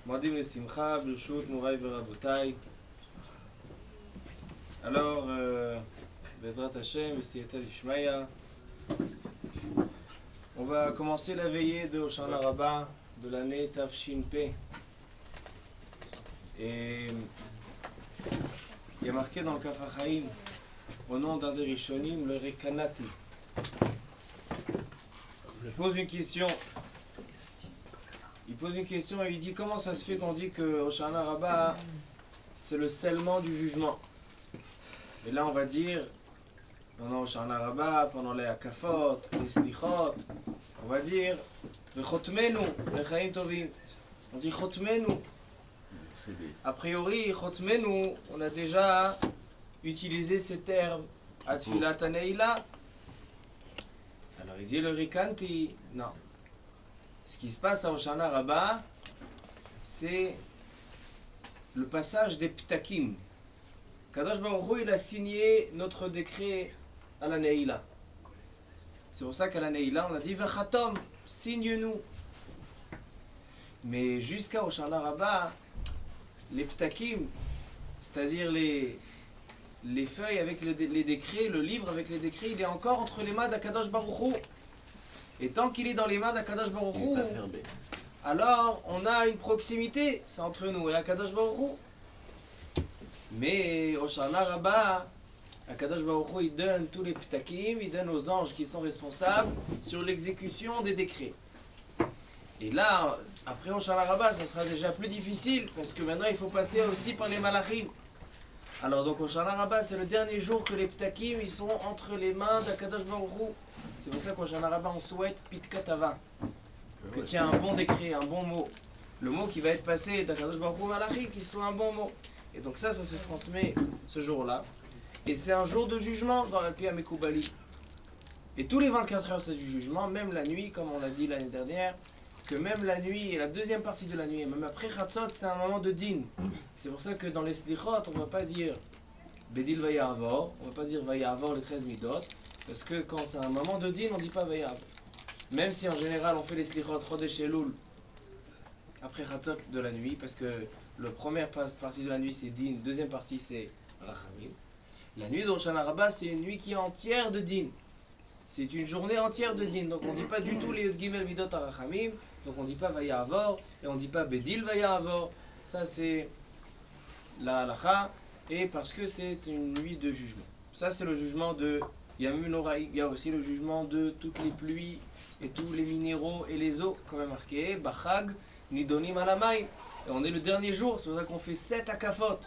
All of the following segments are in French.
Moadim le Simcha, Birshut, Mouraï Verabotai. Alors, Bezrat Hashem, V'siyata Dishmaya, on va commencer la veillée de Hoshana Rabbah de l'année Tafshin P. Et il y a marqué dans le Kaf HaChaim, au nom d'un des Rishonim, le Rekanati. Je pose une question. Il pose une question et il dit comment ça se fait qu'on dit que Hoshana Rabbah c'est le scellement du jugement. Et là on va dire pendant Hoshana Rabbah, pendant les Akafot, les Slichot, on va dire V'chotmenu lechaim tovim. On dit Chotmenu. A priori Chotmenu, on a déjà utilisé ces termes Atfilat Haneila. Alors il dit le Rikanti, non. Ce qui se passe à Hoshana Rabbah, c'est le passage des Ptakim. Kadosh Baruch Hu, il a signé notre décret à la Neila. C'est pour ça qu'à la Neila, on a dit Vachatom, signe-nous. Mais jusqu'à Hoshana Rabbah, les Ptakim, c'est-à-dire les feuilles avec les décrets, le livre avec les décrets, il est encore entre les mains d'Akadosh Baruch Hu. Et tant qu'il est dans les mains d'Akadosh Baruch Hu, alors on a une proximité, c'est entre nous et Akadosh Baruch Hu. Mais Hoshana Rabbah, Akadosh Baruch Hu, il donne tous les ptakim, il donne aux anges qui sont responsables sur l'exécution des décrets. Et là, après Hoshana Rabbah, ça sera déjà plus difficile, parce que maintenant il faut passer aussi par les malachim. Alors donc Hoshana Rabbah, c'est le dernier jour que les ptakim, ils sont entre les mains d'Akadosh Baruch Hu. C'est pour ça qu'Hoshana Rabbah, on souhaite Pitkatava, que tu aies un bon décret, un bon mot. Le mot qui va être passé d'Akadosh Baruch Hu malachim, qu'il soit un bon mot. Et donc ça se transmet ce jour-là. Et c'est un jour de jugement dans la Pia Mekoubali. Et tous les 24 heures, c'est du jugement, même la nuit, comme on l'a dit l'année dernière, que même la nuit et la deuxième partie de la nuit, et même après Chatzot, c'est un moment de din. C'est pour ça que dans les Slichot, on ne va pas dire Bedil Vayavor, on ne va pas dire Vayavor les 13 midot, parce que quand c'est un moment de din, on ne dit pas Vayavor. Même si en général on fait les Slichot Chodesh Elul après Chatzot de la nuit, parce que la première partie de la nuit c'est din, deuxième partie c'est Rachamim. La nuit d'Hoshana Rabbah, c'est une nuit qui est entière de din. C'est une journée entière de din. Donc on ne dit pas du tout les Gimel Midot Arachamim. Donc on ne dit pas Vayavor et on ne dit pas Bedil Vayavor. Ça c'est la halacha. Et parce que c'est une nuit de jugement. Ça c'est le jugement de Yamim Noraïm. Il y a aussi le jugement de toutes les pluies et tous les minéraux et les eaux, comme est marqué Bachag Nidonim Alamayim. Et on est le dernier jour, c'est pour ça qu'on fait 7 akafot.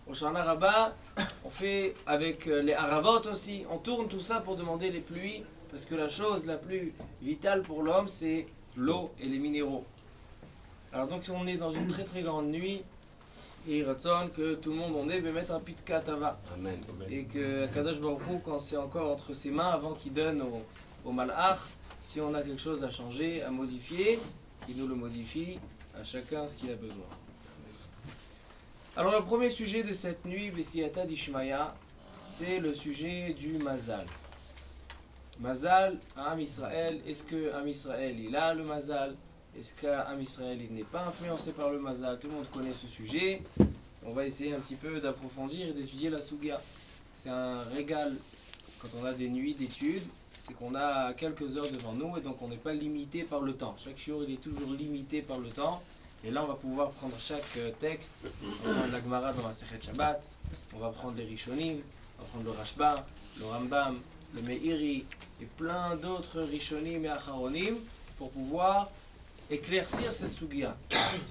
Hoshana Rabbah, on fait avec les haravot aussi, on tourne tout ça pour demander les pluies, parce que la chose la plus vitale pour l'homme, c'est l'eau et les minéraux. Alors donc on est dans une très très grande nuit, et il ratzon que tout le monde on est, mettre un pitka tava. Amen. Et que Kadosh Baruch Hu, quand c'est encore entre ses mains, avant qu'il donne au malach, si on a quelque chose à changer, à modifier, qu'il nous le modifie, à chacun ce qu'il a besoin. Alors le premier sujet de cette nuit, V'siyata Dishmaya, c'est le sujet du Mazal. Mazal à Am Israël, est-ce que Am Israël il a le Mazal? Est-ce qu'Am Israël il n'est pas influencé par le Mazal? Tout le monde connaît ce sujet. On va essayer un petit peu d'approfondir et d'étudier la Sugia. C'est un régal quand on a des nuits d'études, c'est qu'on a quelques heures devant nous et donc on n'est pas limité par le temps. Chaque shiur il est toujours limité par le temps. Et là, on va pouvoir prendre chaque texte. On va prendre la Gemara dans la Sechet Shabbat. On va prendre les Rishonim. On va prendre le Rashba, le Rambam, le Meiri et plein d'autres Rishonim et Acharonim pour pouvoir éclaircir cette Sugia.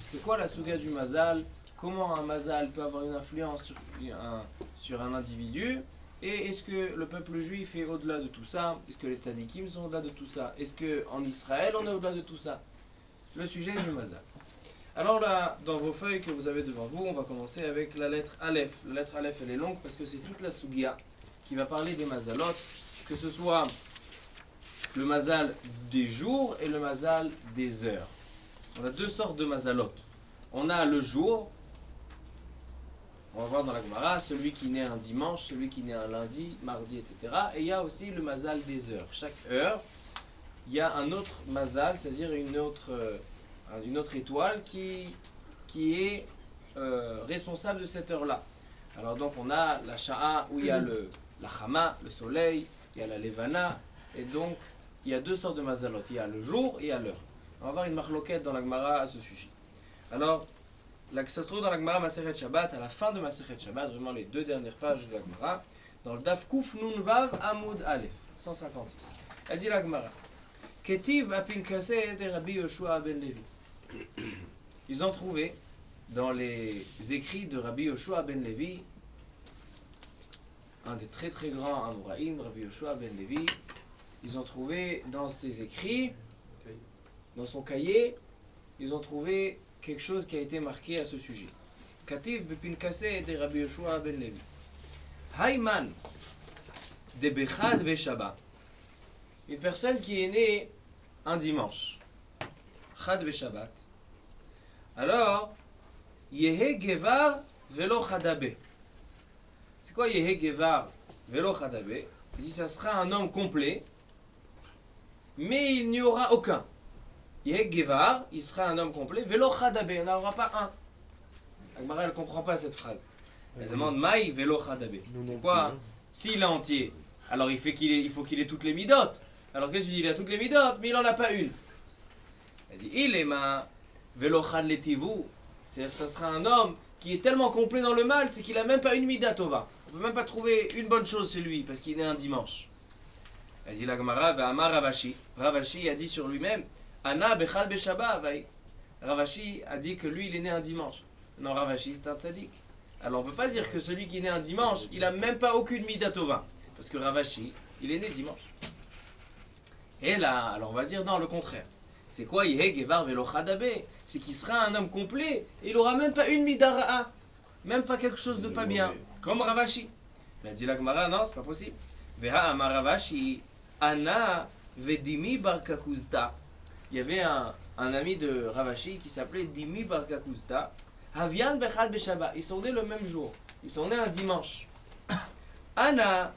C'est quoi la Sugia du Mazal? Comment un Mazal peut avoir une influence sur un individu? Et est-ce que le peuple juif est au-delà de tout ça? Est-ce que les tzadikim sont au-delà de tout ça? Est-ce qu'en Israël, on est au-delà de tout ça? Le sujet du Mazal. Alors là, dans vos feuilles que vous avez devant vous, on va commencer avec la lettre Aleph. La lettre Aleph, elle est longue parce que c'est toute la Sugia qui va parler des mazalot, que ce soit le mazal des jours et le mazal des heures. On a deux sortes de mazalot. On a le jour, on va voir dans la Gemara, celui qui naît un dimanche, celui qui naît un lundi, mardi, etc. Et il y a aussi le mazal des heures. Chaque heure, il y a un autre mazal, c'est-à-dire une autre étoile qui qui est responsable de cette heure-là. Alors donc on a la sha'a où il y a la chama, le soleil, il y a la levana, et donc il y a deux sortes de mazalot, il y a le jour et il y a l'heure. On va avoir une marloquette dans la Gemara à ce sujet. Alors, ça se trouve dans la Gemara Masechet Shabbat, à la fin de Masechet Shabbat, vraiment les deux dernières pages de la Gemara, dans le Daf Kuf Nun Vav Amud Aleph, 156. Elle dit la Gemara, Ketiv Apinkaseh de Rabbi Yoshua ben Levi. Ils ont trouvé dans les écrits de Rabbi Yoshua ben Levi, un des très très grands Amoraïm, Rabbi Yoshua ben Levi, ils ont trouvé dans ses écrits, dans son cahier, ils ont trouvé quelque chose qui a été marqué à ce sujet. Kativ bepinkaseh de Rabbi Yoshua ben Levi. Hayman de Bechad Beshabbat. Une personne qui est née un dimanche. Chad Beshabbat. Alors, Yehe Gevar velo Chadabe. C'est quoi Yehe Gevar velo Chadabe? Il dit ça sera un homme complet, mais il n'y aura aucun. Yehe Gevar, il sera un homme complet, velo Chadabe, il n'y en aura pas un. Agmara, elle ne comprend pas cette phrase. Elle demande Maï velo Chadabe. C'est quoi? S'il est entier, alors il faut qu'il ait toutes les midotes. Alors qu'est-ce qu'il dit? Il a toutes les midotes, mais il n'en a pas une. Elle dit il est ma velo Chad letivu. C'est-à-dire que ce sera un homme qui est tellement complet dans le mal, c'est qu'il n'a même pas une mida tova. On ne peut même pas trouver une bonne chose chez lui, parce qu'il est né un dimanche. Elle dit la Gemara, Amar Ravashi. Ravashi a dit sur lui-même, Ana bechal beshabbat. Ravashi a dit que lui, il est né un dimanche. Non, Ravashi, c'est un tzaddik. Alors on ne peut pas dire que celui qui est né un dimanche, il n'a même pas aucune mida tova. Parce que Ravashi, il est né dimanche. Et là, alors on va dire non, le contraire. C'est quoi Yehe Gevar velo Chadabe? C'est qu'il sera un homme complet et il n'aura même pas une midara'a, même pas quelque chose de pas bien, comme Ravashi. Il a dit la Gemara, non, c'est pas possible. Veha amar Ravashi, Ana vedimi bar kakuzta. Il y avait un ami de Ravashi qui s'appelait Dimi bar kakuzta. Havian bechad beshabbat. Ils sont nés le même jour. Ils sont nés un dimanche. Ana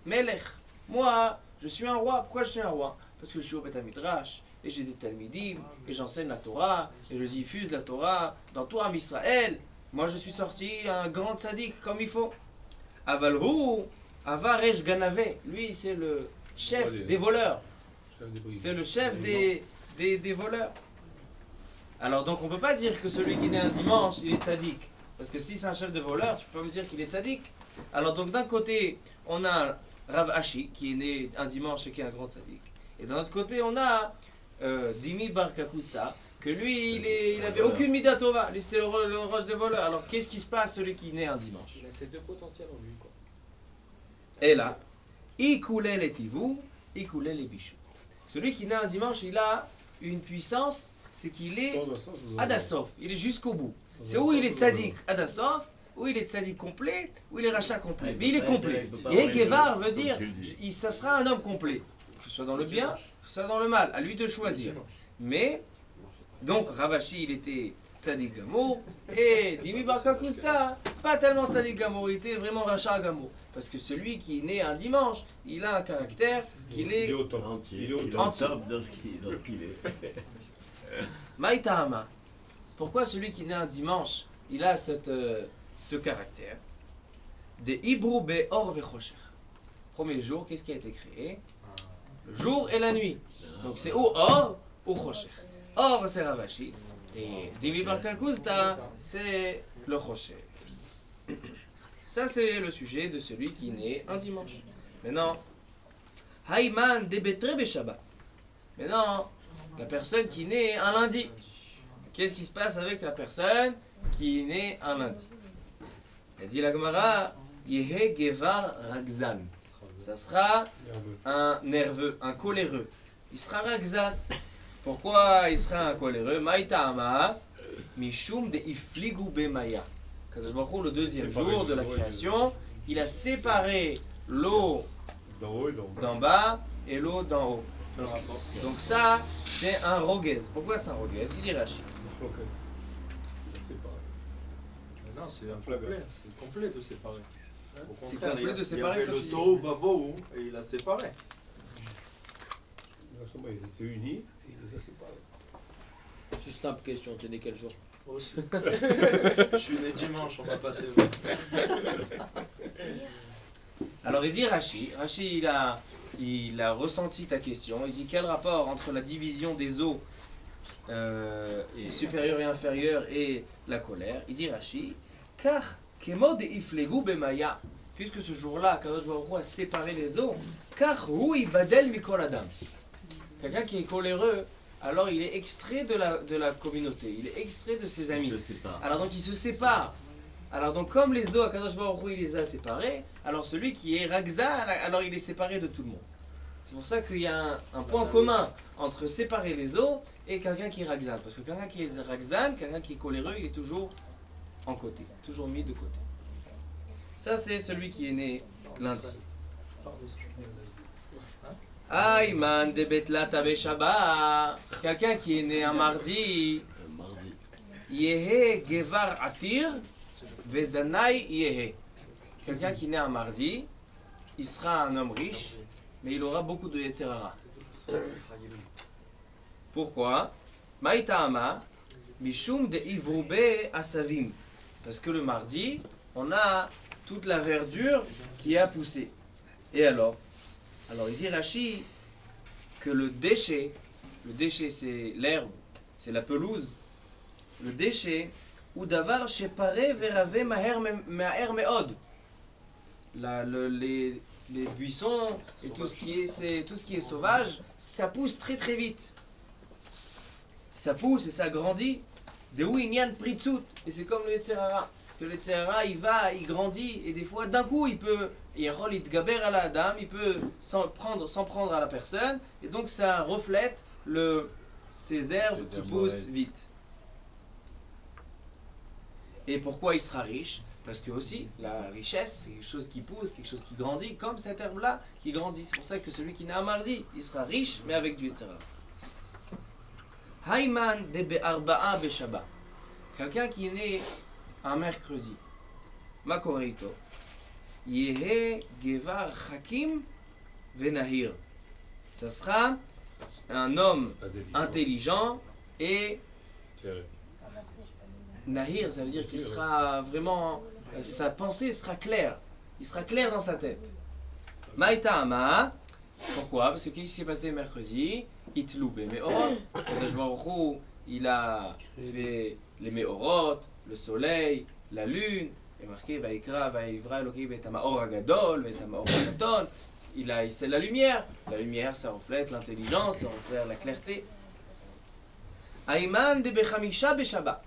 melech. Moi, je suis un roi. Pourquoi je suis un roi? Parce que je suis au Beth Midrash, et j'ai des Talmidim, et j'enseigne la Torah, et je diffuse la Torah dans tout Am Israël. Moi je suis sorti un grand tzaddik comme il faut. Avalhu, Avaresh Ganave, lui c'est le chef des voleurs. C'est le chef des voleurs. Alors donc on ne peut pas dire que celui qui est né un dimanche, il est tzaddik. Parce que si c'est un chef de voleurs, tu peux pas me dire qu'il est tzaddik. Alors donc d'un côté, on a Rav Ashi, qui est né un dimanche et qui est un grand tzaddik. Et d'un autre côté, on a Dimi bar Kakusta, que lui, il avait aucune mida tova. Lui, c'était le roche de voleur. Alors, qu'est-ce qui se passe, celui qui naît un dimanche? Il a ces deux potentiels en lui, quoi. Et là, Ikoulé les tivou, Ikoulé les bichou. Celui qui naît un dimanche, il a une puissance, c'est qu'il est Adasof. Il est jusqu'au bout. C'est où il est tzaddik Adasof, où il est tzaddik complet, où il est rachat complet. Mais il est complet. Et Gevar veut dire, ça sera un homme complet. Que ce soit dans le bien, que ce soit dans le mal, à lui de choisir. Mais, donc Ravashi, il était tzaddik gamour, et Dimi bar Kakusta, pas tellement tzaddik gamour, il était vraiment rachat gamour. Parce que celui qui est né un dimanche, il a un caractère qu'il est entier. Il est entier. dans ce qu'il est. Maïtahama. Pourquoi celui qui est né un dimanche, il a ce caractère? Des Hibrou Be'or Ve'chosher. Premier jour, qu'est-ce qui a été créé? Le jour et la nuit. Donc c'est ou Or ou Chosher. Or c'est Ravashi. Et Dimi bar Kakusta, c'est le Chosher. Ça c'est le sujet de celui qui naît un dimanche. Maintenant, Hayman de Betre Beshabbat. Maintenant, la personne qui naît un lundi. Qu'est-ce qui se passe avec la personne qui est née un lundi? Elle dit la Gemara, Yehe Gevar Ragzan. Ça sera un nerveux, un coléreux. Il sera Ragzan. Pourquoi il sera un coléreux? Maïtama, Mishum de Ifligu Bemaya. Kadosh Baruch Hu, le deuxième jour de la création, il a séparé l'eau d'en bas et l'eau d'en haut. Donc ça, c'est un roguez. Pourquoi c'est un roguez? Il dit Rachid. Non, c'est un complet. C'est complet de séparer. Au C'est contraire, complet de il y séparer, avait comme le tu dis. Tohu Vavohu et il a séparé. Ils étaient unis et ils les a séparés. Juste simple question, t'es né quel jour? Moi aussi. Je suis né dimanche, on m'a passé où? Alors il dit Rashi, il a ressenti ta question, il dit quel rapport entre la division des eaux supérieure et inférieure et la colère. Il dit Rashi, car kemo de iflegu bemaya, puisque ce jour-là, Kadosh Baruch Hu a séparé les eaux, car hu ibadel mikol adam. Quelqu'un qui est coléreux, alors il est extrait de la communauté, il est extrait de ses amis. Alors donc il se sépare. Alors donc comme les eaux, Kadosh Baruch Hu il les a séparés, alors celui qui est Ragza, alors il est séparé de tout le monde. C'est pour ça qu'il y a un point commun entre séparer les eaux et quelqu'un qui est Ragzan. Parce que quelqu'un qui est Ragzan, quelqu'un qui est coléreux, il est toujours en côté, toujours mis de côté. Ça c'est celui qui est né lundi. Aïman de Betlat Shabbat. Quelqu'un qui est né un mardi. Yehe Gevar Atir Vezanai Yehe. Quelqu'un qui est né un mardi, il sera un homme riche, mais il aura beaucoup de Yetzer Hara. Pourquoi? Maïtama Mishum de Ivroube Asavim. Parce que le mardi, on a toute la verdure qui a poussé. Et alors il dit Rashi que le déchet c'est l'herbe, c'est la pelouse. Le déchet, ou davar shepare verave maher meod. Les buissons et tout ce qui est sauvage, ça pousse très très vite. Ça pousse et ça grandit. De où inyan pritzut. Et c'est comme le Yetzer Hara. Que le Yetzer Hara, il grandit et des fois d'un coup il peut s'en prendre à la personne et donc ça reflète ces herbes qui poussent vite. Et pourquoi il sera riche? Parce que aussi la richesse c'est quelque chose qui pousse, quelque chose qui grandit, comme cette herbe là qui grandit. C'est pour ça que celui qui naît un mardi, il sera riche mais avec du Yetzer Hara. Hayman de be'arba'a be'shabbat. Quelqu'un qui est né un mercredi. Makorito. Yehe Gevar Hakim Venahir. Ça sera un homme intelligent et Nahir, ça veut dire qu'il sera vraiment, sa pensée sera claire. Il sera clair dans sa tête. Maïtama. Pourquoi? Parce que qu'est-ce qui s'est passé mercredi? Itloube Meorot. Kadosh Baruch Hu, il a fait les Meorot, le soleil, la lune. Il est marqué Vaikra, Vaivra, Elokim, et Amaor Agadol, et Amaor Agaton. C'est la lumière. La lumière, ça reflète l'intelligence, ça reflète la clarté. Aïman de Bechamisha Beshabbat.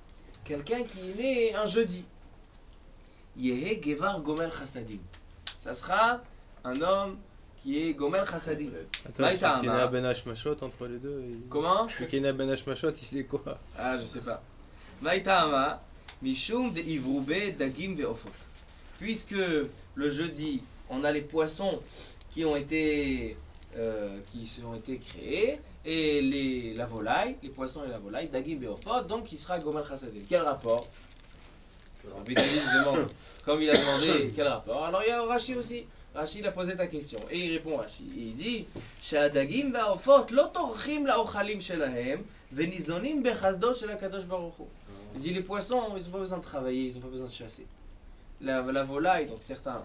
Quelqu'un qui est né un jeudi. Yehe Gevar Gomel Chassadim. Ça sera un homme qui est Gomel Chassadim. Attends, celui qui est né à Ben Hashmashot entre les deux. Comment? Celui qui est né à Ben Hashmashot, il est quoi? Ah, je sais pas. Maïtama. Mishum de Ivroube Dagim Ve'ofot. Puisque le jeudi, on a les poissons qui ont été créés et la volaille, les poissons et la volaille, Dagim Ve'ofot, donc il sera Gomel Chassadim. Quel rapport? Comme il a demandé quel rapport. Alors il y a Rashi aussi. Rashi il a posé ta question et il répond Rashi. Il dit Shadagim Ve'ofot lo torchim la'ochalim shelahem venizonim bechazdo shel HaKadosh Baruch Hu. Il dit les poissons, ils n'ont pas besoin de travailler, ils n'ont pas besoin de chasser. La volaille, donc certains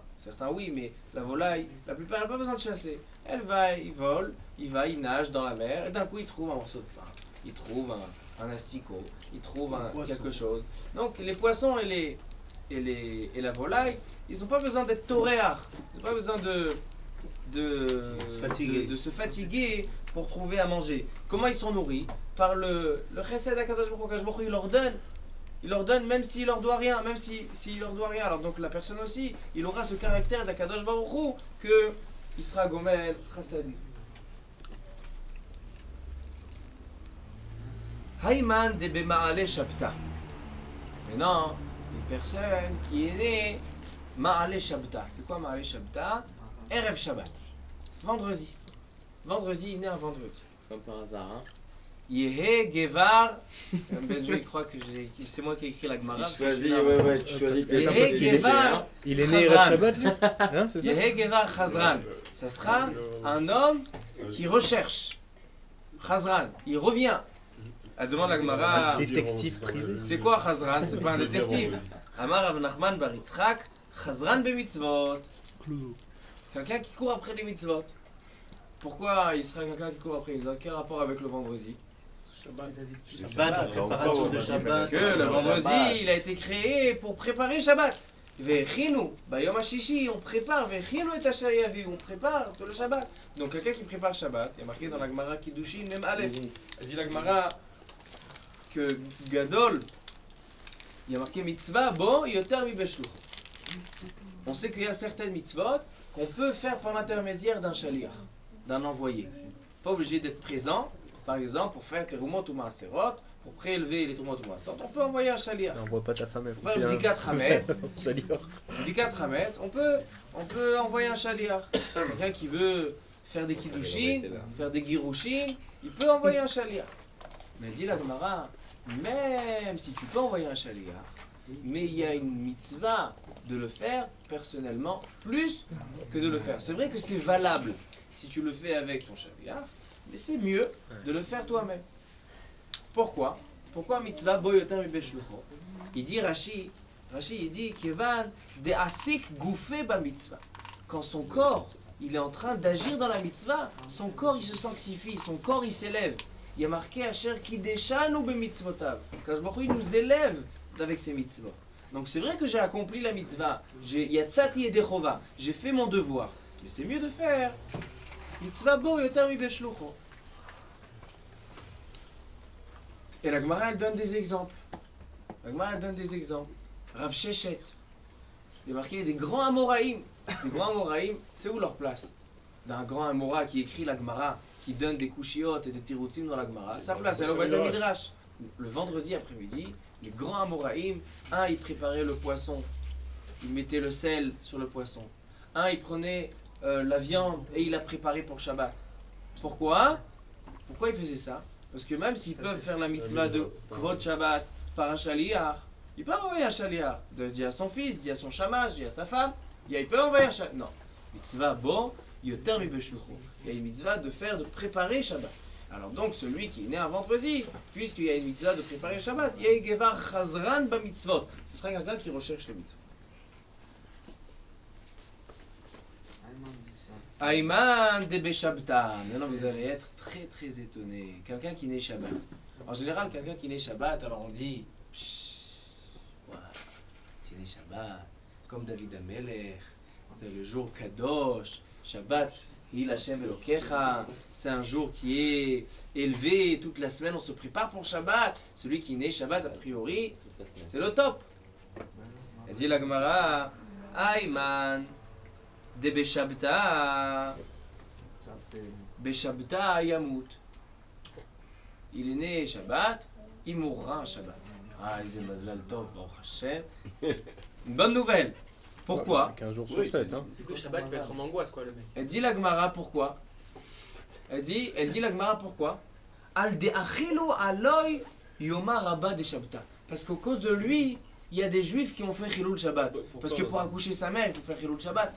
oui, mais la volaille, la plupart, elle n'a pas besoin de chasser. Elle va, il vole, il nage dans la mer, et d'un coup il trouve un morceau de pain, il trouve un asticot, il trouve quelque chose. Donc les poissons et la volaille, ils n'ont pas besoin d'être toréars, ils n'ont pas besoin de se fatiguer pour trouver à manger. Comment ils sont nourris? Par le chesed HaKadosh Baruch Hu, il leur donne même s'il leur doit rien, Alors donc la personne aussi, il aura ce caractère d'Akadosh Baruch Hu que il sera Gomel Chassadim. Hayman de Bema'ale Shabta. Maintenant, une personne qui est née Ma'ale Shabta. C'est quoi Ma'ale Shabta? Erev Shabbat. Vendredi. Vendredi, il est né un vendredi. Comme par hasard, hein. Yehe Gevar. Je crois que c'est moi qui ai écrit la Gemara. Tu choisis. Yehe Gevar. Il est né Erev Shabbat, lui? Hein, c'est ça? Yehe Gevar Chazran. Ça sera un homme qui recherche. Chazran, il revient. Elle demande à la Gemara, Détective privé. c'est quoi Chazran? C'est pas un détective. Amar Rav Nachman bar Yitzchak, Chazran bemitzvot. Quelqu'un qui court après les mitzvot. Pourquoi il sera quelqu'un qui court après les mitzvot? Quel rapport avec le vendredi? Shabbat, la préparation de Shabbat. Parce que le vendredi, il a été créé pour préparer Shabbat. Vechinu, Bayom HaShishi, on prépare, Vechinu et Asher Yavi, on prépare tout le Shabbat. Donc quelqu'un qui prépare Shabbat, il y a marqué dans la Gemara Kiddushin, même Aleph. Elle dit la Gemara que Gadol, il y a marqué mitzvah, bon, yoter mi beshluch. On sait qu'il y a certaines mitzvot qu'on peut faire par l'intermédiaire d'un shaliach, d'un envoyé. Pas obligé d'être présent, par exemple, pour faire terumot ou maaserot, pour prélever les terumot ou maaserot, on peut envoyer un shaliach. N'envoie pas ta femme. Elle Pour faire le dikat hametz, Shaliach. dikat hametz, on peut envoyer un shaliach. Quelqu'un qui veut faire des kiddushin, faire des girushin, il peut envoyer un shaliach. Mais dit la Gemara, même si tu peux envoyer un shaliach, mais il y a une mitzvah de le faire personnellement plus que de le faire. C'est vrai que c'est valable si tu le fais avec ton shaliach, mais c'est mieux de le faire toi-même. Pourquoi? Pourquoi mitzvah bo yoter mi beshlucho? Il dit Rashi il dit kevan de asik goufé ba mitzvah. Quand son corps il est en train d'agir dans la mitzvah, son corps il se sanctifie, son corps il s'élève. Il y a marqué Asher kideshanu be mitzvotav. Kadosh Baruch Hu, il nous élève avec ses mitzvot. Donc c'est vrai que j'ai accompli la mitzvah, yatzati et dechova, j'ai fait mon devoir, mais c'est mieux de faire mitzvah bo yoter mi beshlucho. Et la Gemara elle donne des exemples. Rav Sheshet, il y a marqué des grands Amoraïm. Les grands Amoraïm, c'est où leur place? D'un grand Amora qui écrit la Gemara, qui donne des kushiyot et des tirutzim dans la Gemara. Sa place, elle est au Beit Midrash. Le vendredi après-midi, les grands Amoraïm, un il préparait le poisson, il mettait le sel sur le poisson. Un il prenait la viande et il la préparait pour Shabbat. Pourquoi il faisait ça? Parce que même s'ils peuvent faire la mitzvah de Kvod Shabbat par un shaliach, il peut envoyer un shaliach. Dit à son fils, dit à son shamash, dit à sa femme, il peut envoyer un shaliach. Non. Mitzvah bon, yoter mi beshlucho. Il y a une mitzvah de préparer Shabbat. Alors donc celui qui est né un vendredi, puisqu'il y a une mitzvah de préparer Shabbat, il y a gevar chazran ba mitzvot. Ce sera quelqu'un qui recherche les mitzvot. Aïman de Beshabta. Maintenant vous allez être très très étonné. Quelqu'un qui naît Shabbat. En général, quelqu'un qui naît Shabbat, alors on dit tu nais Shabbat, comme David Amelech, le jour Kadosh, Shabbat, Il Hashem Elokecha, c'est un jour qui est élevé, toute la semaine on se prépare pour Shabbat. Celui qui naît Shabbat, a priori, c'est le top. Elle dit la Gemara, Aïman. De Beshabta Yamut. Il est né Shabbat, il mourra Shabbat. Ah, il est Mazal Tov, Baruch Hashem. Une bonne nouvelle. Pourquoi? 15 jours sur 7. Hein. Du coup, Shabbat va être son angoisse, quoi, le mec. Elle dit la Gemara pourquoi? Elle dit la Gemara pourquoi? Al de achilo aloy yoma rabba de Shabta. Parce qu'à cause de lui, il y a des juifs qui ont fait Chilul Shabbat. Parce que pour accoucher sa mère, il faut faire Chilul Shabbat.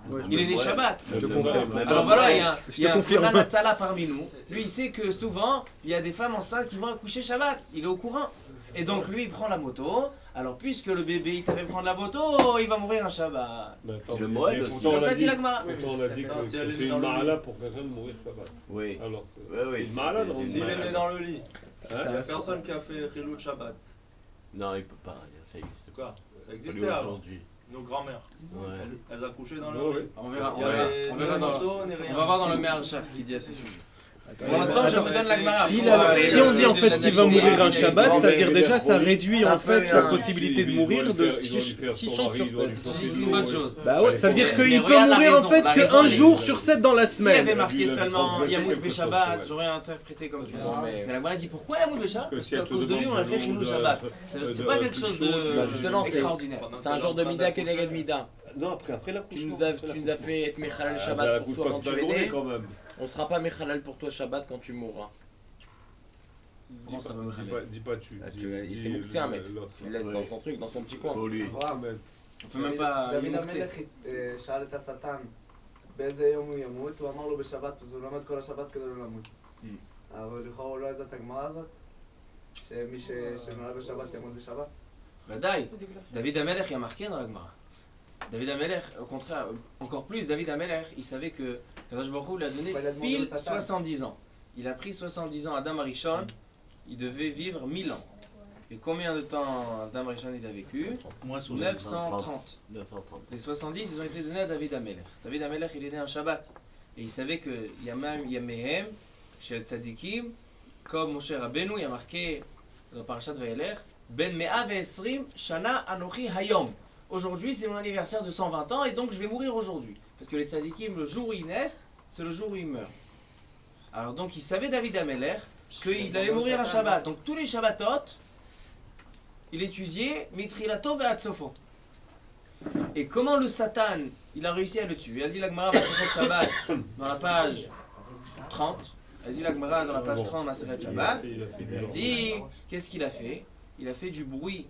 Ouais, Il est né Shabbat. Je te confirme. Alors voilà, il y a un confirme. Furan Hatzala parmi nous. Lui, il sait que souvent, il y a des femmes enceintes qui vont accoucher Shabbat. Il est au courant. Et donc, lui, il prend la moto. Alors, puisque le bébé, il t'avait prendre la moto, il va mourir un Shabbat. Le Moed aussi. Comme ça, dit la Gemara. Pourtant, on a dit que c'est une ma'ala pour quelqu'un de mourir Shabbat. Oui. Alors, Oui. une ma'ala, non? S'il est né dans le lit, il Hein? n'y a personne qui a fait Chilul Shabbat. Non, il peut pas. Ça existe Quoi? Ça pas existait avant. aujourd'hui. Nos grands-mères, Ouais. elles accouchaient dans le Ouais, lit. ouais. On verra, Il y avait on verra ni dans moto, ni on rien. va voir dans le Me'ar Shav ce qu'il dit à ce sujet. Pour l'instant, je vous donne la Gemara. Si, Pour, si on dit en fait qu'il va mourir un Shabbat, ça veut dire déjà ça réduit Ça en fait fait sa un- possibilité de mourir de 6 chances sur 7. C'est une bonne chose. Bah ouais, ça veut dire Mais qu'il peut regarde la mourir en raison, fait la que raison, un elle est- jour sur 7 dans la S'il y avait semaine. marqué seulement Yamout quelque chose, Shabbat, ouais. j'aurais interprété comme tu veux. Non, mais- Mais la Gemara dit pourquoi Yamout Shabbat? Parce qu'à cause de lui, on a fait Chilul Shabbat. C'est pas quelque chose Bah, justement, de c'est- extraordinaire. C'est un jour de Mida Keneged Mida. Non, après la Tu nous as fait être Mechalal Shabbat pour toi quand tu es né. quand même. On sera pas Mechalal pour toi Shabbat quand tu mourras. Comment ça va me Dis pas tu. Ah, il s'est mouqué un mètre. Il laisse dans son truc, dans son petit coin. Pour lui. On peut même pas. דוד émoucter. המלך שאל את השטן באיזה יום הוא ימות, הוא אמר לו בשבת, אז הוא לומד כל השבת כדי לא למות. אבל לכאורה הוא לא ידע את הגמרא הזאת? שמי שמראה בשבת יעמוד בשבת? Badaï. David Amelech, il y a marqué dans la Gemara. David Amelech, au contraire, encore plus, David Amelech, il savait que Kadosh Baruch Hu lui a donné pile 70 ans. Il a pris 70 ans à Adam Arishon, il devait vivre 1000 ans. Et combien de temps Adam Arishon il a vécu? 930. 930. Les 70, ils ont été donnés à David Amelech. David Amelech, il est né un Shabbat. Et il savait qu'il y a même Yamehem, chez Tzadikim, comme Moshe Rabbeinu, il y a marqué dans Parashat Vayelech, Ben Mea Ve'esrim Shana Anochi Hayom. Aujourd'hui, c'est mon anniversaire de 120 ans et donc je vais mourir aujourd'hui. Parce que les Tzadikim, le jour où ils naissent, c'est le jour où ils meurent. Alors donc, il savait David Amelech qu'il allait mourir à Shabbat. Donc tous les Shabbatot, il étudiait Mitrilato Ve'atzofo. Et comment le Satan, il a réussi à le tuer? Elle dit la Gemara Masechet Shabbat dans la page 30. Elle dit la Gemara dans la page 30 Masechet Shabbat. Elle dit, qu'est-ce qu'il a fait? Il a fait du bruit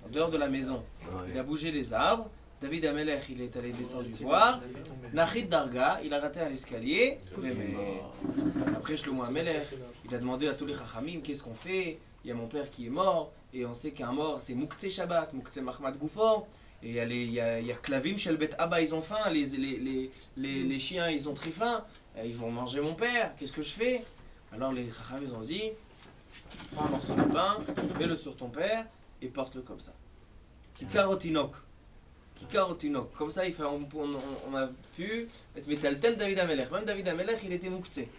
en dehors de la maison. Il a bougé les arbres. David Amelech, il est allé descendre voir. Nachid Darga, il a raté un escalier. Après Shlomo Amelech, il a demandé à tous les Chachamim, qu'est-ce qu'on fait? Il y a mon père qui est mort. Et on sait qu'un mort, c'est Mouktsé Shabbat, Mouktsé Mahmad Goufo. Et il y a Klavim Shel Bet Abba, ils ont faim. Les chiens, ils ont très faim. Ils vont manger mon père. Qu'est-ce que je fais? Alors les Chachamim, ils ont dit, prends un morceau de pain, mets-le sur ton père et porte-le comme ça. Kikarotinok. Kikarotinok. Comme ça, on a pu être métaltel David Amelech. Même David Amelech, il était Mouktsé.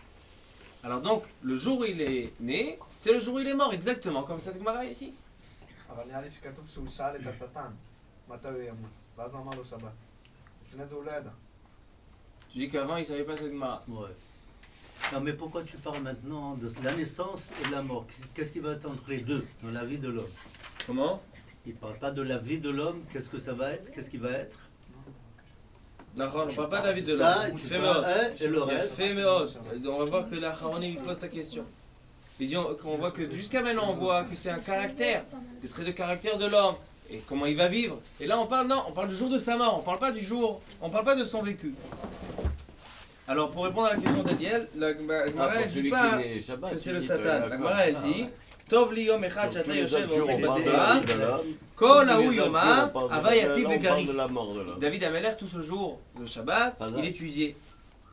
Alors donc, le jour où il est né, c'est le jour où il est mort, exactement comme cette Gemara ici. אבל נראה לי שכתוב שהוא שאל את השטן מתי הוא ימות, ואז הוא אמר לו שבת. לפני זה הוא לא ידע. Tu dis qu'avant, il ne savait pas cette Gemara. Ouais. Non, mais pourquoi tu parles maintenant de la naissance et de la mort? Qu'est-ce qui va être entre les deux dans la vie de l'homme? Comment? Il ne parle pas de la vie de l'homme, qu'est-ce que ça va être? Qu'est-ce qui va être? D'accord, on ne parle pas de la vie de Ça, l'homme. tu Fais parles, méot. et le reste? Fais méot. On va voir que la Haronim il pose ta question. Il dit qu'on voit que jusqu'à maintenant, on voit que c'est un caractère, des traits de caractère de l'homme. Et comment il va vivre. Et là, on parle du jour de sa mort. On parle pas du jour, on parle pas de son vécu. Alors, pour répondre à la question d'Adiel, la Gemara, elle dit pas que c'est le Satan. La Gemara, elle dit Tov li yom echad shata yoshev v'osek b'dera kol hahu yoma ava yativ v'garis. David Amelech, tout ce jour, le Shabbat, il étudiait.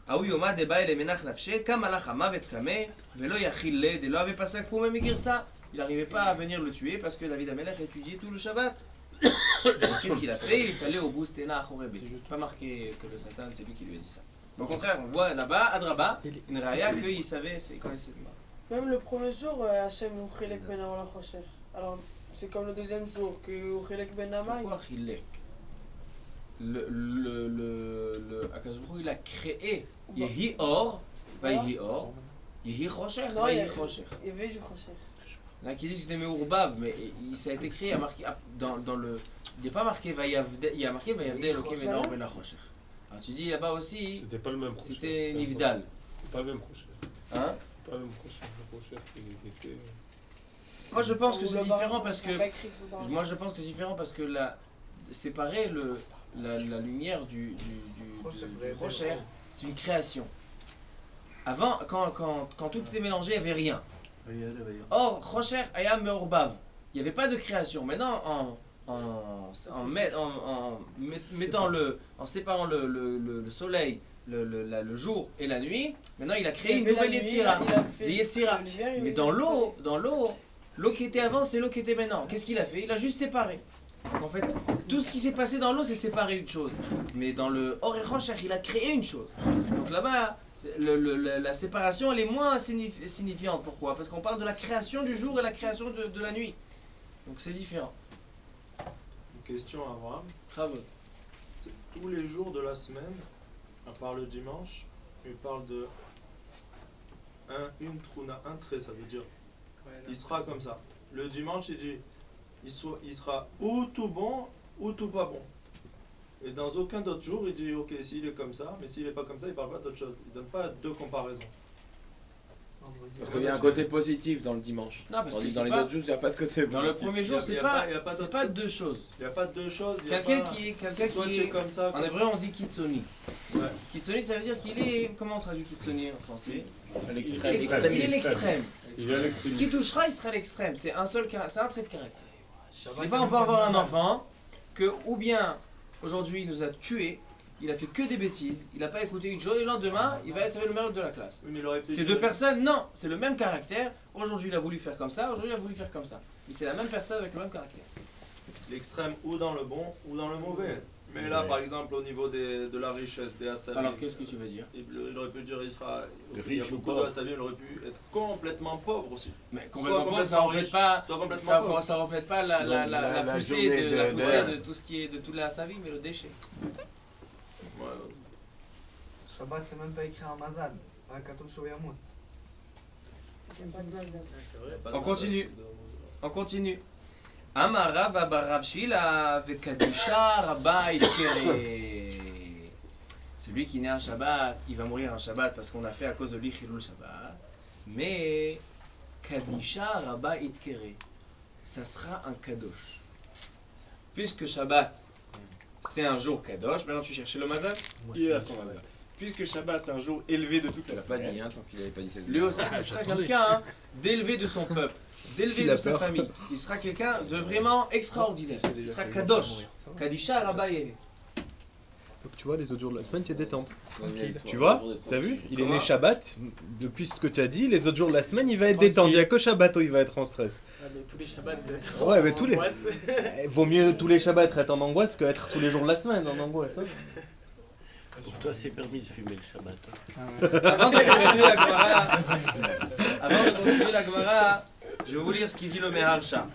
Hahu yoma deba ele menach nafshe kam alach hamavet kameh velo yachil led elo ave pasak poumeh migirsa. Il n'arrivait pas à venir le tuer parce que David Amelech étudiait tout le Shabbat. Qu'est-ce qu'il a fait? Il est allé au Boustena à Chorébé. C'est pas marqué que le Satan, c'est lui qui lui a dit ça. Au contraire, on voit là-bas, à Draba, une raya qu'il savait, c'est quand il s'est mort. Même le premier jour, Hachem nous chilek ben Aola Chosher. Alors, c'est comme le deuxième jour, que chilek ben Amay. Pourquoi chilek? Akadosh Baruch Hu, il a créé Yehi Or, Vayehi Or, Yehi Chosher, Vayehi Chosher. Il y avait du Chosher. Là, qui dit que c'était Meurbav, mais ça a été créé, marqué, dans le. Il n'est pas marqué Vayavde, il y a marqué Vayavde Elokim Enor Ben Chosher. Alors tu dis là-bas aussi, C'était pas le même Chosher. c'était Nivdal. C'est pas le même Chosher. Hein? C'est pas le même Chosher. Le Chosher qui était. Moi je pense que c'est différent parce que. Moi je pense que c'est différent parce que séparer la lumière du Chosher, c'est une création. Avant, quand tout était mélangé, il n'y avait rien. Or, Chosher Ayam Meurbav, il n'y avait pas de création. Maintenant, en séparant le soleil, le jour et la nuit, maintenant il a créé une nouvelle Yetzira. C'est Yetzira. Mais dans l'eau, l'eau qui était avant, c'est l'eau qui était maintenant. Qu'est-ce qu'il a fait? Il a juste séparé. Donc en fait, tout ce qui s'est passé dans l'eau, c'est séparer une chose. Mais dans le Or et Chosher, il a créé une chose. Donc là-bas, la séparation, elle est moins signifiante. Pourquoi? Parce qu'on parle de la création du jour et la création de la nuit. Donc c'est différent. Une question à Abraham. Bravo. Tous les jours de la semaine, à part le dimanche, il parle de une truna, un trait, ça veut dire il sera comme ça. Le dimanche, il dit il sera ou tout bon ou tout pas bon. Et dans aucun autre jour, il dit ok, s'il est comme ça, mais s'il n'est pas comme ça, il ne parle pas d'autre chose. Il ne donne pas deux comparaisons. Parce qu'il y a un côté positif dans le dimanche. Non, parce que Tandis que c'est dans les pas- autres jours, il n'y a pas de côté Dans le positif. premier jour, c'est pas deux choses. Il n'y a pas deux choses. il y a Quelqu'un pas- qui est soit tu es comme ça. en comme hébreu on dit kitsoni. Ouais. Kitsoni ça veut dire qu'il est, comment on traduit kitsoni en français? L'extrême. Il est l'extrême. Il est à Ce l'extrême. qui touchera, il sera à l'extrême. C'est un seul, c'est un trait de caractère. Shabbat, Des fois, on peut avoir un enfant que, ou bien, aujourd'hui, il nous a tués, il a fait que des bêtises, il n'a pas écouté une chose, et le lendemain, ça va être le meilleur de la classe. Oui, mais il aurait pu Ces deux personnes, non, c'est le même caractère. Aujourd'hui, il a voulu faire comme ça, aujourd'hui, il a voulu faire comme ça. Mais c'est la même personne avec le même caractère. l'extrême ou dans le bon ou dans le mauvais. Mais là, Ouais. par exemple, au niveau de la richesse, des Hassabim, Alors, qu'est-ce que tu veux dire? il aurait pu dire il sera. Il y a Riche ou beaucoup de pauvre. Hassabim, il aurait pu être complètement pauvre aussi. Mais Soit complètement pauvre, ça complètement reflète riche, pas, soit complètement pauvre. ça reflète pas la La poussée journée de la de- poussée de- de tout ce qui est de toute la savie, mais le déchet. Ouais. Shabbat, c'est même pas écrit en mazal. רק כתוב שהוא ימות. On continue. On continue. Amar Rav Abarav Shila vekadisha Rabba Itkere. Celui qui naît un Shabbat, il va mourir un Shabbat parce qu'on a fait à cause de lui Chilul Shabbat. Mais Kadisha Rabba Itkere, ça sera un Kadosh. Puisque Shabbat, c'est un jour Kadosh, maintenant tu cherches le Mazal. Il est à son hasard. Puisque Shabbat, c'est un jour élevé de toute Il la l'a pas semaine. dit, hein, tant qu'il n'avait pas dit ça. Lui aussi, ce sera quelqu'un hein, d'élevé de son peuple, d'élevé Il de a sa peur. famille. Il sera quelqu'un de vraiment extraordinaire. Il sera Kadosh. Kadisha Rabbaye. Donc tu vois, les autres jours de la semaine, tu es détente. Tranquille. Tu vois, t'as vu? Il est né Comment Shabbat. Depuis ce que tu as dit, les autres jours de la semaine, il va être Tranquille. détendu. Il n'y a que Shabbat où il va être en stress. Ah, mais tous les Shabbats. Ouais, mais tous les- angoisse. Vaut mieux tous les Shabbats être en angoisse que être tous les jours de la semaine en angoisse. Hein. Pour toi, c'est permis de fumer le Shabbat. Avant de continuer la Gemara, je vais vous lire ce qu'il dit le Meharsha.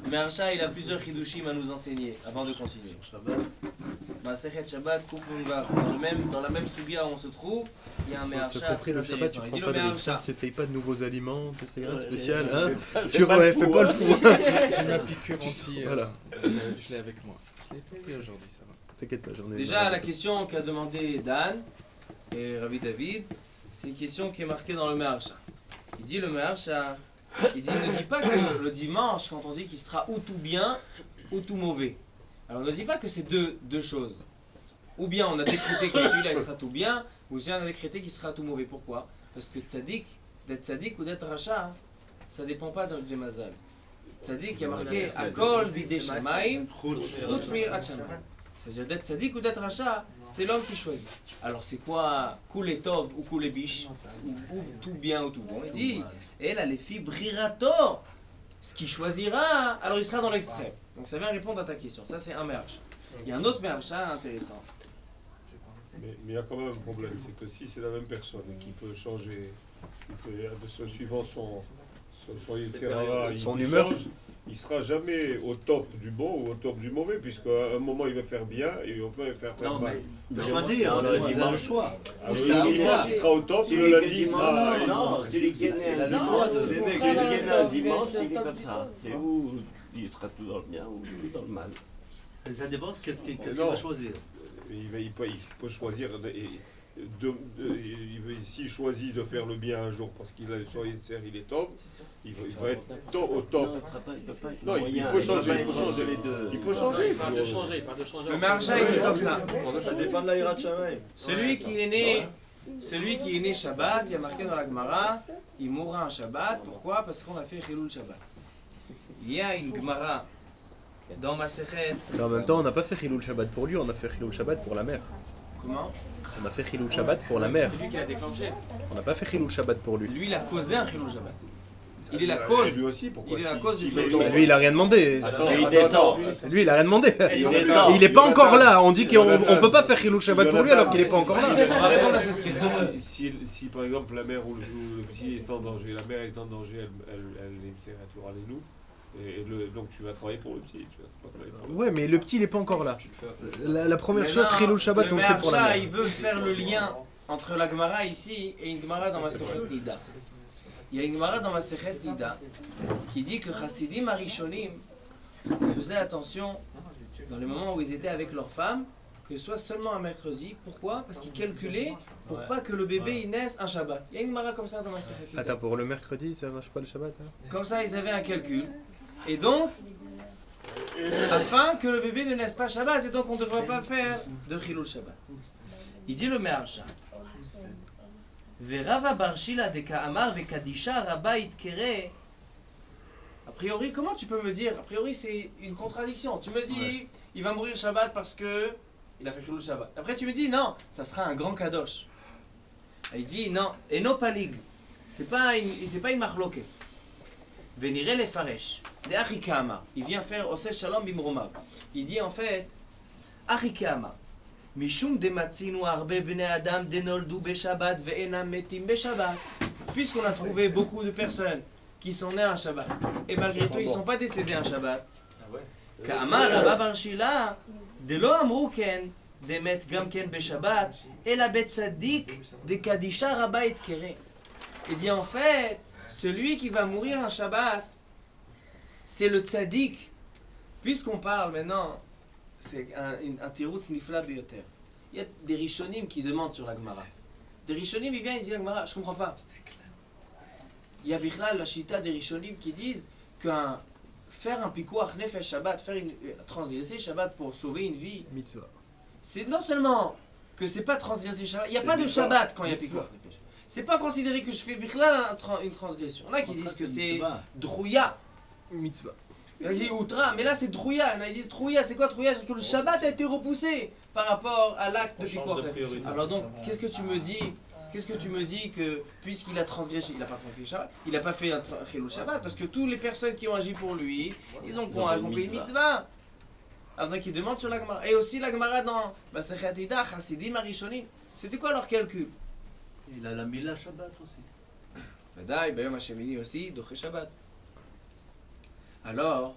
Le Meharsha, il a plusieurs chidushim à nous enseigner avant de continuer. Masechet Shabbat, Kuf Nun Vav. Dans la même sugia où on se trouve, il y a un Tu as Meharsha compris, très le Shabbat, tu intéressant. Il prends dit pas le de Meharsha. recettes, tu n'essayes pas de nouveaux aliments, tu essayes rien de spécial. Ouais, Hein. fais Tu pas le fais fou, pas hein. le fou. J'ai ma piqûre anti. Voilà. Je l'ai avec moi. Je l'ai portée aujourd'hui, ça va. T'inquiète pas, j'en ai. Déjà, la question qu'a demandé Dan et Rabbi David, c'est une question qui est marquée dans le Meharsha. Il dit le Meharsha, il ne dit pas que le dimanche, quand on dit qu'il sera ou tout bien ou tout mauvais. Alors, on ne dit pas que c'est deux choses. Ou bien on a décrété que celui-là il sera tout bien, ou bien on a décrété qu'il sera tout mauvais. Pourquoi? Parce que d'être tzaddik ou d'être rachat, ça ne dépend pas du mazal. Tzaddik, il y a marqué Akol bidei shamayim, chutz mirat shamayim. C'est-à-dire d'être tzaddik ou d'être rachat, c'est l'homme qui choisit. Alors c'est quoi Koulé tov ou koulé biche, ou tout bien ou tout bon? Il dit, et là les filles brirato, ce qu'il choisira, alors il sera dans l'extrême. Donc ça vient répondre à ta question. Ça c'est un merch. Il y a un autre merch intéressant. Mais il y a quand même un problème, c'est que si c'est la même personne et qui peut changer, suivant son Yetzirah, Son il humeur. change, il sera jamais au top du bon ou au top du mauvais, puisqu'à un moment il va faire bien et au moment il va faire Non, mal. mais il peut choisir, Non, il a le dimanche. choix. Alors, C'est ça, le dimanche il sera au top, Celui le qui est lundi il sera. dimanche, non, celui qui est né Il a un le dimanche, choix de- celui Pas qui dans est le né un top, dimanche, mais il est dans le comme top ça. du C'est top. où il sera tout dans le bien ou tout dans le mal. Et ça dépend de qu'est-ce qu'il Non. va choisir. Il peut choisir. S'il choisit de faire le bien un jour parce qu'il a son Yetzer, il est top, il va être au top. Il peut pas être Non, il moyen, peut il changer, pas il peut être changer. les deux. Il peut changer. Pas de changer, pas de changer. Le Meharsha il dit comme ça. Ça dépend de la Hirat Shamayim. Celui qui est né Shabbat, il y a marqué dans la Gemara, il mourra un Shabbat. Pourquoi? Parce qu'on a fait Chilul Shabbat. Il y a une Gemara dans Masechet. Mais en même temps, on n'a pas fait Chilul Shabbat pour lui, on a fait Chilul Shabbat pour la mère. Comment? On a fait Chilul Shabbat pour la mère. C'est lui qui l'a déclenché. On n'a pas fait Chilul Shabbat pour lui. Lui, il a causé un Chilul Shabbat. Il est la cause. Et lui aussi, pourquoi Il est la si- cause si du mettons- Bah, lui, il a rien demandé. Attends, il descend. Lui, il a rien demandé. Il descend. Il est pas Jonathan. encore là. On dit qu'on Jonathan. peut pas faire Chilul Shabbat pour lui alors qu'il est pas encore On là. va répondre à cette question. Si par exemple la mère ou le petit est en danger, la mère est en danger, elle est à nous. Donc tu vas travailler pour le petit. Tu vas pas travailler pour le Ouais, mais le petit, il est pas encore là. La première chose, Maintenant, Chilul Shabbat, on le le fait pour la Meharsha, mère. il veut faire le lien entre la Gemara ici et une Gemara dans Masechet Nida. Il y a une Gemara dans Masechet Nida qui dit que Chassidim Arishonim faisaient attention dans les moments où ils étaient avec leurs femmes que ce soit seulement un mercredi. Pourquoi? Parce qu'il calculait pour pas que le bébé il naisse un Shabbat. Il y a une mara comme ça dans la Masechet Nida. Attends, pour le mercredi, ça marche pas le Shabbat hein? Comme ça, ils avaient un calcul. Et donc, afin que le bébé ne naisse pas Shabbat, et donc on ne devrait pas faire de Chilul Shabbat. Il dit le Meharsha. Verava Barshila de Ka'amar ve Kadisha Rabba Itkere. A priori, comment tu peux me dire? A priori, c'est une contradiction. Tu me dis, il va mourir Shabbat parce que il a fait Chilul Shabbat. Après, tu me dis, non, ça sera un grand kadosh. Et il dit, non, et no palig. C'est pas une marloquet. Venire les faresh. De Achikama. Il vient faire Ose Shalom Bimromav. Il dit en fait, Achikama. Mishum de matzinu arbe bnei adam denoldu beshabbat ve'enam metim beshabbat. Puisqu'on a trouvé beaucoup de personnes qui sont nées un Shabbat et malgré tout ils ne sont pas décédés un Shabbat. Ka'amar Rabba Bar Shila de lo amru ken de met gam ken beshabbat ela bet tzadik de kadisha Rabba itkere. Il dit en fait, celui qui va mourir un Shabbat, c'est le tzaddik. Puisqu'on parle maintenant, c'est un tiroutz nifla biyoter. Il y a des rishonim qui demandent sur la Gemara. Des rishonim, ils viennent et disent la Gemara, je comprends pas. Il y a bichlal la shita des rishonim qui disent faire un pikuach nefesh Shabbat, faire transgresser Shabbat pour sauver une vie, Mitzvah. C'est non seulement que c'est pas transgresser Shabbat, il n'y a pas de Shabbat quand il y a pikuach nefesh. C'est pas considéré que je fais bichlal une transgression. Il y en a qui disent que c'est drouya. Mitzvah. Il dit outra, mais là c'est drouya. Ils disent drouya, c'est quoi drouya? C'est que le Shabbat a été repoussé par rapport à l'acte de pikuach nefesh. Alors donc, qu'est-ce que tu me dis? Qu'est-ce que tu me dis que, puisqu'il a transgressé, il n'a pas transgressé Shabbat, il n'a pas fait un Chilul Shabbat, parce que toutes les personnes qui ont agi pour lui, ils ont accompli une mitzvah. Alors donc il demande sur la Gemara. Et aussi la Gemara dans Masechet Nida, Chassidim Arishonim, c'était quoi leur calcul? Il a la Mila Shabbat aussi. Vadaï, Bayom Hashemini aussi, Doché Shabbat. Alors,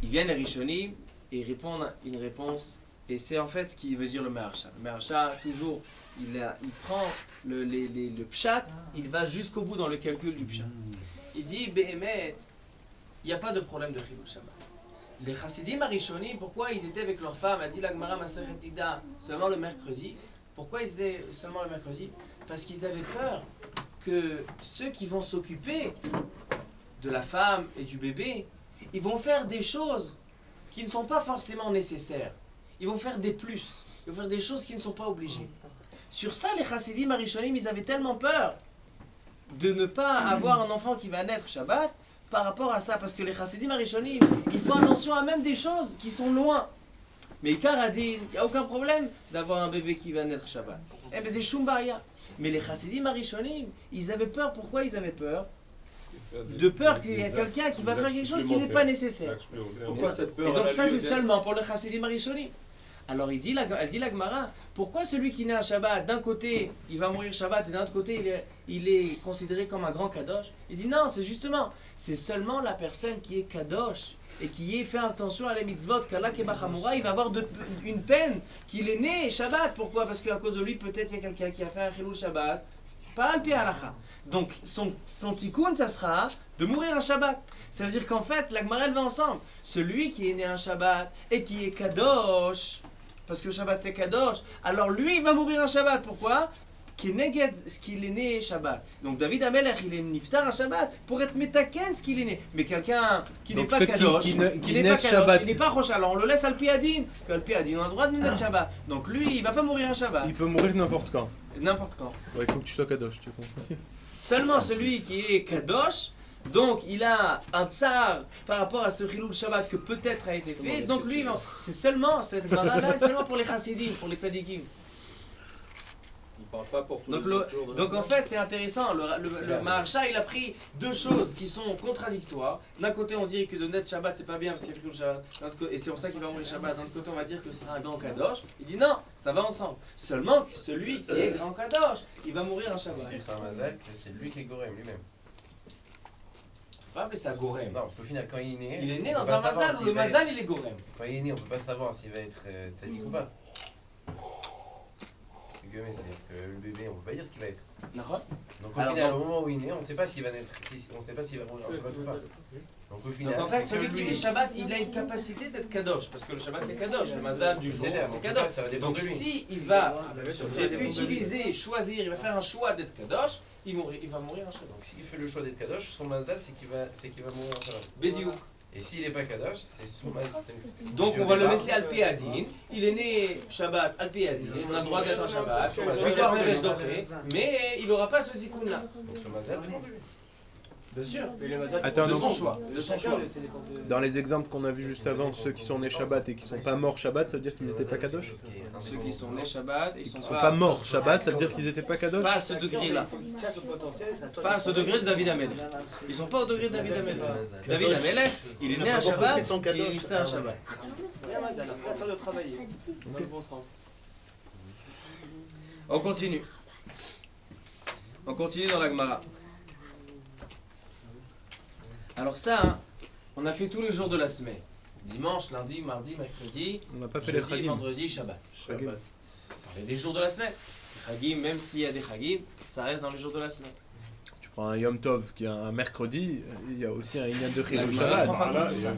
ils viennent les Rishonim et ils répondent une réponse. Et c'est en fait ce qui veut dire le Meharsha. Le Meharsha, toujours, il prend le pshat, il va jusqu'au bout dans le calcul du pshat. Il dit, Behemet, il n'y a pas de problème de Chilul Shabbat. Les Chassidim Arishonim, pourquoi ils étaient avec leur femme, a dit la Gemara Masechet Nida, seulement le mercredi? Pourquoi ils étaient seulement le mercredi? Parce qu'ils avaient peur que ceux qui vont s'occuper de la femme et du bébé, ils vont faire des choses qui ne sont pas forcément nécessaires. Ils vont faire des plus. Ils vont faire des choses qui ne sont pas obligées. Sur ça, les Chassidim Arishonim, ils avaient tellement peur de ne pas avoir un enfant qui va naître Shabbat par rapport à ça. Parce que les Chassidim Arishonim, ils font attention à même des choses qui sont loin. Mais Ikar a dit, il n'y a aucun problème d'avoir un bébé qui va naître Shabbat. Eh bien, c'est Shumbaya. Mais les Chassidim Arishonim, ils avaient peur. Pourquoi ils avaient peur? De peur qu'il y ait quelqu'un qui va faire quelque chose qui n'est pas nécessaire. Pourquoi cette peur? Et donc ça, c'est seulement pour le Chassidim Arishonim. Alors elle dit la Gemara, pourquoi celui qui naît un Shabbat, d'un côté il va mourir Shabbat et d'un autre côté il est considéré comme un grand Kadosh? Il dit non, c'est seulement la personne qui est Kadosh et qui ait fait attention à la mitzvot, Kala Kebachamura, il va avoir une peine qu'il est né Shabbat. Pourquoi? Parce qu'à cause de lui, peut-être il y a quelqu'un qui a fait un Chilul Shabbat, pas al pi halacha. Donc son tikkun, ça sera de mourir un Shabbat. Ça veut dire qu'en fait, la Gemara elle va ensemble. Celui qui est né un Shabbat et qui est Kadosh, parce que le Shabbat c'est Kadosh, alors lui il va mourir un Shabbat. Pourquoi? Keneged ce qu'il est né Shabbat. Donc David Amelech il est niftar un Shabbat pour être metaken ce qu'il est né. Mais quelqu'un qui n'est pas Kadosh, qui n'est pas Kadosh, il n'est pas Rosh, alors on le laisse al pi adin. Al pi adin on a le droit de naître Shabbat. Donc lui il va pas mourir un Shabbat. Il peut mourir n'importe quand. N'importe quand. Ouais, il faut que tu sois Kadosh, tu comprends? Seulement celui qui est Kadosh, donc il a un tsar par rapport à ce Chilul Shabbat que peut-être a été fait. Donc lui, c'est seulement, cette Gemara-là est seulement pour les Chassidim, pour les Tzadikim. Il parle pas pour tous Donc, les autres jours de la donc en semaine. fait c'est intéressant, le Maharsha il a pris deux choses qui sont contradictoires. D'un côté on dit que de naître Shabbat c'est pas bien parce qu'il y a Chilul Shabbat, et c'est pour ça qu'il va mourir Shabbat. D'un autre côté on va dire que ce sera un grand Kadosh. Il dit non, ça va ensemble. Seulement que celui qui est grand Kadosh, il va mourir un Shabbat. C'est un mazal, c'est lui qui est Gorem lui-même. On va appeler ça Gorem. Non, parce qu'au final, quand il est né. Il est né dans un mazal où le mazal il est Gorem. Quand il est né, on peut pas savoir s'il va être tzadik ou pas. C'est-à-dire que le bébé, on peut pas dire ce qu'il va être. D'accord. Donc au Alors, final, donc- au moment où il naît, on ne sait pas s'il va naître, on sait pas s'il va mourir en Shabbat ou pas. Donc au final, Donc en fait, c'est celui que qui lui. est Shabbat, il a une capacité d'être Kadosh, parce que le Shabbat c'est Kadosh, le Mazal du jour C'est-à-dire, c'est en tout Kadosh. cas, ça va dépendre Donc de lui. si il va utiliser, choisir, il va faire un choix d'être Kadosh, il va mourir en Shabbat. Donc s'il fait le choix d'être Kadosh, son mazal c'est qu'il va mourir en Shabbat. Bédiou. Et s'il n'est pas Kadosh, c'est son mazal. Donc on va le laisser al Adin. Il est né Shabbat al Adin. On a le droit d'être un Shabbat. Victor Neves Doré, mais il n'aura pas ce tikkun là. Donc son mazal dépend de lui. Bien sûr. Attends, De donc, son choix. De son choix. dans les exemples qu'on a vus juste avant, ceux qui sont nés Shabbat et qui sont pas morts Shabbat, ça veut dire qu'ils n'étaient pas Kadosh? Ceux qui sont nés Shabbat, ils Ils sont sont pas morts Shabbat, ça veut dire qu'ils étaient pas Kadosh? Pas à ce degré-là. Pas à ce degré de David Amelech. Ils sont pas au degré de David Amelech. David Amelech, il est né à Shabbat, il est resté à Shabbat. de travailler. Dans le bon sens. On continue. On continue dans la Gemara. Alors ça, hein, on a fait tous les jours de la semaine. Dimanche, lundi, mardi, mercredi, On n'a pas fait les jeudi, Chagim. vendredi, Shabbat. Chagim. On parlait des jours de la semaine. Les Chagim, même s'il y a des Chagim, ça reste dans les jours de la semaine. Tu prends un Yom Tov qui est un mercredi, il y a aussi un Inyan de La Chilul Gemara Shabbat. prend pas compte de ça.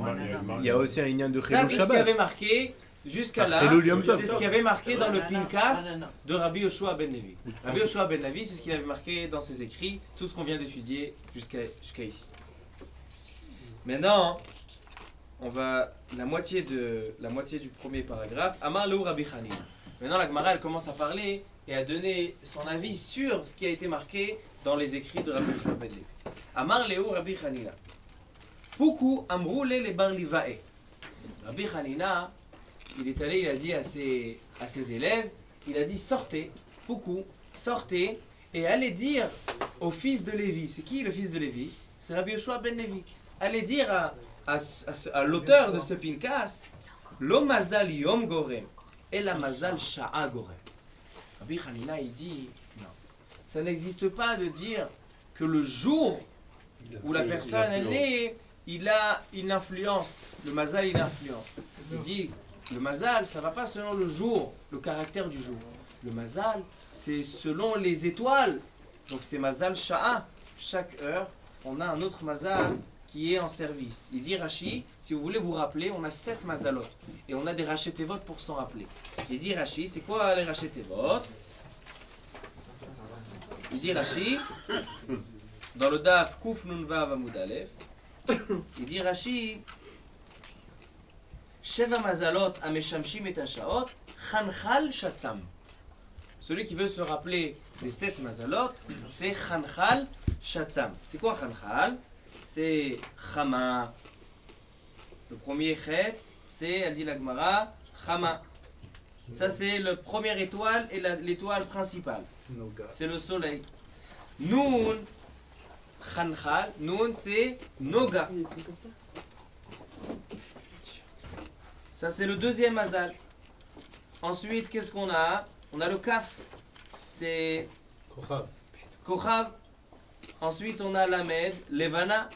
Il y a aussi un Inyan de Ça, Chilul c'est ce qui Shabbat. avait marqué jusqu'à là. Chilul Yom Tov. C'est ce qui avait marqué dans le Pinkas de Rabbi Yoshua ben Levi. Rabbi Yoshua ben Levi, c'est ce qu'il avait marqué dans ses écrits, tout ce qu'on vient d'étudier jusqu'à ici. Maintenant, on va la moitié du premier paragraphe. Amar Leu Rabbi Hanina. Maintenant, la Gemara, elle commence à parler et à donner son avis sur ce qui a été marqué dans les écrits de Rabbi Yoshua ben Levi. Amar Leu Rabbi Hanina. Poukou amroule les bar livae. Rabbi Hanina, il est allé, il a dit à ses élèves, il a dit sortez, beaucoup, sortez et allez dire au fils de Lévi. C'est qui le fils de Lévi? C'est Rabbi Yoshua ben Levi. Allez dire à l'auteur de ce Pinkas, lo mazal yom gorem, et la mazal sha'a gorem. Rabbi Hanina, il dit, non, ça n'existe pas de dire que le jour où la personne est née, il a une influence, le mazal il influence. Il dit, le mazal, ça va pas selon le jour, le caractère du jour. Le mazal, c'est selon les étoiles. Donc c'est mazal sha'a. Chaque heure, on a un autre mazal qui est en service. Il dit Rashi, si vous voulez vous rappeler, on a 7 mazalot. Et on a des rachetevot pour s'en rappeler. Il dit Rashi, c'est quoi les rachetevot? Il dit Rashi, dans le daf Kuf Nun Vav Amud Aleph, il dit Rashi, Sheva mazalot ameshamshim et hashaot, Chanchal shatzam. Celui qui veut se rappeler les 7 mazalot, c'est Chanchal shatzam. C'est quoi Chanchal? C'est Chama. Le premier chet, c'est, elle dit la Gemara, Chama. Ça c'est la première étoile et l'étoile principale. C'est le soleil. Noun, Chanchal, Noun c'est Noga. Ça c'est le deuxième mazal. Ensuite, qu'est-ce qu'on a? On a le Kaf, c'est Kochav. Ensuite, on a Lamed, Levana.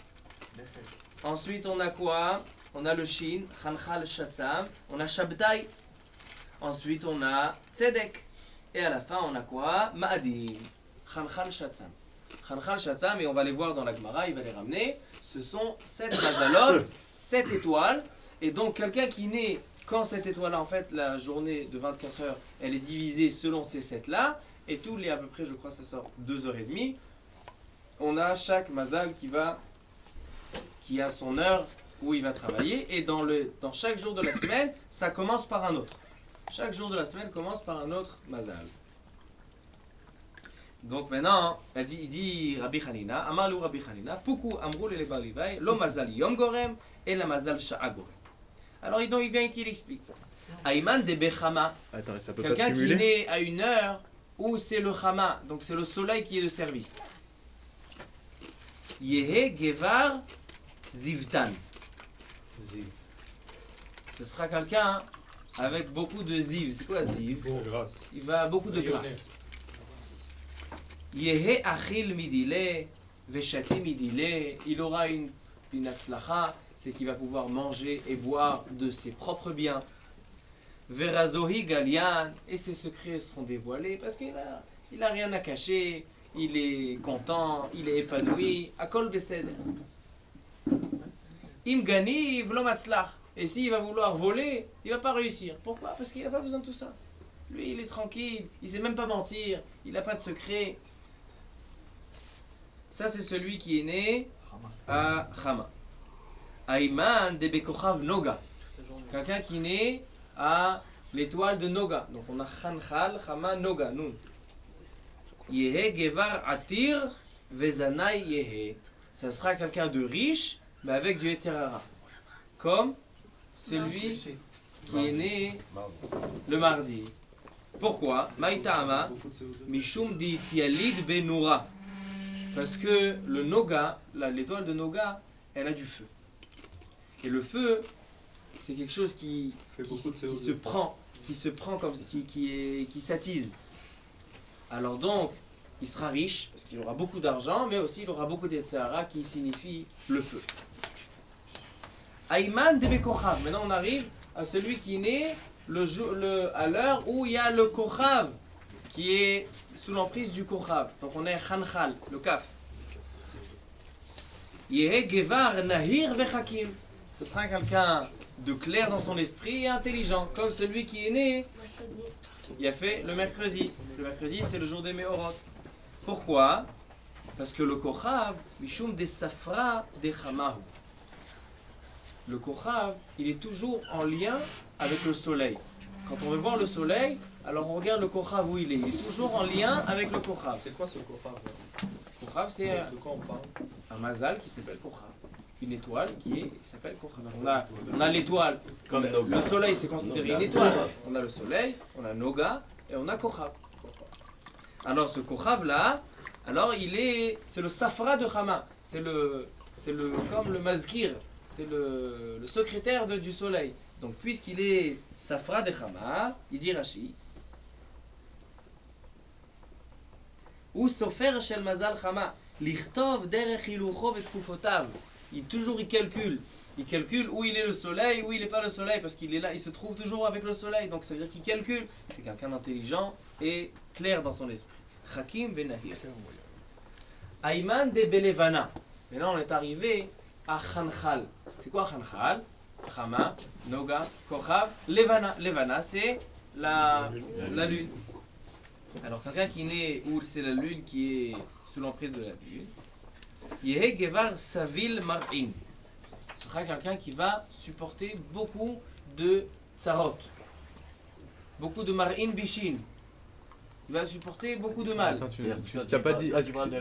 Ensuite, on a quoi? On a le Shin, Chanchal Shatzam. On a Shabtai. Ensuite, on a Tzedek. Et à la fin, on a quoi? Ma'adim. Chanchal Shatzam. Chanchal Shatzam, et on va les voir dans la Gemara, il va les ramener. Ce sont 7 mazalot, 7 étoiles. Et donc, quelqu'un qui naît quand cette étoile-là, en fait, la journée de 24 heures, elle est divisée selon ces 7-là. Et tous les, à peu près, je crois, ça sort 2h30. On a chaque mazal qui a son heure où il va travailler, et dans chaque jour de la semaine, ça commence par un autre. Chaque jour de la semaine commence par un autre mazal. Donc maintenant, il dit Rabbi Hanina, Amar Leu Rabbi Hanina, Poukou amrou le bar livai, lo mazal yom gorem, et la mazal sha'a gorem. Alors il vient qu'il explique. Aïman de Bechama, Attends, ça peut pas se quelqu'un qui cumuler? naît à une heure où c'est le Chama, donc c'est le soleil qui est de service. Yehe Gevar Zivtan. Ce sera quelqu'un avec beaucoup de ziv. C'est quoi ziv? Grâce. Il va avoir beaucoup de grâce. Yehe Achil Midile, Veshati Midile. Il aura une atzlacha, c'est qu'il va pouvoir manger et boire de ses propres biens. Verazohi Galian, et ses secrets seront dévoilés parce qu'il a rien à cacher, il est content, il est épanoui. Akol Beseder. Im Ganiv Lo Matzlach. Et s'il va vouloir voler, il va pas réussir. Pourquoi? Parce qu'il n'a pas besoin de tout ça. Lui, il est tranquille, il sait même pas mentir, il n'a pas de secret. Ça, c'est celui qui est né à Chama. Ayman de Bekochav Noga. Quelqu'un qui est né à l'étoile de Noga. Donc on a Khanchal, Chama, Noga, Nun. Yehe Gevar Atir Vezanai Yehe. Ça sera quelqu'un de riche, mais avec du Yetzirara. Comme celui qui est né le mardi. Pourquoi? Maïtama Mishum di Tialid Benura. Parce que le Noga, l'étoile de Noga, elle a du feu. Et le feu, c'est quelque chose qui se prend comme qui s'attise. Alors donc, il sera riche parce qu'il aura beaucoup d'argent, mais aussi il aura beaucoup d'Yetzirara qui signifie le feu. Ayman de Bekochav. Maintenant on arrive à celui qui est né à l'heure où il y a le Kochav qui est sous l'emprise du Kochav. Donc on est Khanchal, le Kaf. Yehe Gevar Nahir Vechakim. Ce sera quelqu'un de clair dans son esprit et intelligent, comme celui qui est né. Il a fait le mercredi. Le mercredi, c'est le jour des Meorot. Pourquoi? Parce que le Kochav, Mishum de Safra de Chamahu. Le Kochav, il est toujours en lien avec le soleil. Quand on veut voir le soleil, alors on regarde le Kochav où il est. Il est toujours en lien avec le Kochav. C'est quoi ce Kochav? Kochav, c'est De quoi on parle? un mazal qui s'appelle Kochav. Une étoile qui s'appelle Kochav. On a l'étoile. Comme Noga. Le soleil, c'est considéré une étoile. On a le soleil, on a Noga et on a Kochav. Alors ce Kochav là, alors c'est le Safra de Chama. C'est comme le Mazkir. C'est le secrétaire du soleil. Donc puisqu'il est Safra de Chama, il dit Rashi, ou Sofer shel Mazal Chama, lichtov derech hilucho vetkoufotav. Il calcule où il est le soleil, où il n'est pas le soleil, parce qu'il est là, il se trouve toujours avec le soleil. Donc ça veut dire qu'il calcule. C'est quelqu'un d'intelligent et clair dans son esprit. Hakim venahir. Ayman de Belevana. Maintenant on est arrivé à Khanchal. C'est quoi Khanchal? Chama, Noga, Kochav, Levana. Levana, c'est la lune. Alors quelqu'un qui est né où c'est la lune qui est sous l'emprise de la lune, Yehe Gevar Savil Mar'in. Ce sera quelqu'un qui va supporter beaucoup de tsarot, beaucoup de Mar'in Bishin. Il va supporter beaucoup de mal. Attends, tu n'as pas dit.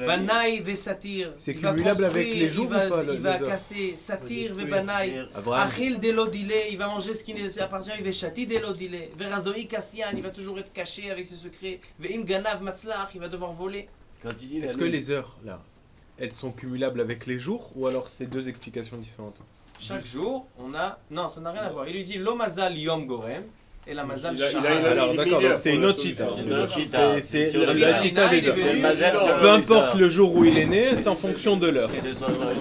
Banaï ve satir. C'est cumulable avec les jours ou pas? Il va casser satir ve banaï. Achil delodile, il va manger ce qui appartient. Il va chati delodile. Verazoi kassian, il va toujours être caché avec ses secrets. Veim ganav matzlach, il va devoir voler. Est-ce que les heures là, elles sont cumulables avec les jours ou alors c'est deux explications différentes? Chaque jour, on a. Non, ça n'a rien à voir. Il lui dit l'omazal yom gorem. Et la mazal alors d'accord, donc c'est une autre chita. C'est la chita des heures. Peu Peu importe le jour où il est né, c'est en fonction de l'heure.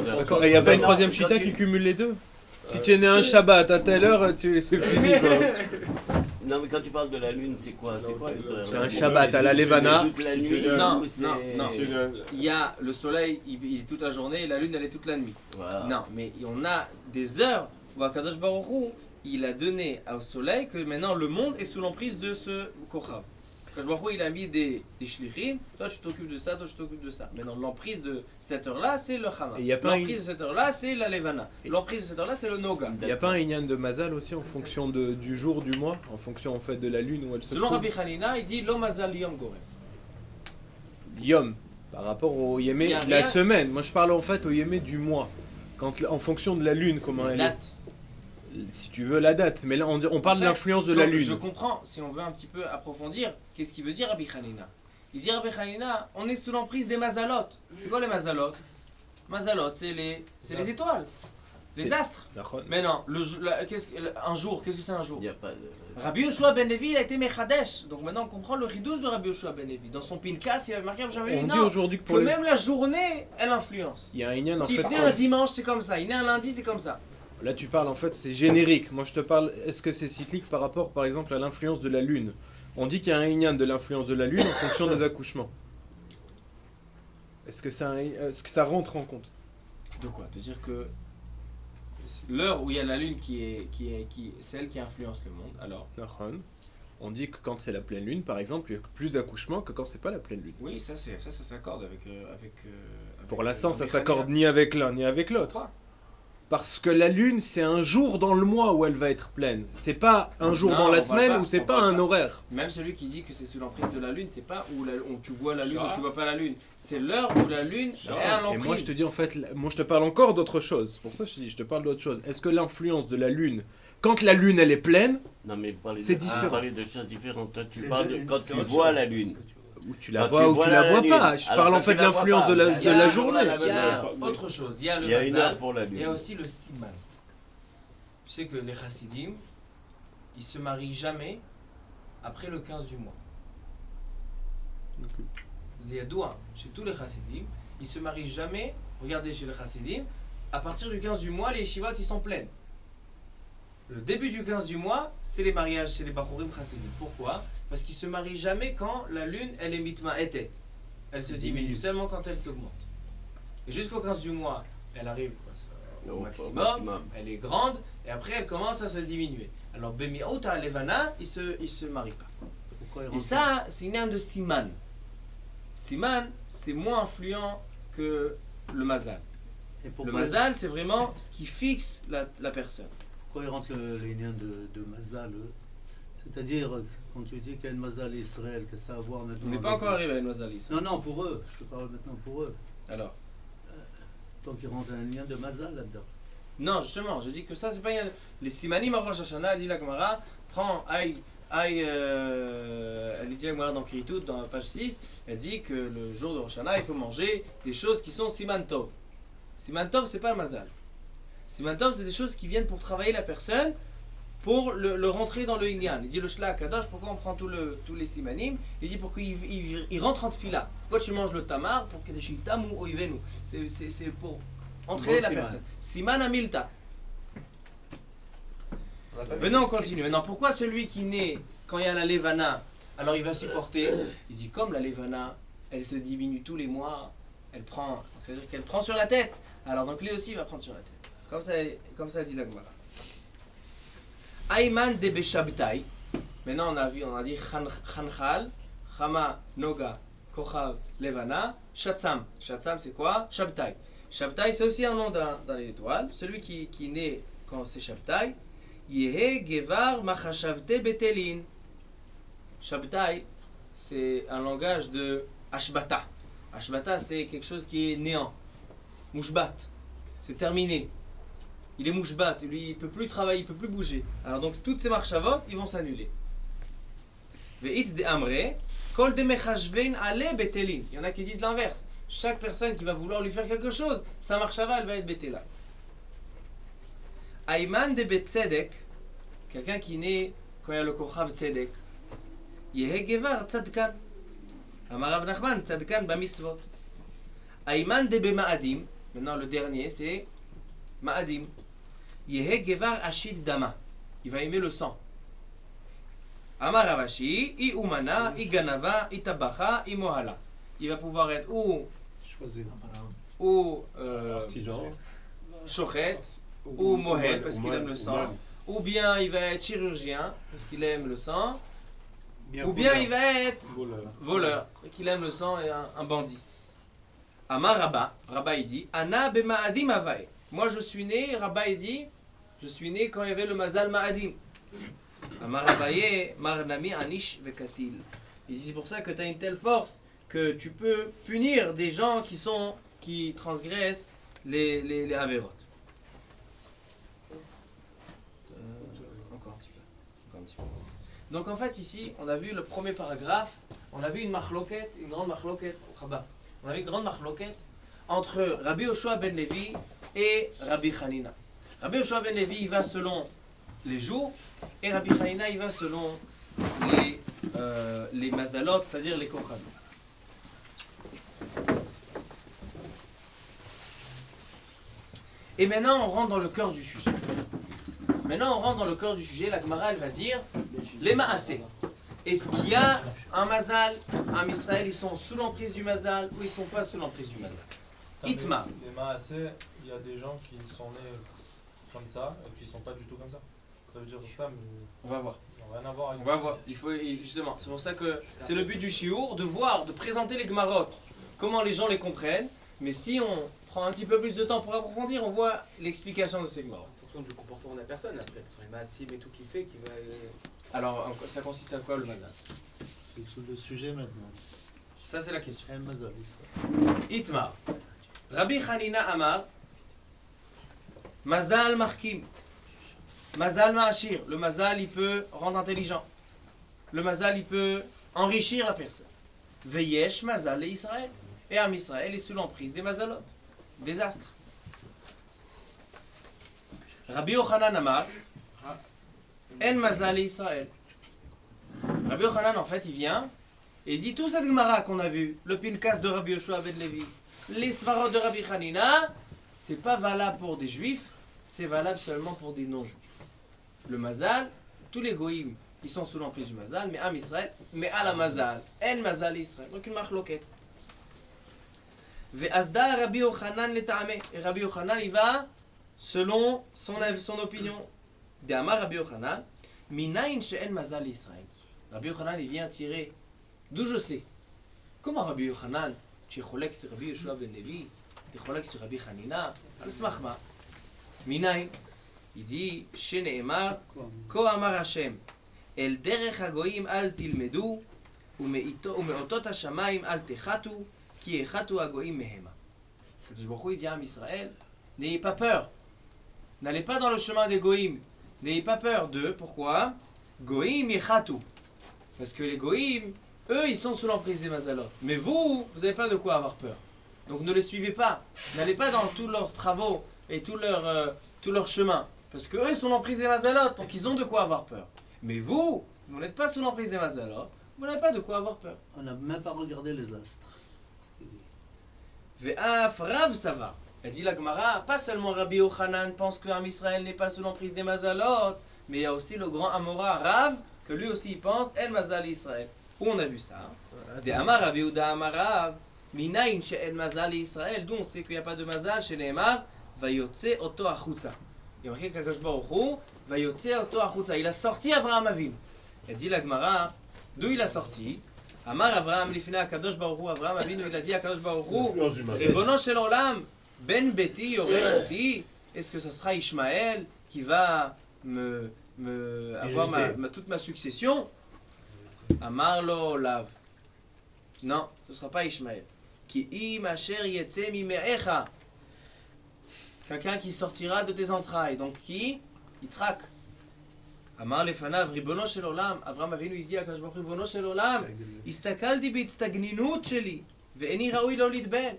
D'accord. Et il n'y a pas une troisième chita qui cumule les deux? Si tu es né un Shabbat à telle heure, c'est fini quoi. Non mais quand tu parles de la lune, c'est quoi C'est un Shabbat à la Levana. Non. Il y a le soleil, il est toute la journée et la lune elle est toute la nuit. Voilà. Non, mais on a des heures où Akadosh Baruch Hu, il a donné au soleil que maintenant le monde est sous l'emprise de ce Kochav. Akadosh Baruch Hu, il a mis des shlichim, toi tu t'occupes de ça, toi tu t'occupes de ça. Maintenant l'emprise de cette heure-là, c'est le Chama. L'emprise de cette heure-là, c'est la Levana. L'emprise de cette heure-là, c'est le Noga. Il n'y a pas un Inyan de Mazal aussi en fonction du jour, du mois, en fonction en fait de la lune où elle se trouve? Selon Rabbi Hanina, il dit Lo Mazal Yom Gorem. Yom, par rapport au Yémé de la semaine. Moi je parle en fait au Yémé du mois. En fonction de la lune, comment elle est. Si tu veux la date, mais là on parle de l'influence de la lune. Je comprends, si on veut un petit peu approfondir, qu'est-ce qu'il veut dire Rabbi Hanina? Il dit Rabbi Hanina, on est sous l'emprise des mazalot. C'est quoi les mazalot? Mazalot, c'est les étoiles, les astres. Mais non, un jour, qu'est-ce que c'est un jour? Il y a pas de... Rabbi Yoshua ben Levi, il a été Mechadesh. Donc maintenant on comprend le ridouche de Rabbi Yoshua ben Levi. Dans son Pinkas, il avait marqué on dit aujourd'hui que même la journée, elle influence. Il y a un Inyan en fait. S'il est né un dimanche, c'est comme ça. Il est né un lundi, c'est comme ça. Là, tu parles en fait, c'est générique. Moi, je te parle, est-ce que c'est cyclique par rapport, par exemple, à l'influence de la lune? On dit qu'il y a un inyan de l'influence de la lune en fonction des accouchements. Est-ce que ça rentre en compte? De quoi? De dire que l'heure où il y a la lune qui c'est elle qui influence le monde. Alors, on dit que quand c'est la pleine lune, par exemple, il y a plus d'accouchements que quand c'est pas la pleine lune. Oui, ça s'accorde avec Pour l'instant, ça s'accorde ni avec l'un ni avec l'autre. Parce que la lune, c'est un jour dans le mois où elle va être pleine. C'est pas un jour dans la semaine ou c'est pas un horaire. Même celui qui dit que c'est sous l'emprise de la lune, c'est pas où tu vois la lune ou tu vois pas la lune. C'est l'heure où la lune est à l'emprise. Et moi, je te dis en fait, moi je te parle encore d'autre chose. Pour ça, je te parle d'autre chose. Est-ce que l'influence de la lune, quand la lune elle est pleine, c'est différent. Parler de choses différentes. Toi, tu parles de quand tu vois la lune. Ou tu la vois ou tu la vois pas. Je parle en fait de l'influence de la journée. Il y a autre chose. Il y a le mazal, il y a aussi le siman. Tu sais que les chassidim, ils se marient jamais après le 15 du mois. Ziyadoua, chez tous les chassidim, ils se marient jamais, regardez chez les chassidim, à partir du 15 du mois, les yeshivot ils sont pleines. Le début du 15 du mois, c'est les mariages chez les bachurim chassidim. Pourquoi? Parce qu'ils se marient jamais quand la lune, elle est mitma etet. Elle se diminue seulement quand elle s'augmente. Et jusqu'au 15 du mois, elle arrive au maximum, elle est grande, et après elle commence à se diminuer. Alors, Bemi'ota Levana, ils se marient pas. Et ça, c'est une âme de Siman. Siman, c'est moins influent que le Mazal. Le Mazal, c'est vraiment ce qui fixe la personne. Pourquoi ils rentrent les liens de Mazal? C'est-à-dire, quand tu dis qu'il y a une Mazal Israël, que ça a à voir maintenant. On n'est pas encore arrivé à une Mazal Israël. Non, pour eux. Je te parle maintenant pour eux. Alors donc ils rentrent un lien de Mazal là-dedans. Non, justement, je dis que ça, c'est pas. Les Simanim à Rosh Hashanah, dit la Gemara, elle dit la Gemara dans Kritout, dans la page 6, elle dit que le jour de Rosh Hashanah, il faut manger des choses qui sont Siman Tov. Siman Tov, c'est pas le Mazal. Siman Tov, c'est des choses qui viennent pour travailler la personne, pour le rentrer dans le Inyan. Il dit le Shla Kadosh, pourquoi on prend tous les Simanim? Il dit pour qu'il rentre en Tfila. Pourquoi tu manges le tamar? Pour que des Shitamu Oivenu. C'est pour entraîner la personne. Siman Amilta. Maintenant on continue. Maintenant pourquoi celui qui naît quand il y a la Levana, alors il va supporter? Il dit comme la Levana, elle se diminue tous les mois, c'est-à-dire qu'elle prend sur la tête. Alors donc lui aussi il va prendre sur la tête. Comme ça dit la Gemara. Ayman de Beshabtai. Maintenant on a dit Khanchal, Chama, Noga, Kochav, Levana, Shatsam. Shatsam c'est quoi? Shabtai. Shabtai c'est aussi un nom d'un étoile. Celui qui naît quand c'est Shabtai. Yehe Gevar Machashavte Betelin. Shabtai c'est un langage de Ashbata. Ashbata c'est quelque chose qui est néant. Mushbat. C'est terminé. Il est mouchbat, lui il peut plus travailler, il peut plus bouger. Alors donc toutes ces marchavot, ils vont s'annuler. Ve'it de amre, kol de mechashvein ale betelin. Il y en a qui disent l'inverse. Chaque personne qui va vouloir lui faire quelque chose, sa marchava elle va être betela. Ayman de betzedek, quelqu'un qui naît quand il y a le kochav tzedek. Yehe gevar tzadkan. Amar Rav Nachman tzadkan bamitzvot. Ayman de bemaadim. Maintenant le dernier c'est Ma'adim. Yehe Gevar Ashid Dama. Il va aimer le sang. Amar Ravashi, I Umana, I Ganava, I Tabacha, I Mohala. Il va pouvoir être ou artisan, Shochet, ou Mohel, parce qu'il aime le sang. Ou bien il va être chirurgien, parce qu'il aime le sang. Ou bien il va être voleur, parce qu'il aime le sang et un bandit. Amar Rabba, Rabba il dit, Ana Bema'adim Avai. Moi je suis né, Rabba il dit, je suis né quand il y avait le Mazal Ma'adim. Amar Abaye, Marnami Anish Vekatil. Il dit c'est pour ça que tu as une telle force que tu peux punir des gens qui transgressent les Averot. Encore un petit peu. Donc en fait ici, on a vu le premier paragraphe, on a vu une grande machloket, Rabba. On a vu une grande machloket entre Rabbi Yoshua ben Levi et Rabbi Hanina. Rabbi Yoshua ben Levi il va selon les jours et Rabbi Hanina il va selon les mazalot, c'est-à-dire les kochavim. Et maintenant on rentre dans le cœur du sujet. Maintenant, on rentre dans le cœur du sujet. La Gemara, elle va dire les Maasé. Est-ce qu'il y a un Mazal, un Israël, ils sont sous l'emprise du Mazal ou ils sont pas sous l'emprise du Mazal? Itma. Les Maasé, il y a des gens qui sont nés comme ça et qui sont pas du tout comme ça. Ça veut dire on va voir. Rien à voir avec on va voir. Il faut justement. C'est pour ça que c'est le but du shiur, de voir, de présenter les Gemarot, comment les gens les comprennent. Mais si on prend un petit peu plus de temps pour approfondir, on voit l'explication de ces Gemarot. En fonction du comportement de la personne, après, ce sont les massim et tout qui fait qui va. Alors, ça consiste à quoi le Mazal? C'est sous le sujet maintenant. Ça, c'est la question. El Mazal, Itmar. Rabbi Hanina Amar. Mazal Markim. Mazal Ma'ashir. Le Mazal, il peut rendre intelligent. Le Mazal, il peut enrichir la personne. Veyesh Mazal et Israël. Et Am Israël est sous l'emprise des Mazalot, des astres. Rabbi Yochanan Amar. En Mazal et Israël. Rabbi Yochanan, en fait, il vient et dit tout cette Gemara qu'on a vu, le Pinkas de Rabbi Yoshua ben Levi, les Svarot de Rabbi Hanina, c'est pas valable pour des juifs, c'est valable seulement pour des non-juifs. Le Mazal, tous les goïms, ils sont sous l'emprise du Mazal, mais Am Israël, mais à la Mazal, En Mazal Israël. Donc une marloquette. Ve'azda Rabbi Yochanan le ta'ame. Et Rabbi Yochanan, il va selon son avis, son opinion. D'Amar Rabbi Yochanan, Minayin she'en Mazal Israël. Rabbi Yochanan, il vient tirer. D'où je sais? Comment Rabbi Yochanan, tu es cholek sur Rabbi Yoshua ben Levi, tu es cholek sur Rabbi Hanina, al smachma. Minayin. Il dit, Shene'emar, Ko Amar Hashem, El derech hagoyim al tilmedu, umeotot hashamayim al techatu, ki echatu hagoyim mehema. Kadosh Baruch Hu, il dit à Israël, n'ayez pas peur, n'allez pas dans le chemin des goïms, n'ayez pas peur d'eux, pourquoi? Goïm echatu. Parce que les goïms, eux, ils sont sous l'emprise des mazalot. Mais vous n'avez pas de quoi avoir peur. Donc ne les suivez pas, n'allez pas dans tous leurs travaux et tout leur chemin. Parce qu'eux, ils sont l'emprise des mazalot, donc ils ont de quoi avoir peur. Mais vous n'êtes pas sous l'emprise des mazalot, vous n'avez pas de quoi avoir peur. On n'a même pas regardé les astres. Ve'af Rav Sava. Elle dit la Gemara, pas seulement Rabbi Yochanan pense qu'Am Israël n'est pas sous l'emprise des mazalot, mais il y a aussi le grand Amora Rav, que lui aussi il pense, El Mazal Israël. Où on a vu ça? De Amar Rabbi Yehuda Amar Rav, Minayin she'el Mazal Israël, d'où on sait qu'il n'y a pas de Mazal, chez Neymar, Vayotze Oto Achutza. Il y a marqué qu'Akadosh Baruch Hu, Vayotze Oto Achutza. Il a sorti Avraham Avinu. Elle dit la Gemara, d'où il a sorti? Amar Avraham Lifnei Akadosh Baruch Hu, Avraham Avinu, il a dit à Akadosh Baruch Hu, Ribono shel Olam, Ben Beti Yoresh Oti. Est-ce que ça sera Ishmaël qui va avoir toute ma succession? Amar lo lav. Non, ce ne sera pas Ishmaël. Ki im asher yetze mime'echa. Quelqu'un qui sortira de tes entrailles. Donc qui? Yitzhak. Amar lefanav ribono shel olam. Avraham Avinu il dit à Akadosh Baruch Hu, ribono shel olam, istakalti b'tztagninut sheli ve'eni raoui lo litben.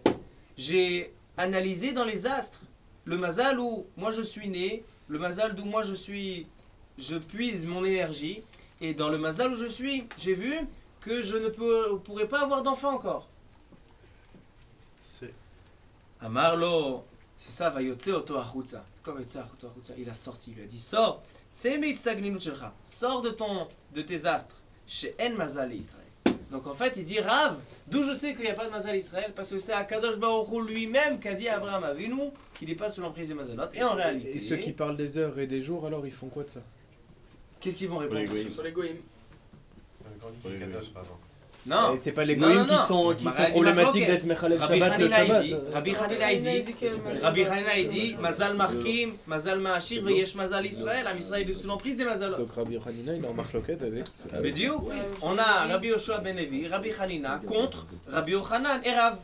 J'ai analysé dans les astres le mazal où moi je suis né, le mazal d'où moi je puise mon énergie, et dans le mazal où je suis, j'ai vu que je ne pourrais pas avoir d'enfant encore. Amarlo, c'est ça, va yotze oto achutza. Comme yotze oto achutza, il a sorti, il lui a dit sors, sors de tes astres, chez En Mazal Israël. Donc en fait, il dit Rav, d'où je sais qu'il n'y a pas de Mazal Israël, parce que c'est Akadosh Baruch Hu lui-même qui a dit à Abraham Avinu qu'il n'est pas sous l'emprise des Mazalot. Et en réalité. Et ceux qui parlent des heures et des jours, alors ils font quoi de ça? Qu'est-ce qu'ils vont répondre? Sur les goïms. Non, et c'est pas les goïms qui sont problématiques d'être Mechalel Shabbat le Shabbat. Rabbi Hanina il dit Mazal Markim, Mazal Ma'ashir, Veyesh Mazal Israël. Am Israël est sous l'emprise des Mazalot. Donc Rabbi Hanina il est en marloquette avec. Mais Dieu, on a Rabbi Yoshua ben Levi, Rabbi Hanina contre Rabbi Yochanan et Rav.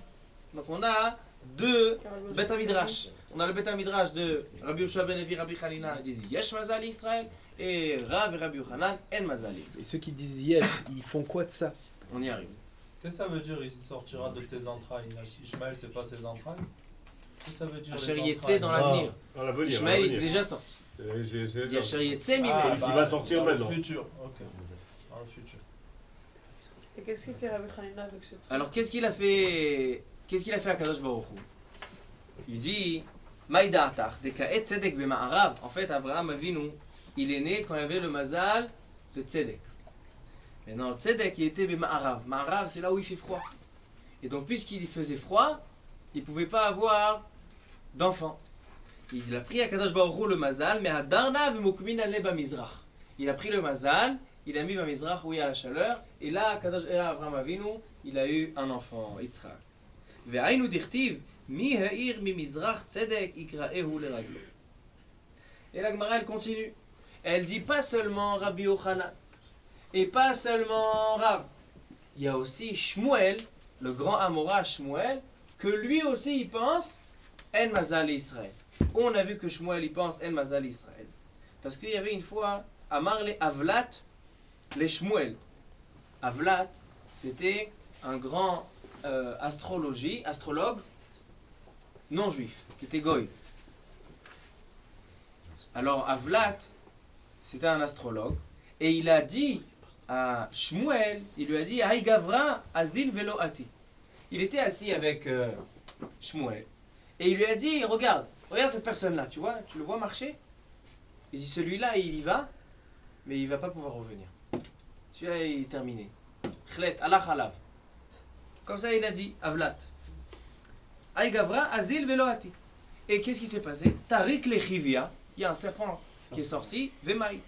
Donc on a deux Bet HaMidrash. On a le Bet HaMidrash de Rabbi Yoshua ben Levi, Rabbi Hanina, ils disent Yesh Mazal Israël. Et Rav et Rabbi Yochanan, En Mazal Israël. Et ceux qui disent Yesh, ils font quoi de ça? On y arrive. Qu'est-ce que ça veut dire, il sortira de tes entrailles? Ishmaël, c'est pas ses entrailles? Qu'est-ce que ça veut dire? Asher Yetze dans l'avenir. Ishmaël est déjà sorti. Il dit Asher Yetze, mais il va sortir maintenant. Dans le futur, ok. Dans le futur. Et qu'est-ce qu'il fait Rabbi Hanina avec ce truc? Alors qu'est-ce qu'il a fait à Kadosh Baruch Hu? Il dit Maïda Atach, Dekaet Tzedek Bema'arav. En fait, Abraham Avinu, il est né quand il y avait le mazal de Tzedek. Maintenant, Tzedek, il était Ma'arav. Ma'arav, c'est là où il fait froid. Et donc, puisqu'il faisait froid, il ne pouvait pas avoir d'enfant. Il a pris à Kadosh Baruch Hu le mazal, mais à Darna v'mokmin ale bamizrach. Il a pris le mazal, il a mis bamizrach où il y a la chaleur, et là, Avraham Avinu, il a eu un enfant, Yitzhak. Ve'aynu dichtiv, mi ha'ir mi mizrach tzedek ikra'ehu leraglo. Et la Gemara, elle continue. Elle dit pas seulement Rabbi Yochanan, et pas seulement Rav. Il y a aussi Shmuel, le grand Amora Shmuel, que lui aussi il pense En Mazal Israël. On a vu que Shmuel il pense En Mazal Israël. Parce qu'il y avait une fois Amar le Avlat les Shmuel. Avlat, c'était un grand astrologue non juif, qui était goy. Alors Avlat, c'était un astrologue, et il a dit à Shmuel, il lui a dit Aï Gavra Azil Velo Ati. Il était assis avec Shmuel, et il lui a dit regarde cette personne-là, tu vois, tu le vois marcher? Il dit celui-là il y va, mais il va pas pouvoir revenir. Celui-là il est terminé. Khlet, Allah Khalav. Comme ça il a dit Avlat. Aï Gavra Azil Velo Ati. Et qu'est-ce qui s'est passé? Tariq Lechivia, il y a un serpent qui est sorti, Vemaït.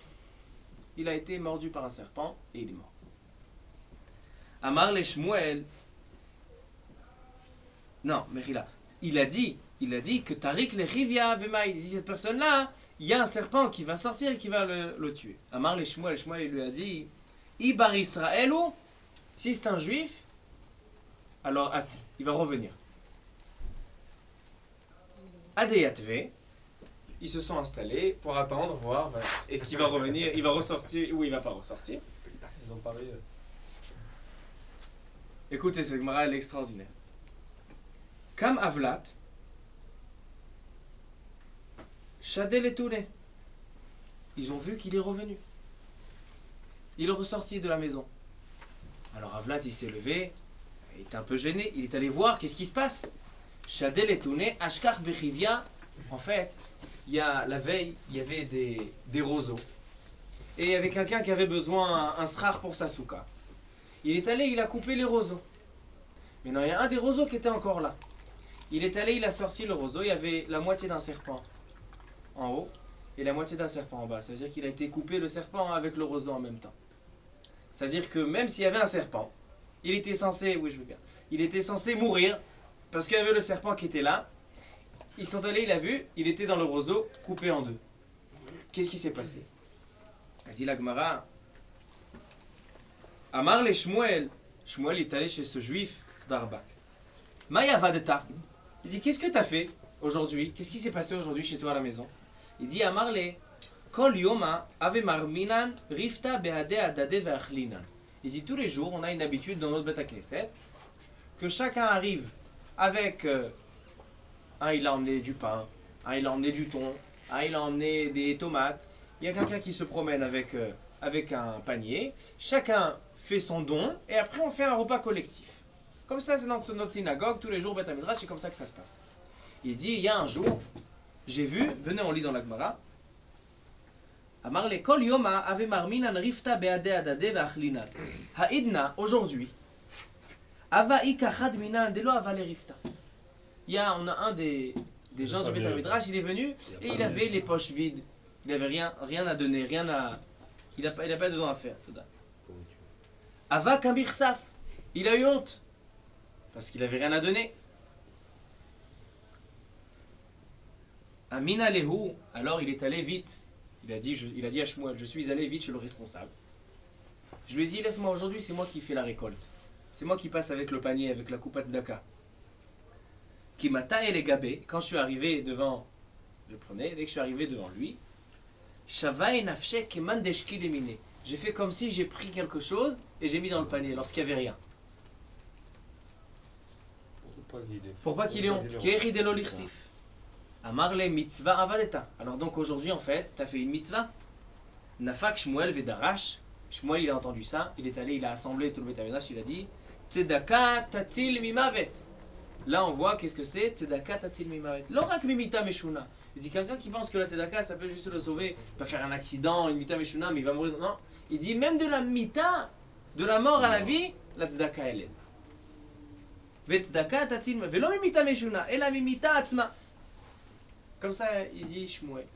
Il a été mordu par un serpent et il est mort. Amar le Shmuel. Non, Mechila. Il a dit que Tariq Lechivia Vemaït. Il dit cette personne-là, il y a un serpent qui va sortir et qui va le tuer. Amar le Shmuel il lui a dit Ibar Israël, si c'est un juif, alors Ati, il va revenir. Adeyatve, ils se sont installés pour attendre, voir est-ce qu'il va revenir, il va ressortir ou il va pas ressortir. Ils ont parlé. Écoutez, cette Gemara elle est extraordinaire. Kam Avlat, Shadel et Touné. Ils ont vu qu'il est revenu. Il est ressorti de la maison. Alors Avlat il s'est levé, il était un peu gêné, il est allé voir qu'est-ce qui se passe. Shadel et Touné, Ashkar Bechivia. En fait, la veille, il y avait des roseaux. Et il y avait quelqu'un qui avait besoin un srar pour sa souka. Il est allé, il a coupé les roseaux. Maintenant, il y a un des roseaux qui était encore là. Il est allé, il a sorti le roseau, il y avait la moitié d'un serpent en haut et la moitié d'un serpent en bas. Ça veut dire qu'il a été coupé le serpent avec le roseau en même temps. C'est-à-dire que même s'il y avait un serpent, il était censé mourir parce qu'il y avait le serpent qui était là. Ils sont allés, il a vu, il était dans le roseau coupé en deux. Qu'est-ce qui s'est passé? A dit la Gemara. Amar le Shmuel. Shmuel est allé chez ce juif d'Arba. Maya vadeta. Il dit qu'est-ce que tu as fait aujourd'hui? Qu'est-ce qui s'est passé aujourd'hui chez toi à la maison? Il dit Amar le Kol yoma ave marminan rifta behade adade ve'achlinan. Il dit tous les jours on a une habitude dans notre Beth Knesset que chacun arrive avec un il a emmené du pain, un il a emmené du thon, un il a emmené des tomates. Il y a quelqu'un qui se promène avec un panier. Chacun fait son don et après on fait un repas collectif. Comme ça c'est dans notre synagogue, tous les jours Beth Midrash, c'est comme ça que ça se passe. Il dit il y a un jour, j'ai vu, venez on lit dans la Gemara. Amar le kol yoma ave marminan rifta beade adade ve'achlinan. Ha'idna aujourd'hui. Ava ikachad minan delo ava le rifta. On a un des gens du Beth Midrash, il est venu et il avait les poches vides. Il n'avait rien à donner, il n'a pas de don à faire. Ava kabirsaf, il a eu honte parce qu'il n'avait rien à donner. Amina lehu, alors il est allé vite. Il a dit à Shmuel, je suis allé vite chez le responsable. Je lui ai dit, laisse-moi aujourd'hui, c'est moi qui fais la récolte. C'est moi qui passe avec le panier, avec la coupa tzedaka. Kimata et les gabé, quand je suis arrivé devant, je le prenais, dès que je suis arrivé devant lui, Shava et nafshe keman deshki lemine. J'ai fait comme si j'ai pris quelque chose et j'ai mis dans le panier lorsqu'il n'y avait rien. Pour pas qu'il ait honte. Keridelo lirsif. Amar le mitzvah avadeta. Alors donc aujourd'hui en fait, tu as fait une mitzvah. Nafak Shmuel vedarash. Shmuel il a entendu ça, il est allé, il a assemblé tout le Beth Midrash, il a dit Tzedaka tatil mimavet. Là on voit qu'est-ce que c'est Tzedaka tatil mimavet. Lorak mimita meshuna. Il dit quelqu'un qui pense que la tzedaka ça peut juste le sauver, il va faire un accident, une mita meshuna, mais il va mourir. Non. Il dit même de la mita, de la mort à la vie, la tzedaka elle est. Vetzedaka tatzin velo mimita meshuna, ela mimita atzma. Comme ça il dit Shmuel.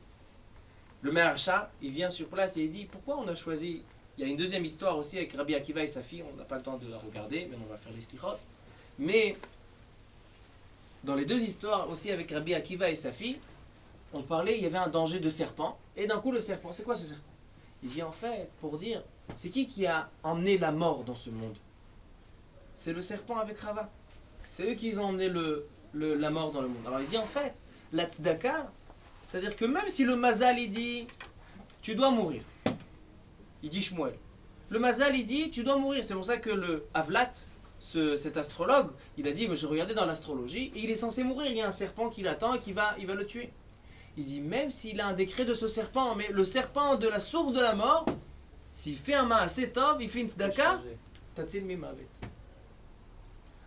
Le Maharsha, il vient sur place et il dit pourquoi on a choisi. Il y a une deuxième histoire aussi avec Rabbi Akiva et sa fille, on n'a pas le temps de la regarder, mais on va faire les slichot. Mais dans les deux histoires aussi avec Rabbi Akiva et sa fille, on parlait, il y avait un danger de serpent, et d'un coup le serpent, c'est quoi ce serpent? Il dit en fait, pour dire, c'est qui a emmené la mort dans ce monde? C'est le serpent avec Rava. C'est eux qui ont emmené la mort dans le monde. Alors il dit en fait, la tzedaka, c'est-à-dire que même si le mazal il dit, tu dois mourir, il dit Shmuel. Le mazal il dit, tu dois mourir. C'est pour ça que le Avlat, cet astrologue, il a dit, je regardais dans l'astrologie, et il est censé mourir, il y a un serpent qui l'attend et il va le tuer. Il dit, même s'il a un décret de ce serpent, mais le serpent de la source de la mort, s'il fait un ma'aseh tov, il fait une tzedaka, tatzil mimavet.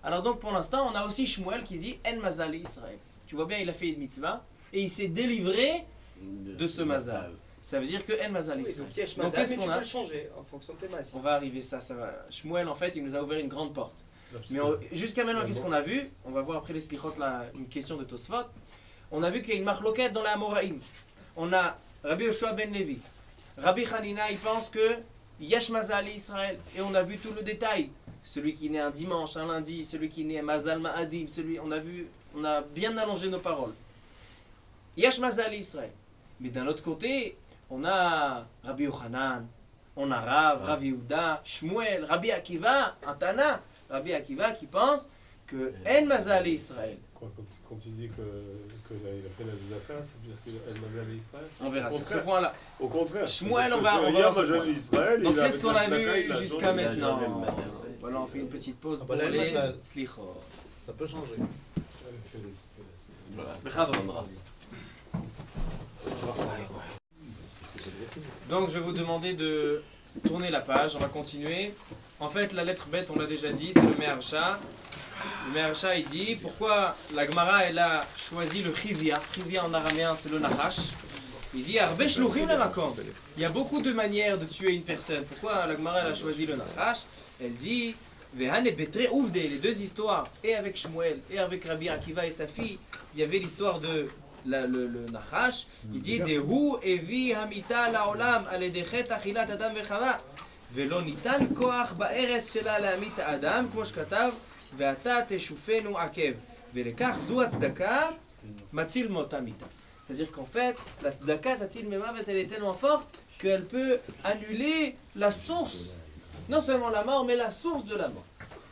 Alors donc pour l'instant, on a aussi Shmuel qui dit, en mazal Israël. Tu vois bien, il a fait une mitzvah, et il s'est délivré de ce mazal. Ça veut dire que en mazal Israël. Donc qu'est-ce qu'on a? Tu peux le changer en fonction de tes masses. On va arriver ça va. Shmuel en fait, il nous a ouvert une grande porte. Mais jusqu'à maintenant, qu'est-ce qu'on a vu? On va voir après les slichot une question de Tosfot. On a vu qu'il y a une marloquette dans les Amoraïm. On a Rabbi Yoshua ben Levi. Rabbi Hanina, il pense que Yesh Mazal Israël. Et on a vu tout le détail. Celui qui naît un dimanche, un lundi, celui qui naît Mazal Ma'adim, on a bien allongé nos paroles. Yesh Mazal Israël. Mais d'un autre côté, on a Rabbi Yochanan, on a Rav Yehuda, Shmuel, Rabbi Akiva, un Tana. Rabbi Akiva qui pense que En Mazal Israël. Quand il dit qu'il a fait la tzedaka, ça veut dire qu'il a Mazal Israël? On verra, c'est ce point-là. Au contraire. Shmuel, on va Israël. Donc c'est ce qu'on a vu jusqu'à maintenant. Voilà, on fait une petite pause pour les slichot. Ça peut changer. Donc je vais vous demander de tourner la page, on va continuer. En fait, la lettre bête, on l'a déjà dit, c'est le Meharsha. Le Meharsha, il dit pourquoi la Gemara elle a choisi le Chivia. Chivia en araméen, c'est le Nachash. Il dit Arbe shluchim lemakom. Il y a beaucoup de manières de tuer une personne. Pourquoi la Gemara elle a choisi le Nachash? Elle dit Vehane betre uvde, les deux histoires, et avec Shmuel et avec Rabbi Akiva et sa fille, il y avait l'histoire de le Nachash. Il dit Dehu evi hamita laolam aledechet achilat adam vechava velo nitan koach baeres shela lehamit adam כמו שכתב ואתה תשופנו עקב ולכך זו הצדקה מציל מות המיתה. C'est-à-dire qu'en fait, la tzedaka tatzil memavet, elle est tellement forte qu'elle peut annuler la source, non seulement la mort, mais la source de la mort.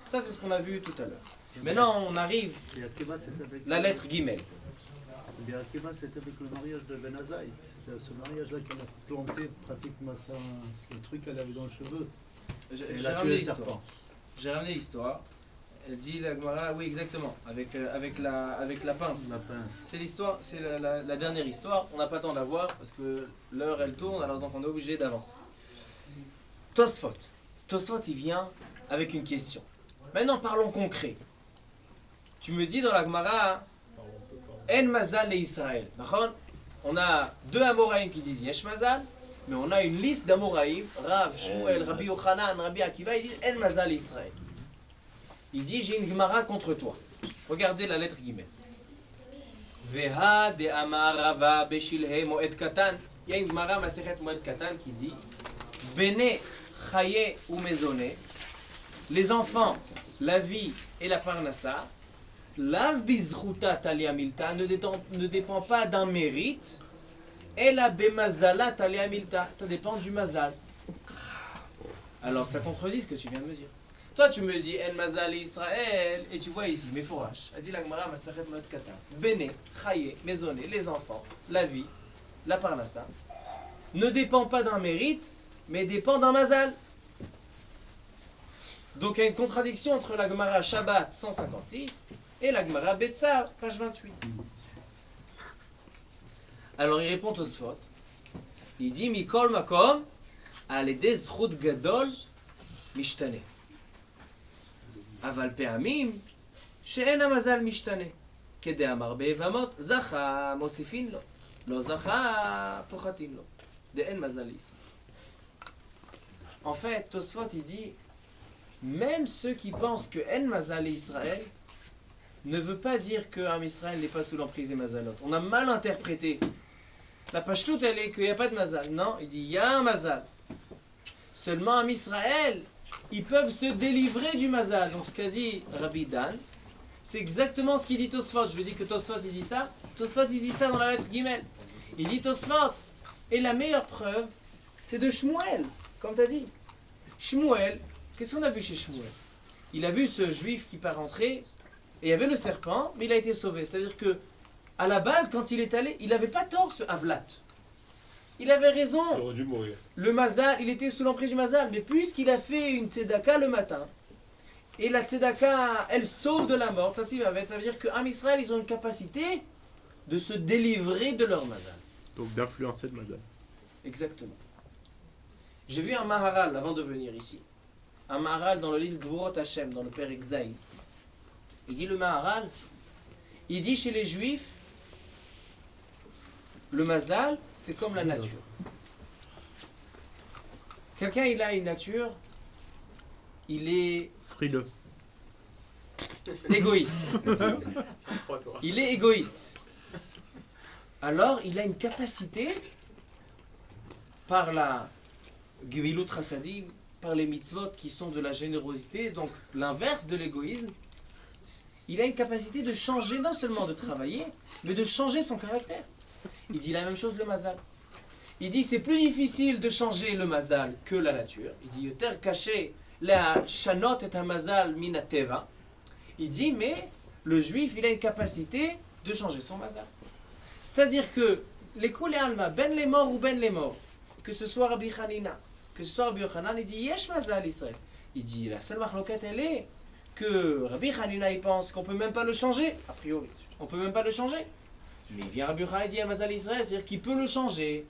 Ça, c'est ce qu'on a vu tout à l'heure. Maintenant, on arrive la lettre Gimel. Bien Akiva, c'était avec le mariage de Ben Azaï. C'était ce mariage-là qu'elle a planté pratiquement ça, le truc qu'elle avait dans le cheveu. Elle a tué le serpent. J'ai ramené l'histoire. Elle dit la Gemara, oui exactement, avec la pince. La pince. C'est l'histoire, c'est la dernière histoire. On n'a pas le temps de la voir parce que l'heure elle tourne, alors donc on est obligé d'avancer. Tosfot. Tosfot il vient avec une question. Maintenant parlons concret. Tu me dis dans la Gemara, En Mazal le Israël. On a deux Amoraïm qui disent Yesh Mazal, mais on a une liste d'Amoraïm, Rav, Shmuel, Rabbi Yochanan, Rabbi Akiva, ils disent En Mazal le Israël. Il dit j'ai une Gemara contre toi. Regardez la lettre Gimel. Veha de Amar Rava Beshilhe Moed Katan. Il y a une Gemara Masechet Moed Katan qui dit Bene Chaye ou Mezone, les enfants, la vie et la parnassa, Lav bizruta talia milta ne dépend pas d'un mérite, et la bemazala talia milta, ça dépend du mazal. Alors ça contredit ce que tu viens de me dire. Toi tu me dis en mazal Israël, et tu vois ici, mes fourrages. A dit la Gemara Masachet Moed Katan. Bene, Chaye, Mezone, les enfants, la vie, la parnassa, ne dépend pas d'un mérite, mais dépend d'un mazal. Donc il y a une contradiction entre la Gemara Shabbat 156 et la Gemara Betsar, page 28. Alors il répond au Sfot. Il dit Mikol Makom, Alede Zchut Gadol Mishtane. Aval Pe'amim, She'en Hamazal Mishtane. Kede Amar Be'evamot, Zacha Mosifin Lo. לא זכה, פוחתים לו. דאין מזל לישראל. En fait, Tosfot il dit, même ceux qui pensent que En Mazal Israël ne veut pas dire que Am Israël n'est pas sous l'emprise des Mazalot. On a mal interprété. La pashtout elle est qu'il n'y a pas de Mazal. Non, il dit il y a un Mazal. Seulement Am Israël, ils peuvent se délivrer du Mazal. Donc ce qu'a dit Rabbi Dan, c'est exactement ce qu'il dit Tosfot. Je lui dis que Tosfot il dit ça. Tosfot il dit ça dans la lettre Gimel. Il dit Tosfot. Et la meilleure preuve, c'est de Shmuel. Comme tu as dit, Shmuel, qu'est-ce qu'on a vu chez Shmuel? Il a vu ce juif qui part rentrer, et il y avait le serpent, mais il a été sauvé. C'est-à-dire que, à la base, quand il est allé, il n'avait pas tort, ce Havlat. Il avait raison. Il aurait dû mourir. Le Mazal, il était sous l'emprise du Mazal, mais puisqu'il a fait une tzedaka le matin, et la tzedaka, elle sauve de la mort, ça veut dire qu'Am Israël, ils ont une capacité de se délivrer de leur Mazal. Donc d'influencer le Mazal. Exactement. J'ai vu un Maharal avant de venir ici. Un Maharal dans le livre Gvorot Hashem, dans le Père Exaï. Il dit le Maharal, il dit chez les Juifs, le Mazal, c'est comme la nature. Quelqu'un, il a une nature, il est frileux. Égoïste. Il est égoïste. Alors, il a une capacité par la Gvilut Chassadim, par les mitzvot qui sont de la générosité, donc l'inverse de l'égoïsme, il a une capacité de changer, non seulement de travailler, mais de changer son caractère. Il dit la même chose le Mazal. Il dit c'est plus difficile de changer le Mazal que la nature. Il dit Yoter caché la shanot et un Mazal minateva. Il dit mais le juif il a une capacité de changer son Mazal. C'est-à-dire que les koulé alma, ben les morts ou ben les morts, que ce soit Rabbi Hanina, que ce soit Rabbi Yochanan, il dit Yesh Mazal Israël. Il dit la seule marloquette elle est que Rabbi Hanina il pense qu'on peut même pas le changer, a priori, on peut même pas le changer. Mais il vient Rabbi Yochanan et dit à Mazal Israël, c'est-à-dire qu'il peut le changer.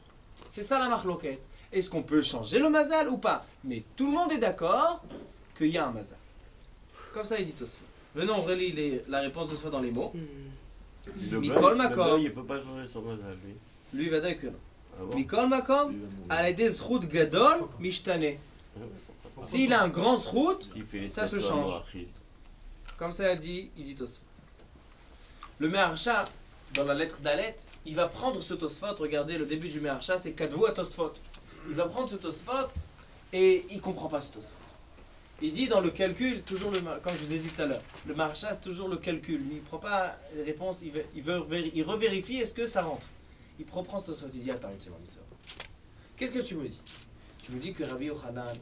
C'est ça la marloquette. Est-ce qu'on peut changer le Mazal ou pas? Mais tout le monde est d'accord qu'il y a un Mazal. Comme ça il dit Tosfot. Venons, on relit la réponse de Tosfot dans les mots. Mikol Makom. Il ne peut pas changer son Mazal, lui. Lui il va dire que non. Mikol Makom, Aledez Zchut Gadol, Mishtane. S'il a un grand zchut, ça se change. Comme ça il dit Tosfot. Le Meharsha, dans la lettre d'Alet, il va prendre ce Tosfot, regardez le début du Meharsha, c'est Kadvu à Tosfot. Il va prendre ce Tosfot et il ne comprend pas ce Tosfot. Il dit dans le calcul, toujours comme je vous ai dit tout à l'heure, le Meharsha c'est toujours le calcul. Il ne prend pas les réponses, il revérifie est-ce que ça rentre. Il reprend ce Tosfot, il dit attends une seconde. Qu'est-ce que tu me dis? Tu me dis que Rabbi Yochanan,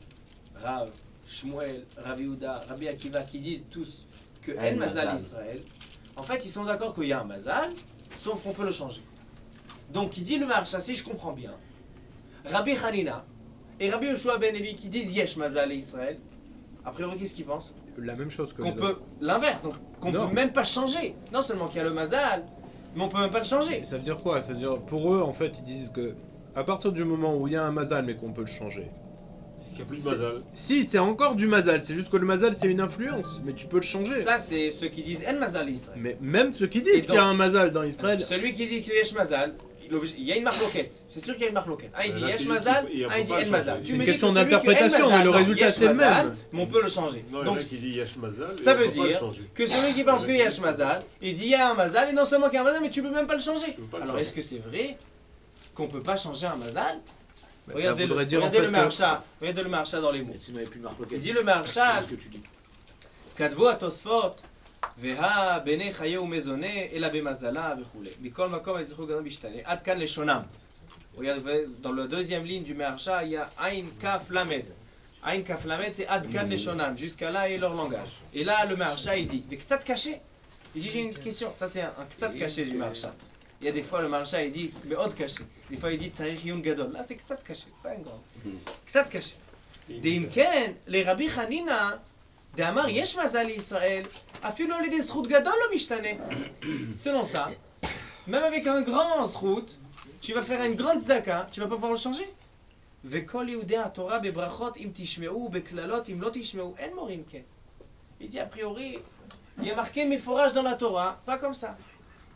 Rav, Shmuel, Rabbi Yehuda, Rabbi Akiva qui disent tous que En Mazal Israël, en fait ils sont d'accord qu'il y a un Mazal, sauf qu'on peut le changer. Donc il dit le Meharsha, si je comprends bien, Rabbi Hanina et Rabbi Yoshua ben Levi qui disent Yesh Mazal Israël, a priori qu'est-ce qu'ils pensent? La même chose que qu'on peut, l'inverse, donc qu'on peut même pas changer. Non seulement qu'il y a le Mazal, mais on peut même pas le changer. Ça veut dire quoi? Ça veut dire pour eux en fait ils disent que à partir du moment où il y a un Mazal mais qu'on peut le changer. C'est qu'il n'y a plus de Mazal. Si, c'est encore du Mazal, c'est juste que le Mazal c'est une influence, mais tu peux le changer. Ça c'est ceux qui disent En Mazal Israël. Mais même ceux qui disent qu'il y a un Mazal dans Israël. Celui qui dit qu'il y a Yesh Mazal, il y a une marloquette. C'est sûr qu'il y a une marloquette. Un il dit Yesh Mazal, un il dit En Mazal. C'est une question d'interprétation, mais le résultat c'est le même. Mais on peut le changer. Donc qui dit Yesh Mazal, ça veut dire que celui qui pense qu'il y a Yesh Mazal, il dit il y a un Mazal, et non seulement qu'il y a un Mazal, mais tu peux même pas le changer. Alors est-ce que c'est vrai qu'on peut pas changer un Mazal? Regardez le Meharsha dans les mots. Il dit le Meharsha, Kadvu Tosfot, Veha bene chaye ou mezone, ela bemazala vechule. Mikol makom el zichut gadol mishtane. Ad kan leshonam. Regardez, dans la deuxième ligne du Meharsha, il y a Ain Kaf Lamed. Ain Kaf Lamed, c'est Ad kan leshonam. Jusqu'à là est leur langage. Et là, le Meharsha, il dit, mais ktsat caché. Il dit, j'ai une question. Ça, c'est un ktsat caché du Meharsha. Il y a des fois le Meharsha il dit mais haute caché. Des fois il dit tsarich yun gadol. Là c'est ktsat caché, pas un grand. Ktsat caché. D'im ken les Rabbi Hanina d'amar yesh mazal Israël afilo le des zchut gadol lo mishtane. Selon ça, même avec un grand zchut, tu vas faire une grande tzedaka, tu vas pas pouvoir le changer. Vekol yehudei haTorah bebrachot im tishmeu beklalot im lo tishmeu en morim ken. Il dit a priori, il y a marqué mes forages dans la Torah, pas comme ça.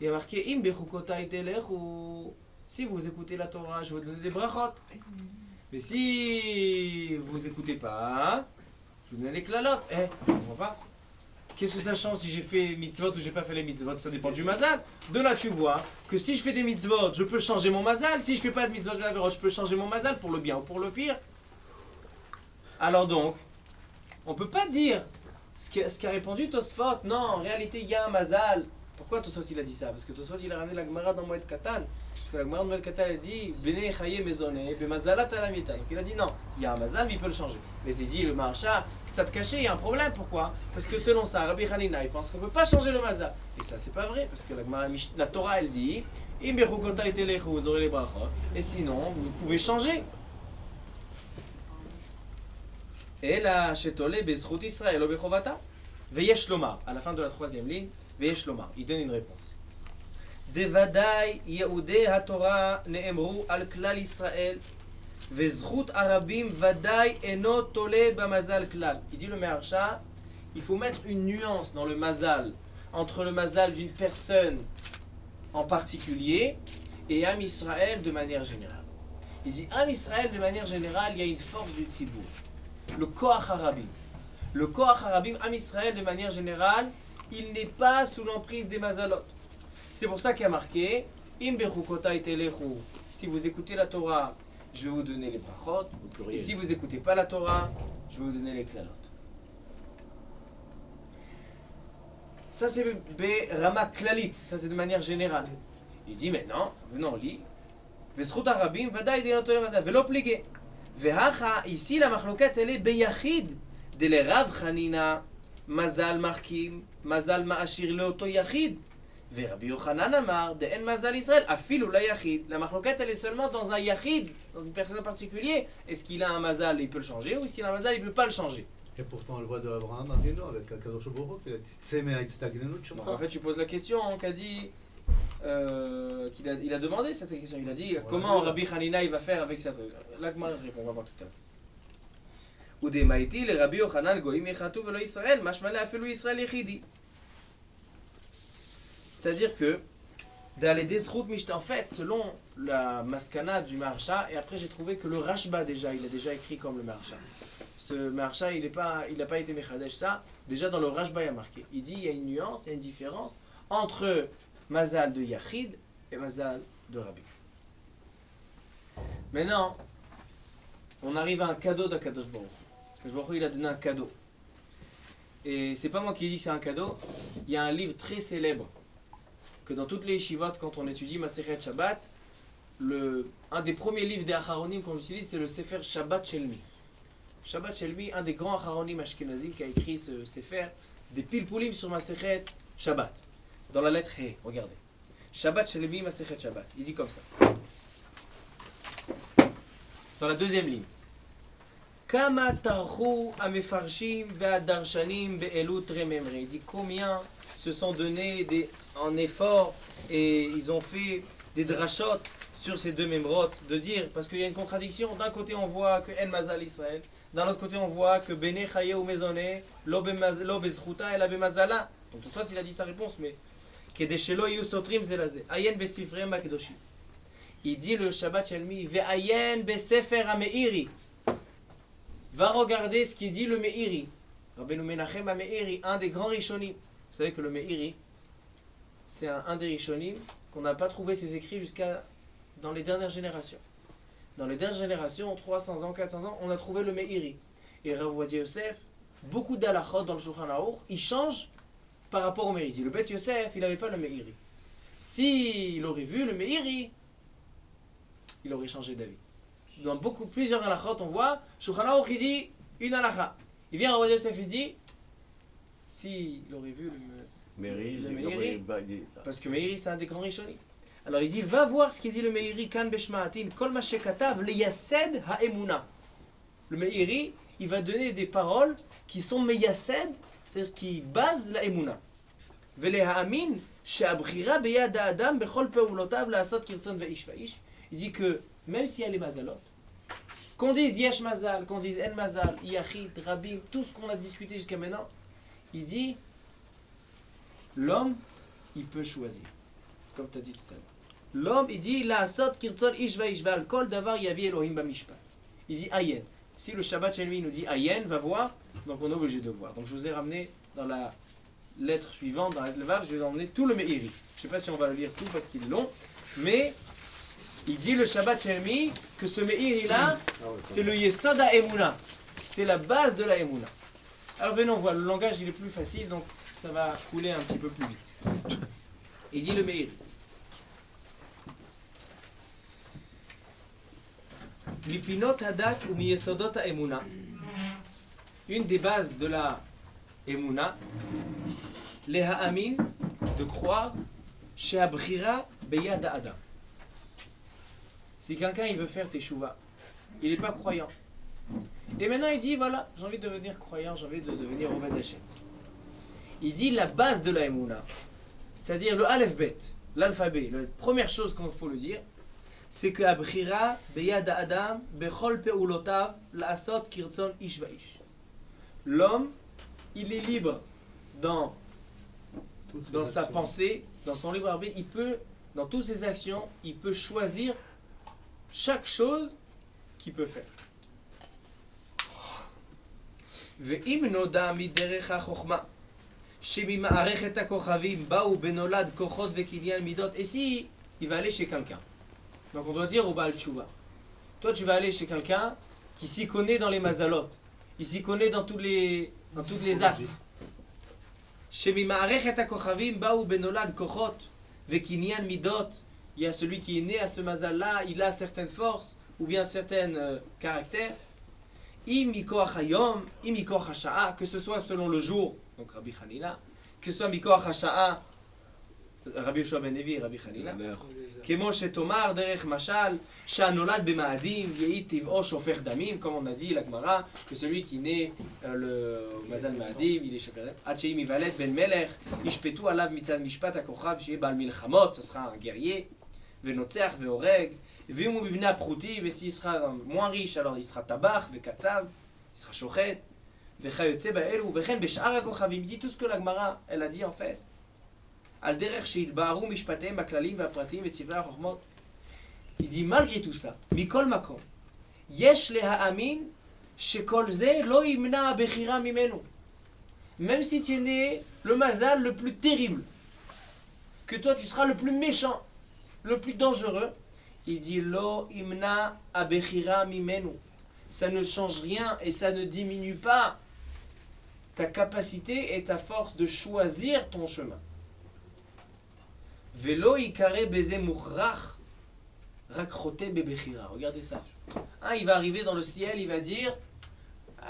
Il y a marqué Im bechukotai telechu. Si vous écoutez la Torah, je vais vous donner des brachot. Mais si vous écoutez pas, je vous donne les klalot. Je comprends pas. Qu'est-ce que ça change si j'ai fait mitzvot ou j'ai pas fait les mitzvot? Ça dépend du mazal. De là, tu vois que si je fais des mitzvot, je peux changer mon mazal. Si je fais pas de mitzvot, je peux changer mon mazal pour le bien ou pour le pire. Alors donc, on peut pas dire ce qu'a répondu Tosfot. Non, en réalité, il y a un mazal. Pourquoi Tosfot il a dit ça? Parce que Tosfot il a ramené la Gemara dans Moed Katan. Parce que la Gemara dans Moed Katan elle dit Bene Chaye Mezone, Bemazalat Alamita. Donc il a dit non, il y a un mazal, mais il peut le changer. Mais il dit le Maharsha, ça te caché, il y a un problème. Pourquoi? Parce que selon ça, Rabbi Hanina il pense qu'on ne peut pas changer le mazal. Et ça c'est pas vrai, parce que la Torah elle dit Im Bechukota Etelechu, vous aurez les brachot. Et sinon, vous pouvez changer. Et la Shetole Bezchut Israël Obechovata. Veyesh Lomar, à la fin de la troisième ligne. Veyesh Lomar, il donne une réponse. Devadai Yehudei HaTorah ne'emru al klal Israël vezchut arabim vadai eno tole bamazal klal. Il dit le Maharsha, il faut mettre une nuance dans le mazal entre le mazal d'une personne en particulier et Am Israël de manière générale. Il dit Am Israël de manière générale, il y a une force du tzibour, le koach harabim. Le koach harabim, Am Israël de manière générale, il n'est pas sous l'emprise des mazalot. C'est pour ça qu'il y a marqué Im bechukota etelechu. Si vous écoutez la Torah, je vais vous donner les brachot. Et si vous n'écoutez pas la Torah, je vais vous donner les klalot. Ça c'est Rama Klalit, ça c'est de manière générale. Il dit maintenant, venons on lit. Vezchut harabim vadaï denotole mazal velo plige. Vehacha, ici la machloket elle est beyachid de le Rav Chanina mazal markim mazal ma'ashir leoto yachid. Rabbi Yochanan Amar de En Mazal Israël afil ou la yachid. La machloket elle est seulement dans un yachid, dans une personne en particulier. Est-ce qu'il a un mazal et il peut le changer, ou s'il a un mazal il ne peut pas le changer? Et pourtant on le voit de Abraham Avinu avec Akadosh Baruch Hu, il a dit Tseme ha'itzdagnelut shemcha. En fait tu poses la question, qu'a dit il a demandé cette question. Il a dit comment Rabbi Hanina il va faire avec ça. Là que répond, on va voir tout à l'heure. Ou des maïti le Rabbi Yochanan goïm echatu velo Israël mashmale afilu Israël yechidi. C'est-à-dire que dans les Desrout Mishta, en fait, selon la Maskana du Maharsha, et après j'ai trouvé que le Rashba déjà, il a déjà écrit comme le Maharsha. Ce Maharsha, il n'a pas été Mechadesh ça. Déjà dans le Rashba, il y a marqué. Il dit il y a une nuance, il y a une différence entre Mazal de Yachid et Mazal de Rabbi. Maintenant, on arrive à un cadeau d'Akadosh Baruch Hu. Akadosh Baruch Hu, il a donné un cadeau. Et c'est pas moi qui dis que c'est un cadeau. Il y a un livre très célèbre que dans toutes les yeshivot, quand on étudie Masechet Shabbat, un des premiers livres des Acharonim qu'on utilise, c'est le Sefer Shabbat Shelmi. Shabbat Shelmi, un des grands Acharonim Ashkenazim qui a écrit ce Sefer, des pilpulim sur Masechet Shabbat. Dans la lettre He, regardez. Shabbat Shelmi, Masechet Shabbat. Il dit comme ça. Dans la deuxième ligne. Kama tarchu amefarshim ve'adarshanim be'elut rememre. Il dit combien se sont donnés en effort et ils ont fait des drachot sur ces deux memrot, de dire, parce qu'il y a une contradiction, d'un côté on voit que En Mazal Israël, d'un autre côté on voit que Bene Chaye ou Mezone, Lo Bezchuta et la Bemazala. Donc tout ça il a dit sa réponse, mais Kedeshelo Yu Sotrim Zelazé, Ayen Besifrem Bakedoshim. Il dit le Shabbat Shelmi, Ve'ayen Besefer HaMeiri. Va regarder ce qu'il dit le Meiri. Rabbeinu Menachem HaMeiri, un des grands Rishonim. Vous savez que le Meiri, c'est un des Rishonim qu'on n'a pas trouvé ses écrits jusqu'à dans les dernières générations. Dans les dernières générations, 300 ans, 400 ans, on a trouvé le Meiri. Et Rav Ovadia Yosef, beaucoup d'halachot dans le Shulchan Aruch, il change par rapport au Meiri. Le Beth Yosef, il n'avait pas le Meiri. S'il aurait vu le Meiri, il aurait changé d'avis. Dans plusieurs halachot, on voit, Shulchan Aruch, il dit une halacha. Il vient Rav Ovadia Yosef, il dit, s'il aurait vu le Meiri, parce que Meiri c'est un des grands Rishonim. Alors il dit, va voir ce qu'il dit le Meiri, kan beshmaatin, kol ma shekatav leyased ha'emuna. Le Meiri, il va donner des paroles qui sont meyased, c'est-à-dire qui basent la emuna. Vele ha'amin, she'abchira beyad ha'adam bechol peulotav la'asot kirtzon ve'ish va'ish. Il dit que même s'il y a les mazalot, qu'on dise yesh mazal, qu'on dise en mazal, yachid, rabim, tout ce qu'on a discuté jusqu'à maintenant, il dit, l'homme, il peut choisir, comme tu as dit tout à l'heure. L'homme, il dit, la asot kirtzon ish va'ish ve'al kol davar yavi Elohim bamishpat. Il dit ayen. Si le Shabbat chez lui nous dit ayen, va voir, donc on est obligé de voir. Donc je vous ai ramené dans la lettre suivante, dans la lettre Levav, je vais vous emmener tout le Meiri. Je ne sais pas si on va le lire tout parce qu'il est long, mais il dit le Shabbat Shelmi que ce Meiri là, c'est le Yesod HaEmuna. C'est la base de la Emuna. Alors venons voir, le langage il est plus facile, donc ça va couler un petit peu plus vite. Il dit le Meiri. Mipinot hadat ou miyesodot ha'emuna. Une des bases de la Emuna, les ha'amin, de croire, chez Abchira beyad ha'adam. Si quelqu'un il veut faire teshuva, il n'est pas croyant. Et maintenant il dit voilà, j'ai envie de devenir croyant, j'ai envie de devenir Oved Hashem. Il dit la base de la Emuna, c'est-à-dire le Aleph Bet, l'alphabet, la première chose qu'il faut le dire, c'est que Abchira beyad ha'adam bechol peulotav la'asot kirtzon ish va'ish. L'homme, il est libre dans sa pensée, dans son libre arbitre, il peut, dans toutes ses actions, il peut choisir chaque chose qu'il peut faire. Ve'im noda miderech ha'chokhma shemima'arechet ha'kochavim ba'u benolad kochot ve'kinyan midot. Et si il va aller chez quelqu'un, donc on doit dire au Baal Tshuva, toi tu vas aller chez quelqu'un qui s'y connaît dans les mazalot, il s'y connaît dans toutes les astres. Shemima'arechet ha'kochavim ba'u benolad kochot ve'kinyan midot. Il y a celui qui est né à ce mazal-là, il a certaines forces ou bien certains caractères. Imikoach hayom, imikoach hasha'a, que ce soit selon le jour, donc Rabbi Hanina, que ce soit mikoach hasha'a, Rabbi Yoshua ben Levi, Rabbi Hanina, kemo shetomar derech mashal, shanolad b'ma'adim, yehi tiv'o shofer damim, comme on a dit la Gemara, que celui qui naît le mazal ma'adim, il est shofer damim, ad shehi mivalet ben melech, ishpetu alav mitzad mishpat hakochav, shehi bal milchamot, ce sera un guerrier, venotzeach ve'oreg, et s'il sera moins riche, alors il sera tabach, vekatzav, il sera shochet, vechayotze ba'elu, vechen b'sh'ar ha'kochavim. Il dit tout ce que la Gemara, elle a dit en fait. Al derech she'itba'aru mishpateim ha'klalim va'pratim ve'sifrei ha'chokhmot. Il dit malgré tout ça, mikol makom, yesh leha'amin shekol ze lo yimna bechira mimenu. Même si tu es né le mazal le plus terrible, que toi tu seras le plus méchant, le plus dangereux, il dit lo imna abechira mimenu. Ça ne change rien et ça ne diminue pas ta capacité et ta force de choisir ton chemin. Velo ikare beze mukhrach rakrote bebechira. Regardez ça. Il va arriver dans le ciel, il va dire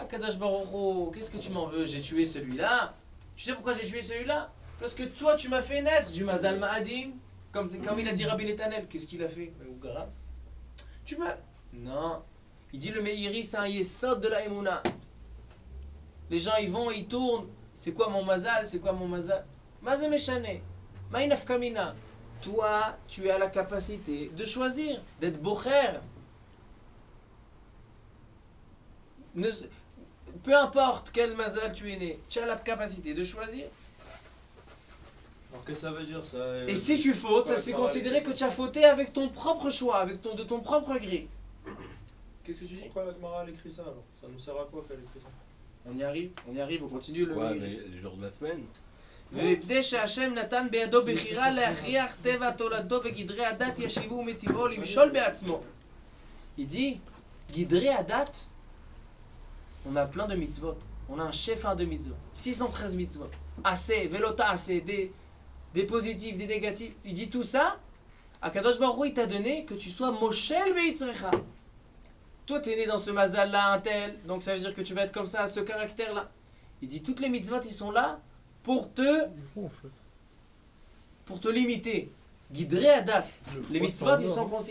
Kadash Baruch Hu, qu'est-ce que tu m'en veux? J'ai tué celui-là. Tu sais pourquoi j'ai tué celui-là? Parce que toi tu m'as fait naître du mazal ma'adim. Comme il a dit Rabbi Netanel, qu'est-ce qu'il a fait? Tu m'as... Non. Il dit le Meiri, c'est un yesod de la Emuna. Les gens, ils vont, ils tournent. C'est quoi mon mazal? C'est quoi mon mazal? Mazal meshane. Ma'inaf kamina. Toi, tu as la capacité de choisir, d'être bocher. Peu importe quel mazal tu es né, tu as la capacité de choisir. Alors qu'est-ce que ça veut dire ça? Et si tu fautes, ça c'est considéré que tu as fauté avec ton propre choix, de ton propre gré. Qu'est-ce que tu dis? Pourquoi la Gemara elle écrit ça alors? Ça nous sert à quoi qu'elle écrit ça? On y arrive, on continue le... Ouais, les jours de la semaine. ומפני שהשם נתן בידו בחירה להכריח טבע תולדתו וגדרי הדת ישיבו מטבעו למשול בעצמו. Il dit, גדרי הדת, on a plein de mitzvot, on a un chef de mitzvot, 613 mitzvot, assez, velota assez, des positifs, des négatifs. Il dit tout ça, Akadosh Baruch Hu, il t'a donné que tu sois moshel beitzrecha. Toi, tu es né dans ce mazal-là, un tel, donc ça veut dire que tu vas être comme ça, ce caractère-là. Il dit, toutes les mitzvot, ils sont là pour te limiter. Guidré adat. Les mitzvot,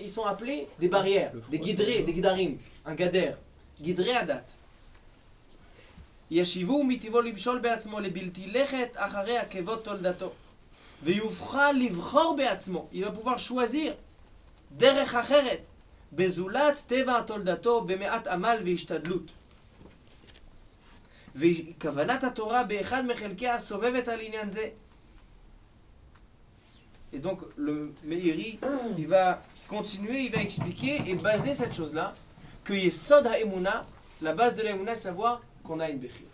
ils sont appelés des barrières, des guidrés, des guidarim, un gader. Guidré adat. ישיבו מטבעו למשול בעצמו לבלתי לכת אחרי עקבות תולדתו ויוכל לבחור בעצמו. Il va pouvoir choisir דרך אחרת בזולת טבע תולדתו במעט עמל והשתדלות. וכוונת התורה באחד מחלקיה סובבת על עניין זה. Et donc le Meiri, il va continuer, il va expliquer et baser cette chose-là, que Yesod HaEmuna, la base de l'Emouna, c'est savoir qu'on a une Bechira.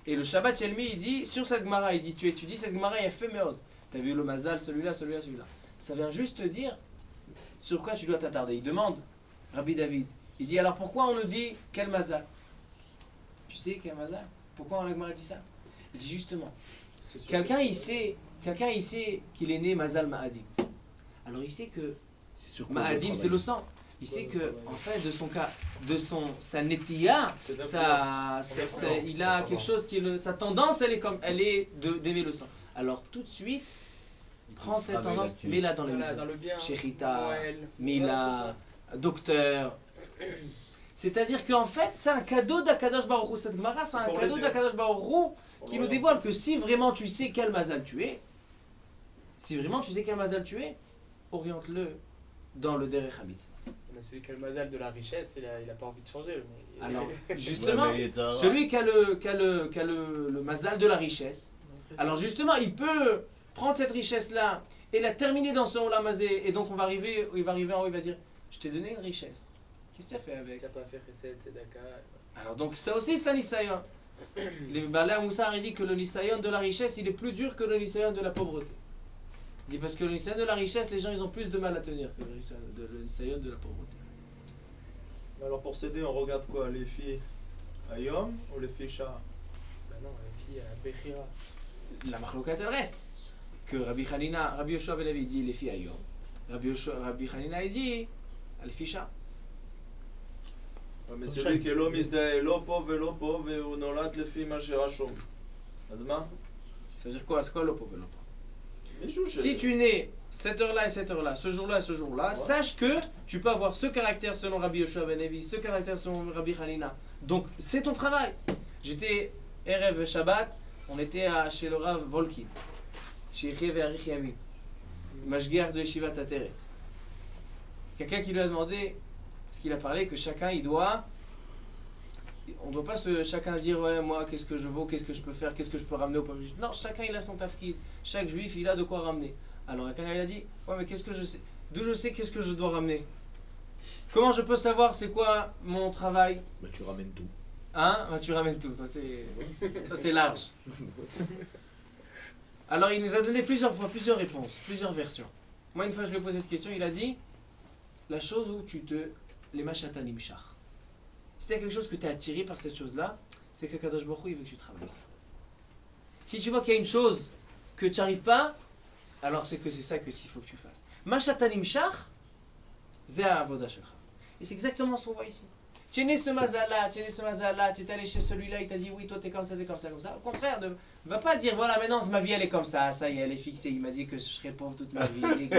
Et le Shabbat Shelmi, il dit, sur cette Gemara, il dit, tu étudies cette Gemara, il y a fait Meod. Tu as vu le Mazal, celui-là, celui-là, celui-là. Ça vient juste te dire sur quoi tu dois t'attarder. Il demande, Rabbi David, il dit, alors pourquoi on nous dit quel Mazal? Tu sais quel Mazal? Pourquoi la Gemara dit ça? Il dit justement, quelqu'un il sait qu'il est né Mazal Ma'adim. Alors il sait que Ma'adim c'est le sang. Il sait que en fait sa netiya, il a quelque chose sa tendance elle est d'aimer le sang. Alors tout de suite, prends cette tendance, mets-la dans le bien. Shechita, Mila, docteur. C'est-à-dire qu'en fait, c'est un cadeau d'Akadosh Baruch Hu. Cette Gemara, c'est un cadeau d'Akadosh Baruch Hu qui nous dévoile que si vraiment tu sais quel mazal tu es, oriente-le dans le Derech HaMitzvah. Celui qui a le mazal de la richesse, il a pas envie de changer. Alors, justement, celui qui a le mazal de la richesse, alors justement, il peut prendre cette richesse-là et la terminer dans son olamazé, et donc il va arriver en haut, il va dire, je t'ai donné une richesse. Qu'est-ce que tu as fait avec? Tu n'as pas fait Chesed, Tzedaka. Alors donc ça aussi c'est un Nisayon. Les Bala Moussa dit que le Nisayon de la richesse il est plus dur que le Nisayon de la pauvreté. Il dit parce que le Nisayon de la richesse, les gens ils ont plus de mal à tenir que le Nisayon de la pauvreté. Alors pour s'aider, on regarde quoi? Les filles à Yom ou les filles Shah? Ben non, les filles à Bechira. La Machlokat elle reste. Que Rabbi Yoshua Ben Levi dit les filles à Yom. Rabbi Hanina il dit les filles Shah. Mais celui qui est l'homme Isdae, l'eau pauvre, et on nolad le film à Shirachom. Ça veut dire quoi? C'est quoi l'eau pauvre? Si tu nais cette heure-là et cette heure-là, ce jour-là et ce jour-là, sache que tu peux avoir ce caractère selon Rabbi Yoshua Ben Levi, ce caractère selon Rabbi Hanina. Donc c'est ton travail. J'étais Erev Shabbat, on était chez le Rav Volkin, chez Yechiv et Arich Yamim, Mashgiach de Yeshivat Ateret. Quelqu'un qui lui a demandé, parce qu'il a parlé que chacun on ne doit pas chacun dire ouais moi qu'est-ce que je vaux, qu'est-ce que je peux faire, qu'est-ce que je peux ramener au peuple juif. Non, chacun il a son tafkid, chaque juif il a de quoi ramener. Alors quelqu'un il a dit ouais mais qu'est-ce que je sais, d'où je sais qu'est-ce que je dois ramener? Comment je peux savoir c'est quoi mon travail? Bah tu ramènes tout. Hein? Bah, tu ramènes tout, ça c'est large. Alors il nous a donné plusieurs réponses, plusieurs versions. Moi une fois je lui ai posé cette question, il a dit la chose où les machatanim shach. Si tu as quelque chose que tu es attiré par cette chose-là, c'est que Kadosh Baruch Hu il veut que tu travailles ça. Si tu vois qu'il y a une chose que tu n'arrives pas, alors c'est que c'est ça qu'il faut que tu fasses. Machatanim shach, c'est avoda shelcha. Et c'est exactement ce qu'on voit ici. Tu es né ce mazal-là, tu es allé chez celui-là, il t'a dit oui, toi t'es comme ça, comme ça. Au contraire, ne va pas dire voilà, maintenant ma vie elle est comme ça y est, elle est fixée. Il m'a dit que je serai pauvre toute ma vie.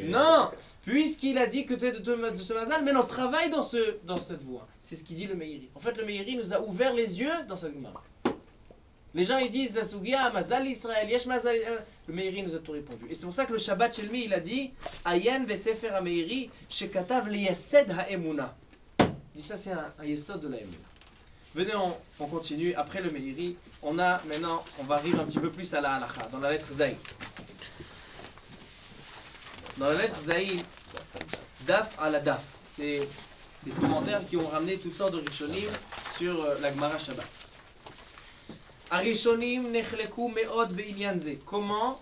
Non, puisqu'il a dit que tu es de ce mazal, maintenant travaille dans cette voie. C'est ce qu'il dit le Meiri. En fait, le Meiri nous a ouvert les yeux dans cette Gemara. Les gens ils disent la Sugia, Mazal Israël, Yesh Mazal. Le Meiri nous a tout répondu. Et c'est pour ça que le Shabbat Shelmi il a dit Ayen vesefer ha-Meiri, shekatav liyased ha-Emuna. Il dit ça c'est un yesod de la Emuna. Venez, on continue. Après le Meiri, on va arriver un petit peu plus à la halacha, dans la lettre Zaï. Dans la lettre Zaï, Daf à la Daf. C'est des commentaires qui ont ramené toutes sortes de Rishonim sur la Gemara Shabbat. Arishonim nechleku meod be'inyan ze. Comment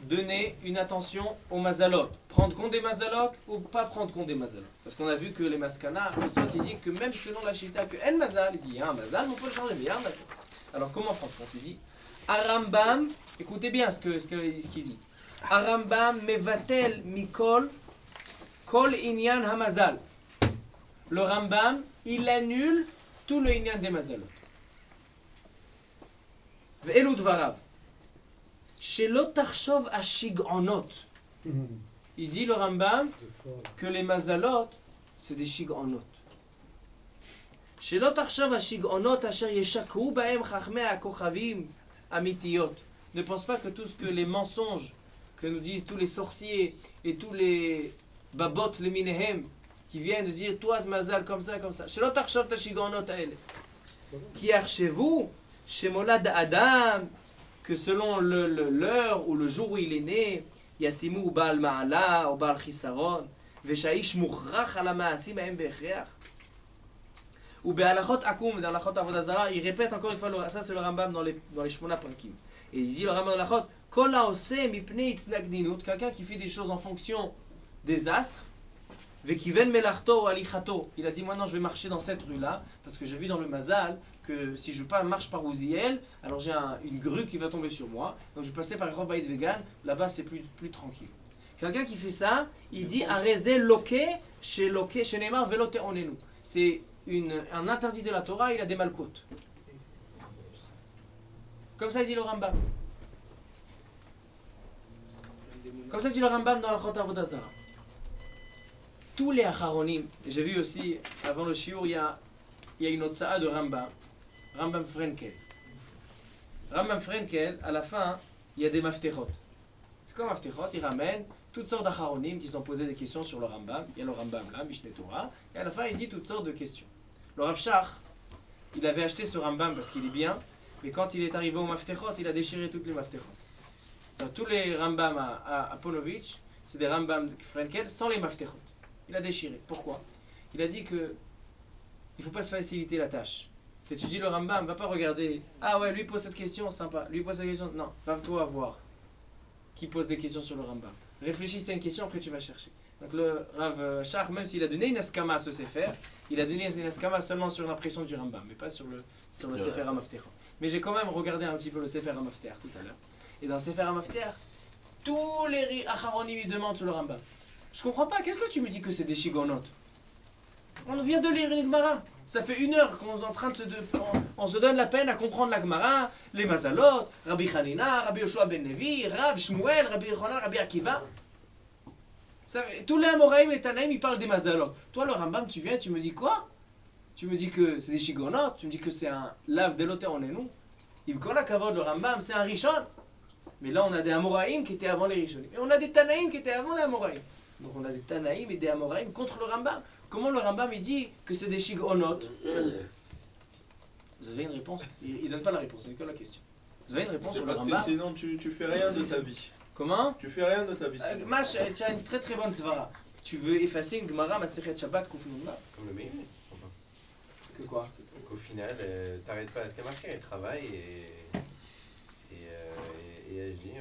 donner une attention aux mazalot? Prendre compte des mazalot ou pas prendre compte des mazalot? Parce qu'on a vu que les maskana, il dit que même selon la shita, que en mazal, il dit il y a un mazal, mais on peut le changer, mais il y a un mazal. Alors comment prendre compte? Il dit Arambam, écoutez bien ce qu'il dit. Arambam mevatel mikol kol inyan hamazal. Le Rambam, il annule tout le inyan des mazalot. Ve'elu dvarav. Shelo tarshov ashigonot. Il dit le Rambam que les mazalot c'est des shigonot. Shelo tarshov ashigonot asher yeshakru bahem chachmei hakochavim amitiyot. Ne pense pas que tout ce que les mensonges que nous disent tous les sorciers et tous les babot les minehem qui viennent de dire toi de mazal comme ça. Shelo tarshov tashigonot ael. Ki archevu shemolad adam. que selon l'heure ou le jour où il est né, Yassimu Baal Ma'ala ou Baal Chisaron, Vesha'ish Mukhrach ala Ma'asim Ha'em Be'echreach. Ou Be'alachot Akum, dans l'Alachot Avodah Zara, il répète encore une fois, ça c'est le Rambam dans les Shmona Pankim. Et il dit le Rambam dans l'Alachot, Kol ha'oseh mipnei itznagdinut, quelqu'un qui fait des choses en fonction des astres, Vekiven melarto ou alichato. Il a dit, moi non, je vais marcher dans cette rue-là, parce que j'ai vu dans le Mazal que si je marche par Ouziel, alors j'ai une grue qui va tomber sur moi, donc je vais passer par Rehov Beit Vegan, là-bas c'est plus tranquille. Quelqu'un qui fait ça, il dit, Areze loke, chez Neymar velote onenu. C'est un interdit de la Torah, il a des malcoutes. Comme ça il dit le Rambam. Comme ça dit le Rambam dans la Chota Avodah Zara. Tous les Acharonim, j'ai vu aussi, avant le Shiur, il y a une Otsa'a de Rambam Frenkel. Rambam Frenkel, à la fin, il y a des Maftechot. C'est comme Maftechot, il ramène toutes sortes d'Acharonim qui ont posé des questions sur le Rambam. Il y a le Rambam là, Mishneh Torah, et à la fin, il dit toutes sortes de questions. Le Rav Shach, il avait acheté ce Rambam parce qu'il est bien, mais quand il est arrivé au Maftechot, il a déchiré toutes les Maftechot. Dans tous les Rambam à Ponovitch, c'est des Rambam Frenkel sans les Maftechot. Il a déchiré. Pourquoi? Il a dit que il ne faut pas se faciliter la tâche. Tu étudies le Rambam, va pas regarder. Ah ouais, lui pose cette question, sympa. Lui pose cette question. Non, va-toi voir qui pose des questions sur le Rambam. Réfléchis à une question, après tu vas chercher. Donc le Rav Shach, même s'il a donné une askama à ce Sefer, il a donné une askama seulement sur l'impression du Rambam, mais pas sur le Sefer HaMaftech. Mais j'ai quand même regardé un petit peu le Sefer HaMaftech tout à l'heure. Et dans le Sefer HaMaftech, tous les Acharonim lui demandent sur le Rambam. Je comprends pas, qu'est-ce que tu me dis que c'est des shigonot? On vient de lire une Gemara. Ça fait 1 heure qu'on est en train on se donne la peine à comprendre la Gemara, les Mazalot, Rabbi Hanina, Rabbi Yoshua ben Levi, Rabbi Shmuel, Rabbi Yochanan, Rabbi Akiva. Tous les Amoraïm et Tanaïm, ils parlent des Mazalot. Toi, le Rambam, tu viens, tu me dis quoi? Tu me dis que c'est des shigonot, tu me dis que c'est un lave déloté en nous. Il me la kavod, le Rambam, c'est un Rishon. Mais là, on a des Amoraïm qui étaient avant les Rishonim. Et on a des Tanaïm qui étaient avant les Amoraïm. Donc on a des Tanaïm et des Amoraïm contre le Rambam. Comment le Rambam il dit que c'est des shigonot? Vous avez une réponse? Il ne donne pas la réponse, c'est que la question. Vous avez une réponse sur le Rambam? Parce que sinon tu fais rien de ta vie. Comment? Tu fais rien de ta vie. Mash, tu as une très très bonne svara. Tu veux effacer une Gemara, Masechet Shabbat, Kuf Nun Vav. C'est comme le meilleur. Que quoi? Qu'au final, t'arrêtes pas à ce marqué, il travaille et agit.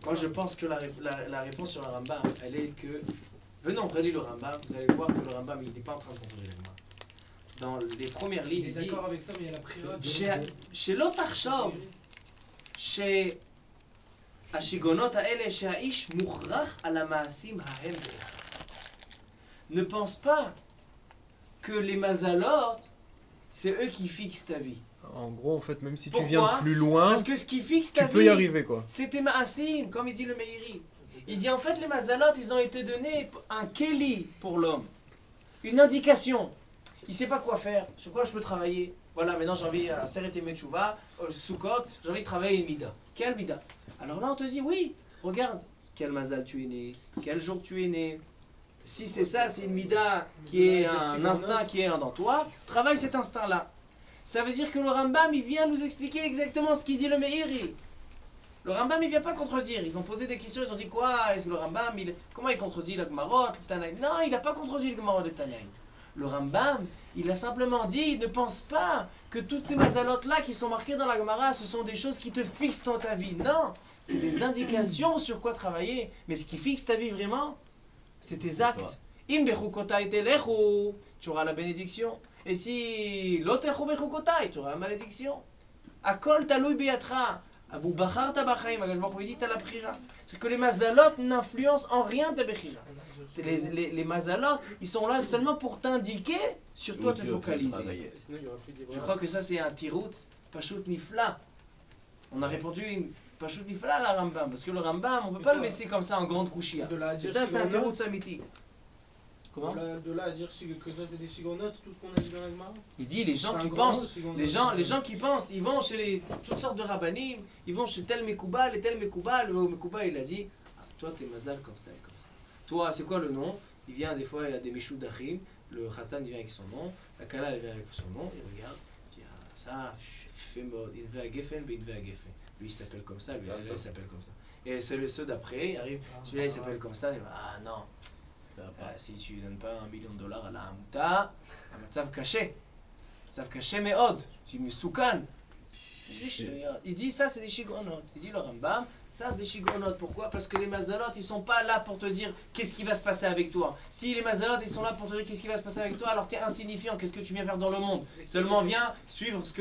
Moi je pense que la réponse sur le Rambam, elle est que... Venez, on relit le Rambam, vous allez voir que le Rambam, il n'est pas en train de comprendre les Gemara. Dans les premières lignes, il dit... d'accord avec ça, mais il y a la prière. Chez l'Otarchov, chez Ashigonot Haele, chez Aish Mukhrach ala Maasim Hahem. Ne pense pas que les Mazalot, c'est eux qui fixent ta vie. En gros, en fait, même si Pourquoi? tu viens plus loin, parce que ce qui fixe ta tu peux y arriver, quoi. C'était Maasim, comme il dit le Meiri. Il dit en fait les Mazalot, ils ont été donnés un Keli pour l'homme. Une indication. Il ne sait pas quoi faire, sur quoi je peux travailler. Voilà, maintenant j'ai envie à Seret Metchouva, Soukot, j'ai envie de travailler une Mida. Quelle Mida? Alors là on te dit oui, regarde, quel Mazal tu es né, quel jour tu es né. Si c'est ça, c'est une Mida qui est un instinct qui est dans toi, travaille cet instinct-là. Ça veut dire que le Rambam, il vient nous expliquer exactement ce qu'il dit le Meiri. Le Rambam, il ne vient pas contredire. Ils ont posé des questions, ils ont dit quoi? Est-ce que le Rambam, comment il contredit la Gemarot, le Tanaïm? Non, il n'a pas contredit le Gemarot de Tanaïm. Le Rambam, il a simplement dit, il ne pense pas que toutes ces mazalotes-là qui sont marquées dans la Gemara, ce sont des choses qui te fixent dans ta vie. Non, c'est des indications sur quoi travailler. Mais ce qui fixe ta vie vraiment, c'est tes actes. Im bechukotai telechu, tu auras la bénédiction. Et si l'otechu bechukotai, tu auras la malédiction. Akol talui biyatra. Abu Bachar Tabachaim, il dit t'as la prira. C'est que les mazalot n'influencent en rien ta bechira. Les mazalot, ils sont là seulement pour t'indiquer sur toi te focaliser. Je crois que ça c'est un tiroutz, Pashut Nifla. On a répondu une Pashut Nifla à la Rambam, parce que le Rambam, on ne peut pas le laisser comme ça en grande couchia. C'est ça, c'est un tiroutz amiti. Comment? De là à dire que ça c'est des shigonotes, tout ce qu'on a dit dans la Gemara. Il dit les gens qui pensent, les gens qui pensent, ils vont chez toutes sortes de rabbanim, ils vont chez tel Mekoubal et tel Mekoubal. Le Mekoubal il a dit, ah, toi t'es mazal comme ça et comme ça. Toi c'est quoi le nom? Il vient des fois, il y a des Meshudachim, le Khatan il vient avec son nom, la Kala elle vient avec son nom, il regarde, il dit, ah, ça, fait mode, il va à Geffen, il va à Geffen. Lui, il s'appelle comme ça, lui, il s'appelle comme ça. Et ceux d'après, il arrive, celui-là, il s'appelle comme ça, il va, ah non, si tu donnes pas $1 million à la Hamouta, ça va cacher. Ça va cacher mes odes. Tu me soukanes. Il dit ça, c'est des shigronot. Il dit le Rambam, ça, c'est des shigronot. Pourquoi? Parce que les mazalot, ils sont pas là pour te dire qu'est-ce qui va se passer avec toi. Si les mazalot, ils sont là pour te dire qu'est-ce qui va se passer avec toi, alors tu es insignifiant. Qu'est-ce que tu viens faire dans le monde? Seulement viens suivre ce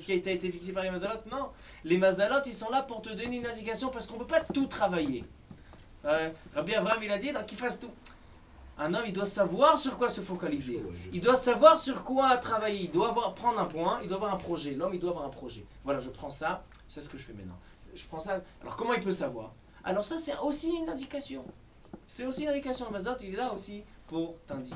qui a été fixé par les mazalot. Non. Les mazalot, ils sont là pour te donner une indication parce qu'on peut pas tout travailler. Rabbi Avraham, il a dit qu'il fasse tout. Un homme, il doit savoir sur quoi se focaliser. Il doit savoir sur quoi travailler. Il doit prendre un point, il doit avoir un projet. L'homme, il doit avoir un projet. Voilà, je prends ça, c'est ce que je fais maintenant. Je prends ça. Alors, comment il peut savoir? Alors ça, c'est aussi une indication. C'est aussi une indication. Le Mazat, il est là aussi pour t'indiquer.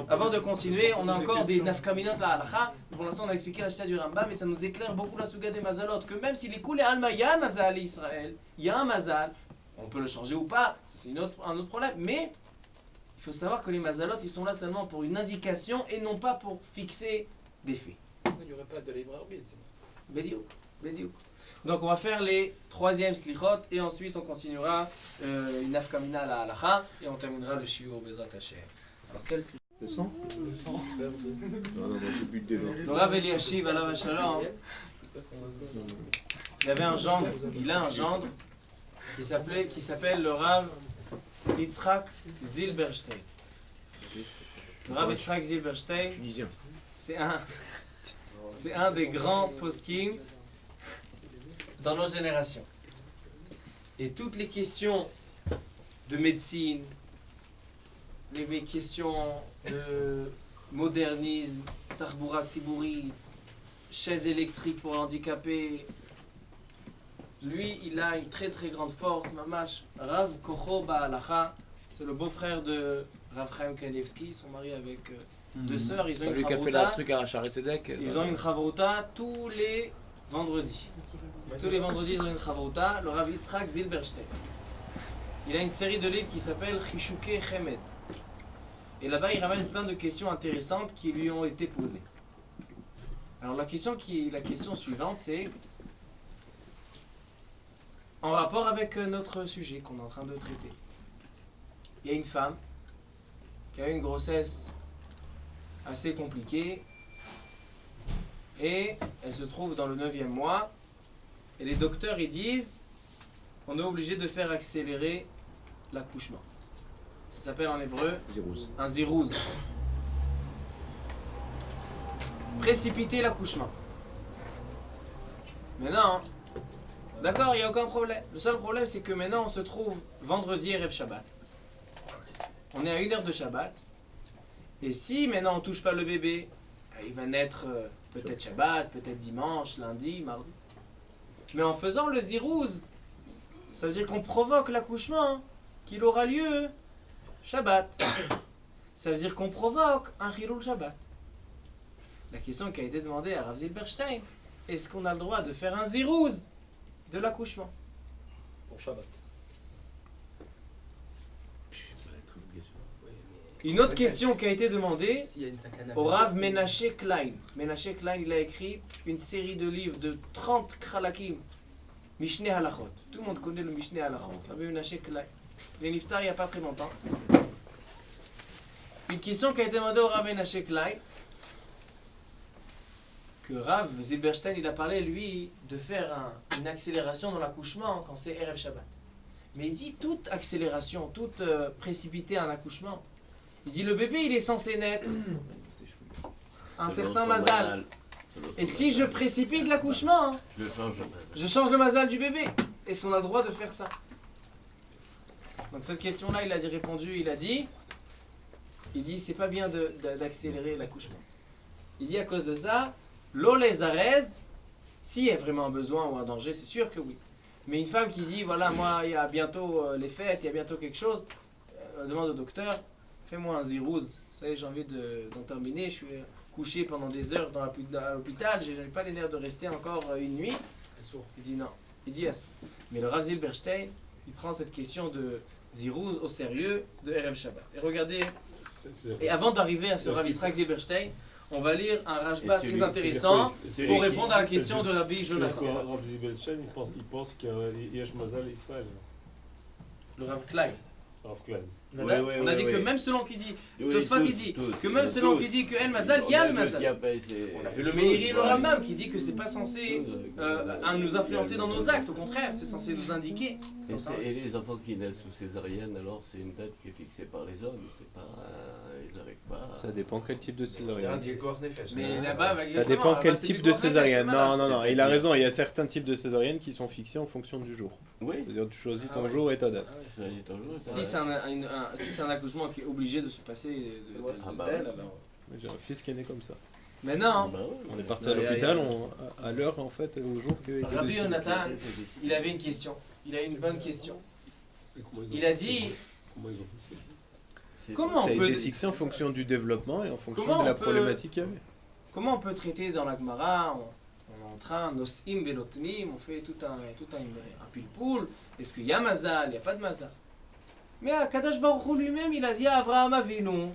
Avant de continuer, on a encore des nafkaminot la halacha. Pour l'instant, on a expliqué la chita du Rambam, mais ça nous éclaire beaucoup la souga des mazalot. Que même s'il est coulé alma, il y a un mazal Israël, il y a un mazal. On peut le changer ou pas, c'est un autre problème. Mais il faut savoir que les mazalot, ils sont là seulement pour une indication et non pas pour fixer des faits. Il n'y aurait pas de libre arbitre. Bédiouk. Donc on va faire les troisièmes slichot et ensuite on continuera une nafkamina à la halacha et on terminera le shiur bezat Hashem. Alors quel slichot? Le sang. Le Rav Eliashiv alav shalom, il avait un gendre, il a un gendre qui s'appelle le Rav Yitzhak Zilberstein. Le Rav Yitzhak Zilberstein, c'est un des grands poskim dans notre génération. Et toutes les questions de médecine, les questions de modernisme, tarbura tziburi, chaise électrique pour handicapés, lui, il a une très très grande force, mamash. Rav Kocho Ba'alacha, c'est le beau-frère de Rav Chaim Kanievski, ils sont mariés avec deux sœurs, ils ont une chavruta. Ils ont une chavruta tous les vendredis. Tous les vendredis, ils ont une chavruta, le Rav Yitzhak Zilberstein. Il a une série de livres qui s'appelle Chishuke Chemed. Et là-bas, il ramène plein de questions intéressantes qui lui ont été posées. Alors la question suivante, c'est en rapport avec notre sujet qu'on est en train de traiter. Il y a une femme qui a eu une grossesse assez compliquée et elle se trouve dans le 9e mois et les docteurs ils disent on est obligé de faire accélérer l'accouchement. Ça s'appelle en hébreu un zirouz. Précipiter l'accouchement. Maintenant, d'accord, il n'y a aucun problème. Le seul problème, c'est que maintenant, on se trouve vendredi Erev Shabbat. On est à 1 heure de Shabbat. Et si maintenant, on ne touche pas le bébé, il va naître peut-être Shabbat, peut-être dimanche, lundi, mardi. Mais en faisant le zirouz, ça veut dire qu'on provoque l'accouchement, qu'il aura lieu Shabbat. Ça veut dire qu'on provoque un Chilul Shabbat. La question qui a été demandée à Rav Zilberstein, est-ce qu'on a le droit de faire un zirouz de l'accouchement pour Shabbat? Une autre question qui a été demandée au Rav Menashe Klein. Menashe Klein, il a écrit une série de livres de 30 kralakim, Mishneh Halachot. Tout le monde connaît le Mishneh Halachot. Rav Menashe Klein. Il est niftar il n'y a pas très longtemps. Une question qui a été demandée au Rav Menashe Klein, que Rav Zilberstein, il a parlé, lui, de faire une accélération dans l'accouchement quand c'est Erev Shabbat. Mais il dit toute accélération, toute précipiter un accouchement. Il dit le bébé, il est censé naître un certain mazal. Et si je précipite l'accouchement, je change le mazal du bébé. Est-ce qu'on a le droit de faire ça? Donc cette question-là, il a répondu, il dit c'est pas bien d'accélérer l'accouchement. Il dit à cause de ça, l'eau les arrête, s'il y a vraiment un besoin ou un danger, c'est sûr que oui. Mais une femme qui dit, voilà, moi, il y a bientôt les fêtes, il y a bientôt quelque chose, demande au docteur, fais-moi un zirouz. Vous savez, j'ai envie d'en terminer, je suis couché pendant des heures à l'hôpital, je n'ai pas les nerfs de rester encore une nuit. Il dit non, il dit assour. Mais le Rav Zilberstein, il prend cette question de zirouz au sérieux de Erev Shabbat. Et regardez, et avant d'arriver à ce Rav Yitzhak Zilberstein, On va lire un Rashba très intéressant pour répondre à la question de Rabbi Jonathan. Rabbi Belchen, il pense qu'il y a Yesh Mazal Israël. Le Rav Klein. Rav Klein. On a dit que même selon qui dit, Tosfot il dit que même selon qui dit que El Mazal, il y a le Mazal. On a vu le Meiri et le Rambam qui dit que c'est pas censé nous influencer dans nos actes, au contraire, c'est censé nous indiquer. Et les enfants qui naissent sous césarienne, alors c'est une date qui est fixée par les hommes, c'est pas, ils n'arrivent pas. Ça dépend quel type de césarienne. Mais là-bas, ça dépend quel type de césarienne. Non, il a raison, il y a certains types de césariennes qui sont fixés en fonction du jour. Oui. C'est-à-dire tu choisis ton jour et ta date. Si c'est un accouchement qui est obligé de se passer de tel, alors... J'ai un fils qui est né comme ça. Mais non, on est parti à l'hôpital à l'heure en fait, au jour que. Rabbi Jonathan, il avait une question. Il a une bonne question. Il a dit. Comment ça a été fixé en fonction du développement et en fonction de la problématique qu'il y avait. Comment on peut traiter dans la Gemara, on est en train, nosim velotnim, on fait tout un pilpoul. Est-ce qu'il y a mazal, il n'y a pas de mazal? Mais Kadosh Baruch Hu lui-même, il a dit à Avraham Avinu,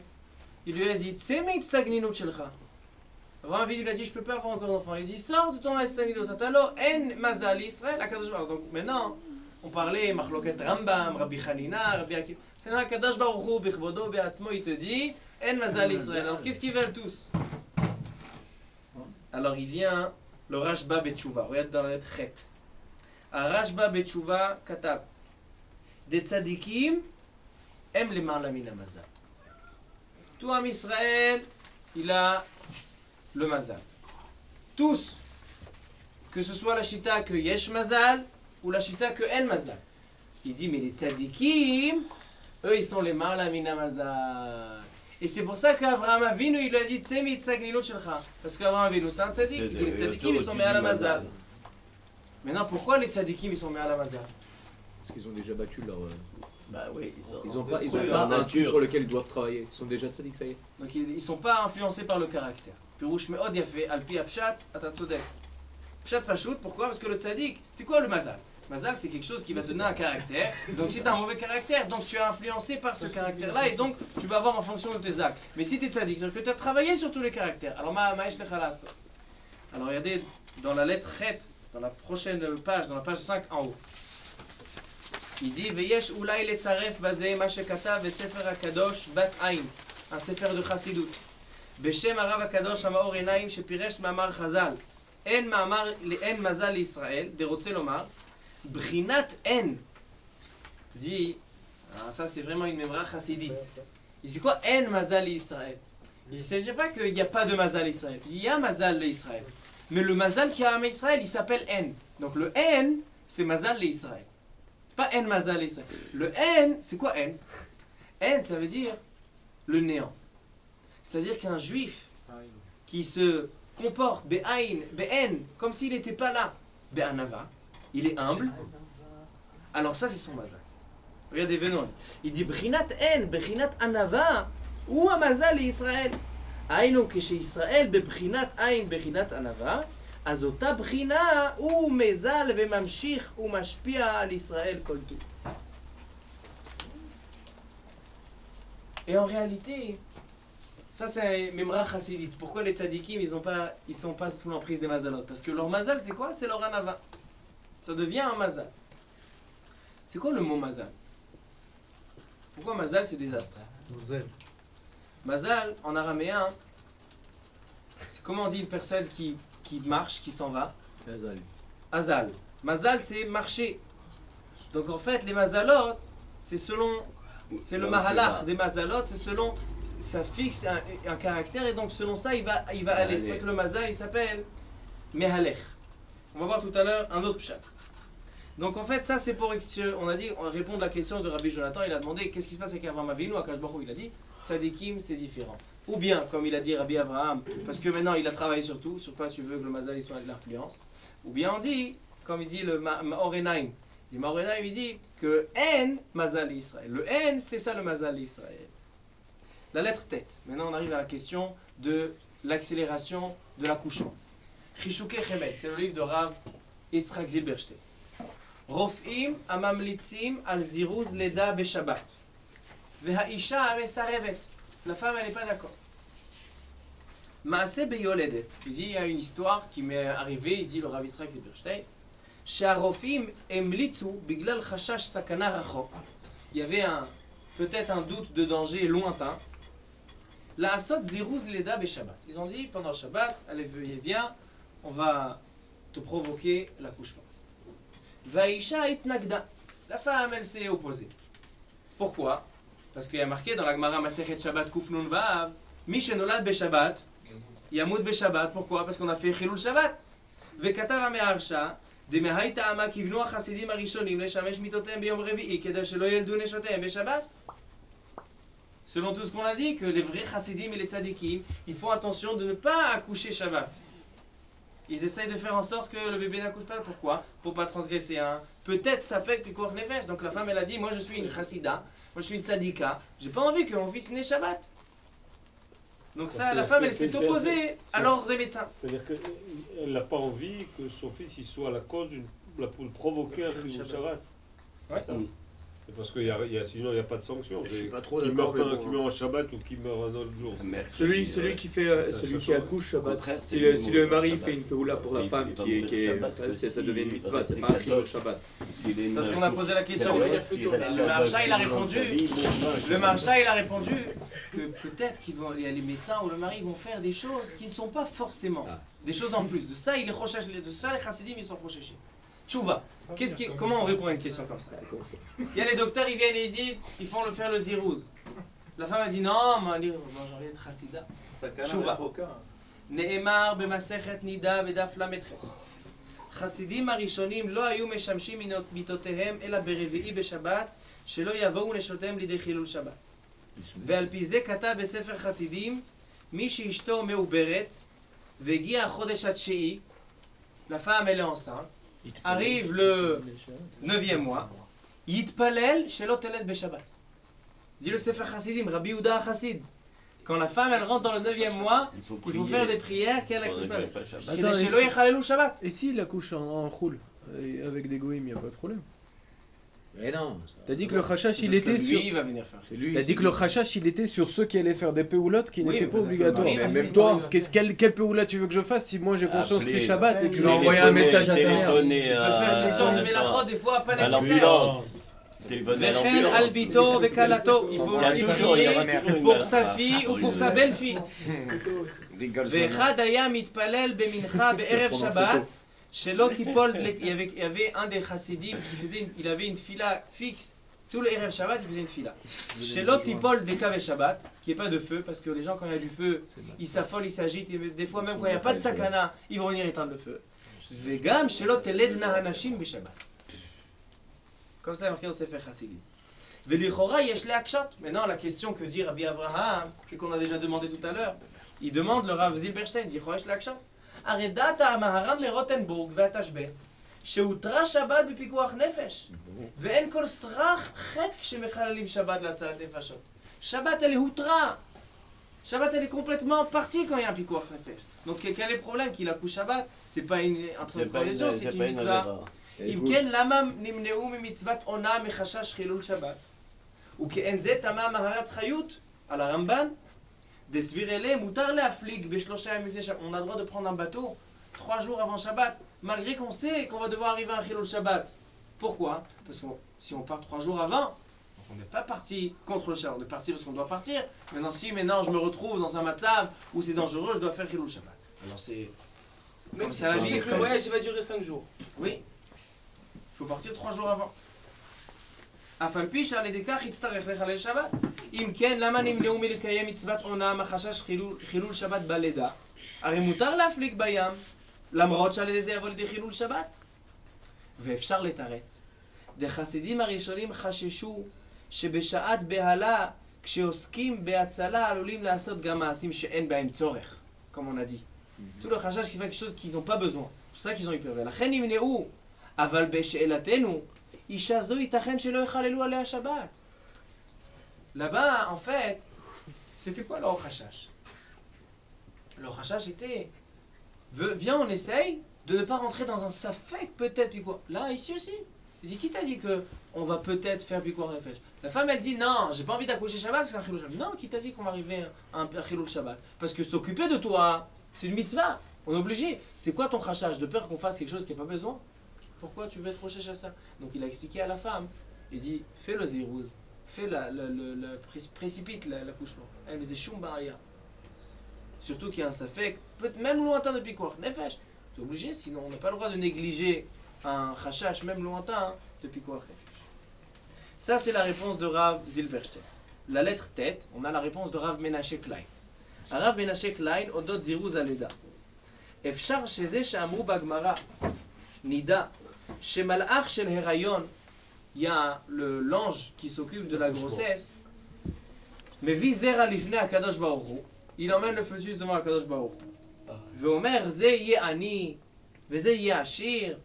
il lui a dit, Tsemi tzagninut shelcha. Avraham Avinu lui a dit, je peux pas avoir encore d'enfant. Il dit, sors de ton tzagninut, atalo en mazal Israël, à Kadosh Baruch Hu. Donc maintenant, on parlait, Machloket Rambam, Rabbi Chanina, Rabbi Akiva. Maintenant, Kadosh Baruch Hu, bichvodo, be'atzmo, il te dit, en mazal Israël. Alors qu'est-ce qu'ils veulent tous? Alors il vient, le Rashba Betchouva, regarde dans la lettre Chet. A Rashba Betchouva, katab. Des tzadikim, aime les marlamina mazal. Tout homme Israël, il a le mazal. Tous, que ce soit la chita que yesh mazal ou la chita que en mazal. Il dit mais les tzadikim, eux ils sont les marlamina mazal. Et c'est pour ça qu'Avraham Avinu il lui a dit tsemi tzagninut shelcha. Parce qu'Avraham Avinu c'est un tzadik. Il dit les tzadikim ils sont mis à la mazal. Maintenant pourquoi les tzadikim ils sont mis à la mazal? Parce qu'ils ont déjà battu leur. Bah oui, ils ont pas un truc sur lequel ils doivent travailler. Ils sont déjà tzaddik, ça y est. Donc ils sont pas influencés par le caractère. Pirouche me'od yafé, alpi apshat, ata tzodek. Pshat pachout, pourquoi? Parce que le tzadik, c'est quoi le mazal? Mazal, c'est quelque chose qui va te donner un caractère. Donc si tu as un mauvais caractère, donc tu es influencé par ce caractère-là et donc tu vas avoir en fonction de tes actes. Mais si tu es tzadik, c'est-à-dire que tu as travaillé sur tous les caractères. Alors ma'esh lechalas. Alors regardez dans la lettre Chet, dans la prochaine page, dans la page 5 en haut. Il dit Veyesh ulai letzaref bazeh ma shekatav vesefer hakadosh bat ain, un sefer de chassidut. Beshem harav hakadosh hamaor enaim shepiresh ma'amar chazal. En ma'amar le'en mazal Israël, de rotze lomar, brinat en. Dit, ça c'est vraiment une memra chassidite. Il dit quoi en mazal Israël? Il ne s'agit pas qu'il n'y a pas de mazal Israël. Il y a mazal Israël. Mais le mazal qui a à Israël, il s'appelle en. Donc le en, c'est mazal Israël. Pas en mazal Israël. Le en, c'est quoi en? En, ça veut dire le néant. C'est-à-dire qu'un juif qui se comporte be'ain, be'en, comme s'il n'était pas là, be'anava, il est humble, alors ça c'est son mazal. Regardez, venons. Il dit brinat en, brinat anava, ou amazal Israël. Aïnou que chez Israël, bebrinat ain, brinat anava. אז אותה בחינה הוא מזל וממשיך ומשפיע על ישראל כל טוב. Et en réalité, ça c'est Memra Chassidite. Pourquoi les tzadikim ils sont pas sous l'emprise des mazalot? Parce que leur mazal c'est quoi? C'est leur anava. Ça devient un mazal. C'est quoi le mot mazal? Pourquoi mazal c'est désastre? Mazal en araméen, c'est comment on dit une personne qui marche, qui s'en va? Azal. Azal. Mazal, c'est marcher. Donc en fait, les mazalot, c'est le mahalach des mazalot, c'est selon, ça fixe un caractère et donc selon ça, il va aller. C'est vrai que le mazal, il s'appelle mehalech. On va voir tout à l'heure un autre pshat. Donc en fait, ça c'est pour, on a dit, on répond à la question de Rabbi Jonathan, il a demandé qu'est-ce qui se passe avec Avraham Avinu, Akash Baruch Hu, il a dit, tzadikim, c'est différent. Ou bien, comme il a dit Rabbi Abraham, parce que maintenant il a travaillé sur tout, sur quoi tu veux que le mazal soit de l'influence. Ou bien on dit, comme il dit le Maor Enaim, le Maor Enaim il dit que en mazal Israël. Le en, c'est ça le mazal Israël. La lettre tête. Maintenant on arrive à la question de l'accélération de l'accouchement. Chishuke Chemet, c'est le livre de Rav Yitzhak Zilberstein. Rofim amamlitzim al ziruz leda beshabbat. Vehaisha amesarevet. La femme, elle n'est pas d'accord. Maaseh beyoledet. Il dit, il y a une histoire qui m'est arrivée, il dit le Rav Yitzhak Zilberstein, She'arofim emlitzu biglal chashash sakana rachok. Il y avait peut-être un doute de danger lointain. La asot ziruz leda be Shabbat. Ils ont dit pendant le Shabbat, allez viens, on va te provoquer l'accouchement. Vaisha itnagda. La femme, elle s'est opposée. Pourquoi? Parce qu'il y a marqué dans la Gemara Masechet Shabbat Kuf Nun Vav, Mi shenolad be Shabbat, Yamut be Shabbat. Pourquoi? Parce qu'on a fait Chilul Shabbat. Vekatav Ameharsha, Demehai Ta'ama Kivnu HaChasidim HaRishonim Leshamesh Mitotem Beyom Revi'i, Kedel Shelo Yeldu Neshotem be Shabbat. Selon tout ce qu'on a dit, que les vrais chassidim et les tzadikim, ils font attention de ne pas accoucher Shabbat. Ils essayent de faire en sorte que le bébé n'accouche pas. Pourquoi? Pour pas transgresser un. Peut-être ça fait que pikuach nefesh. Donc la femme elle a dit, moi je suis une chassida, moi je suis une tzadika, j'ai pas envie que mon fils naisse Shabbat. Donc ça, la femme elle s'est opposée à l'ordre des médecins. C'est-à-dire qu'elle n'a pas envie que son fils il soit la cause pour le provoquer un Chilul Shabbat. Ouais. Parce que sinon il n'y a pas de sanction. Je suis pas trop qui d'accord. meurt en Shabbat ou qui meurt un autre jour. Celui qui accouche Shabbat, si le mari fait une peoula pour la femme, ça devient une mitzvah, c'est pas un Chilul Shabbat. C'est parce qu'on a posé la question. Le Maharsha il a répondu que peut-être les médecins ou le mari vont faire des choses qui ne sont pas forcément des choses en plus. De ça, les chassidim ils sont chochés. Tchouva. Comment on répond à une question comme ça? Il y a les docteurs, ils viennent et ils disent, ils font faire le zirouz. La femme a dit non, mais j'ai envie d'être chassida. Tchouva. Ne'emar b'masechet nida b'daf lametchet. Chassidim harishonim lo hayu meshamshim mitotehem ela berevi'i b'shabbat shelo yavou neshotem lidei chilul shabbat. ועל פי זה כתב בספר חסידים מי שאשתו מעוברת והגיע החודש התשיעי, la femme elle est enceinte, arrive le 9e mois, Yitpalel Shelo Teled Beshabbat. Dit le Sefer Chassidim, Rabbi Yehuda Chassid. Quand la femme elle rentre dans le 9e mois, il faut faire des prières qu'elle accouche pas. Shelo Yechalelu Shabbat. Et s'il accouche en choul, avec des goïms, il n'y a pas de problème. Mais non. T'as dit que le chachash il était sur. Lui, il va venir faire. T'as dit que le chachash il était sur ceux qui allaient faire des péoulottes qui n'étaient pas obligatoires. Mais même toi, quelle péoula tu veux que je fasse si moi j'ai conscience que c'est Shabbat et que tu vas envoyer un message à ta mère. Il peut faire une sorte de mélachot des fois pas nécessaire. Vechel albito vekalato. Il faut aussi prier pour sa fille ou pour sa belle-fille. Vechad aya mitpalel bemincha be'erev Shabbat. Shelo tipol, il y avait un des chassidim il avait une fila fixe. Tout le Erev Shabbat, il faisait une fila. Shelo tipol dekave Shabbat, qui n'est pas de feu, parce que les gens, quand il y a du feu, ils s'affolent, ils s'agitent, et des fois, même quand il n'y a pas de sakana, ils vont venir éteindre le feu. Vegam shelo teled nahanashim be Shabbat. Comme ça, il y a marqué dans Sefer Chassidim. Velichora yesh le'akshat. Maintenant, la question que dit Rabbi Avraham, qu'on a déjà demandé tout à l'heure, il demande le Rav Zilberstein, dit Lichora yesh le'akshat. הרי דעת המהר"ם מרוטנבורג והתשבץ שהותרה שבת בפיקוח נפש ואין כל סרח חטא כשמחללים שבת להצלת נפשות. שבת elle est הותרה. Shabbat elle est complètement partie quand il y a un pikuach nefesh. Donc quel est le problème qu'il accouche Shabbat? C'est pas un truc de tradition, c'est une mitzvah. אם כן למה נמנעו ממצוות עונה מחשש חילול שבת? וכאין זה תמה מהר"ץ חיות על הרמב"ן. On a le droit de prendre un bateau 3 jours avant Shabbat, malgré qu'on sait qu'on va devoir arriver à un Chilul Shabbat. Pourquoi? Parce que si on part 3 jours avant, on n'est pas parti contre le Shabbat, on est parti parce qu'on doit partir. Maintenant je me retrouve dans un matzav où c'est dangereux, je dois faire Chilul Shabbat. Alors c'est... Même si tu dis que le voyage va durer 5 jours. Oui, il faut partir 3 jours avant. אף על פי שעל ידי כך יצטרך לחלל שבת. אם כן, למה נמנעו מלקיים מצוות עונה מחשש חילול שבת בלידה? הרי מותר להפליג בים, למרות שעל ידי זה יבוא לידי חילול שבת. ואפשר לתרץ. דחסידים הראשונים חששו שבשעת בהלה, כשעוסקים בהצלה, עלולים לעשות גם מעשים שאין בהם צורך, comme on a dit. tout le חשש qui fait quelque chose qu'ils n'ont pas besoin. C'est pour ça qu'ils ont eu peur. ולכן נמנעו. אבל בשאלתנו, אישה זו ייתכן שלא יחללו עליה שבת. Là-bas, en fait, c'était quoi le chachash? Le chachash était, viens on essaye de ne pas rentrer dans un safek peut-être, puis quoi. Là, ici aussi, Il dit, qui t'a dit qu'on va peut-être faire Pikuach Nefesh? La femme, elle dit, non, j'ai pas envie d'accoucher Shabbat, parce que c'est un Chilul Shabbat. Non, qui t'a dit qu'on va arriver à un Chilul Shabbat? Parce que s'occuper de toi, c'est une mitzvah. On est obligé. C'est quoi ton chachage? De peur qu'on fasse quelque chose qui n'a pas besoin? Pourquoi tu veux être recherché à ça? Donc il a expliqué à la femme. Il dit, fais le zirouz. Fais précipite l'accouchement. Elle me disait, Shumbaaya. Surtout qu'il y a un safek, peut-être même lointain de Pikuach Nefesh. C'est obligé, sinon on n'a pas le droit de négliger un chachash, même lointain, de Pikuach Nefesh. Ça, c'est la réponse de Rav Zilberstein. La lettre tête, on a la réponse de Rav Menashe Klein. Rav Menashe Klein, Odot Ziruz Aleda. Efshar Sheze Shamru Bagmara, Nida, Shemalach Shel Herayon, il y a l'ange qui s'occupe de la grossesse. Mais Vizer Alifne Akadosh Baruch Hu, il emmène le fœtus devant Akadosh Baruch Hu. Veomer Ze Ye Ani, Veze Ye Ashir.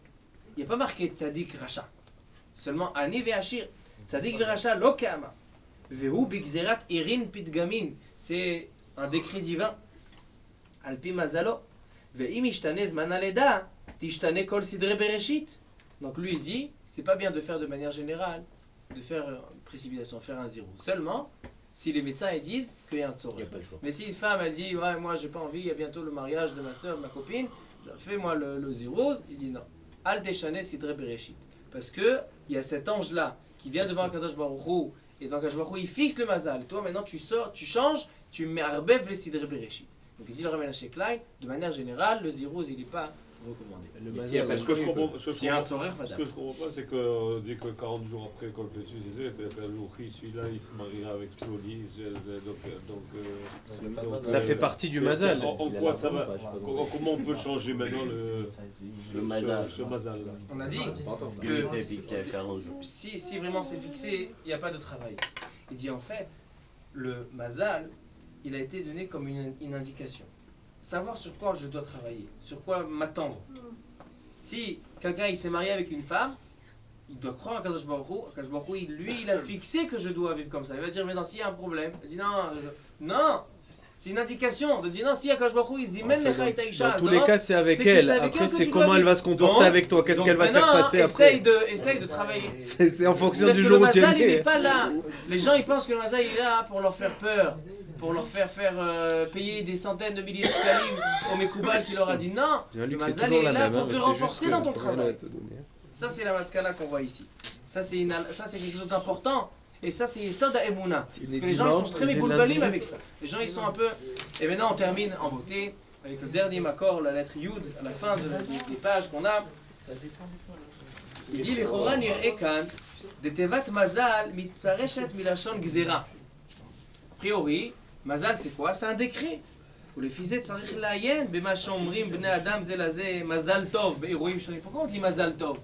Il n'y a pas marqué Tzadik Racha. Seulement Ani ve Ashir. Tzadik ve Racha lo ke'ama. Vehu bigzerat irin pitgamin. C'est un décret divin. Alpi mazalo. Ve'im ishtane zman aleda, tishtane kol sidre bereshit. Donc lui il dit, c'est pas bien de faire de manière générale, de faire une précipitation, faire un zéro. Seulement, si les médecins ils disent qu'il y a un tzorech. Mais si une femme elle dit, ouais moi j'ai pas envie, il y a bientôt le mariage de ma soeur, de ma copine, fais-moi le zéro, il dit non. Al teshane sidre bereshit. Parce que il y a cet ange là qui vient devant Kadosh Baruch Hu, et dans Kadosh Baruch Hu il fixe le mazal. Toi maintenant tu sors, tu changes, tu mets arbev les sidre bereshit. Donc il dit le ramène chez Klein, de manière générale, le zéro il n'est pas recommandé. Ce que je comprends pas, c'est qu'on dit que 40 jours après, quand le fœtus est né, celui-là il se mariera avec Sloli. Donc, ça fait partie du mazal. En quoi ça va? Comment on peut changer maintenant ce mazal là? On a dit que fixé à 40 jours. Si vraiment c'est fixé, il n'y a pas de travail. Il dit en fait, le mazal, il a été donné comme une indication. Savoir sur quoi je dois travailler, sur quoi m'attendre. Si quelqu'un il s'est marié avec une femme, il doit croire à Kadosh Baruch Hu. Kadosh Baruch Hu, lui, il a fixé que je dois vivre comme ça. Il va dire, mais non, s'il y a un problème, il dit non, c'est une indication. Il dit non, si Kadosh Baruch Hu, il se dit, même les Chaïta Isha. Dans tous les cas, c'est avec elle. Après, c'est comment elle va se comporter avec toi, qu'est-ce qu'elle va te faire passer après. Essaye de travailler. C'est en fonction du jour où tu es né. Le mazal, il n'est pas là. Les gens, ils pensent que le mazal, il est là pour leur faire peur, pour leur faire payer des centaines de milliers de shkalim au Mekoubal qui leur a dit non. Le mazal est là pour te renforcer dans ton travail. Ça c'est la maskala qu'on voit ici. Ça c'est quelque chose d'important. Et ça c'est Yesod HaEmuna. Parce que les gens ils sont très Mekoubbalim avec ça. Les gens ils sont un peu... Et maintenant on termine en beauté avec le dernier makor, la lettre Yud, à la fin des pages qu'on a. Il dit Lechora nir'e kan de tevat mazal mitpareshet milashon gzera. A priori, mazal c'est quoi? C'est un décret. ולפי צריך לעיין במה שאומרים בני אדם זה לזה מזל טוב באירועים שונים. Pourquoi on dit mazal tov?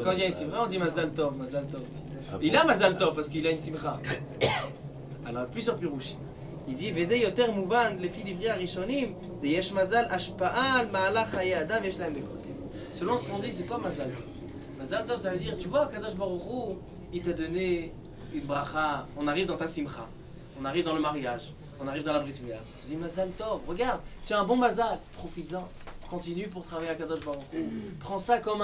Quand il y a une simcha, on dit mazal tov, mazal tov. Il a mazal tov parce qu'il a une simcha. Alors plusieurs pirouchim. Il dit וזה יותר מובן לפי דברי הראשונים יש מזל השפעה על מהלך חיי אדם ויש להם בקודשים. Selon ce qu'on dit, c'est quoi mazal tov? Mazal tov, ça veut dire, tu vois, Kadosh Baruch Hu, il t'a donné une bracha, on arrive dans ta simcha, on arrive dans le mariage, on arrive dans la brit milah. Tu dis mazal tov, regarde, tu as un bon mazal, profites-en, continue pour travailler à Kadosh Baruch Hu. Prends ça comme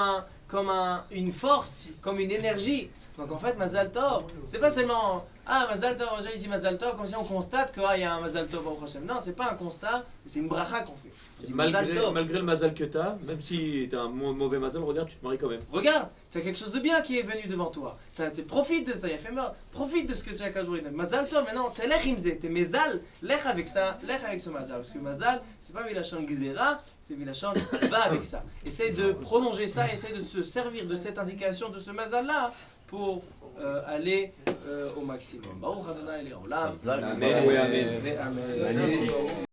une force, comme une énergie. Donc en fait, mazal tov, c'est pas seulement mazal tov, j'ai dit mazal tov, comme si on constate qu'il y a un mazal tov au Hashem. Non, c'est pas un constat, c'est une bracha qu'on fait. Malgré le mazal que tu as, même si tu as un mauvais mazal, regarde, tu te maries quand même. Regarde, tu as quelque chose de bien qui est venu devant toi. Profite de ça, il a fait mort. Profite de ce que tu as aujourd'hui. Mazal tov, maintenant, c'est lech imzé, t'es mezal, lech avec ça, lech avec ce mazal. Parce que mazal, c'est pas milachon gzera, c'est milachon va avec ça. Essaye de prolonger ça, essaye de se servir de cette indication, de ce mazal-là, pour aller au maximum. Baruch Adonai Le'olam. Amen. Amen.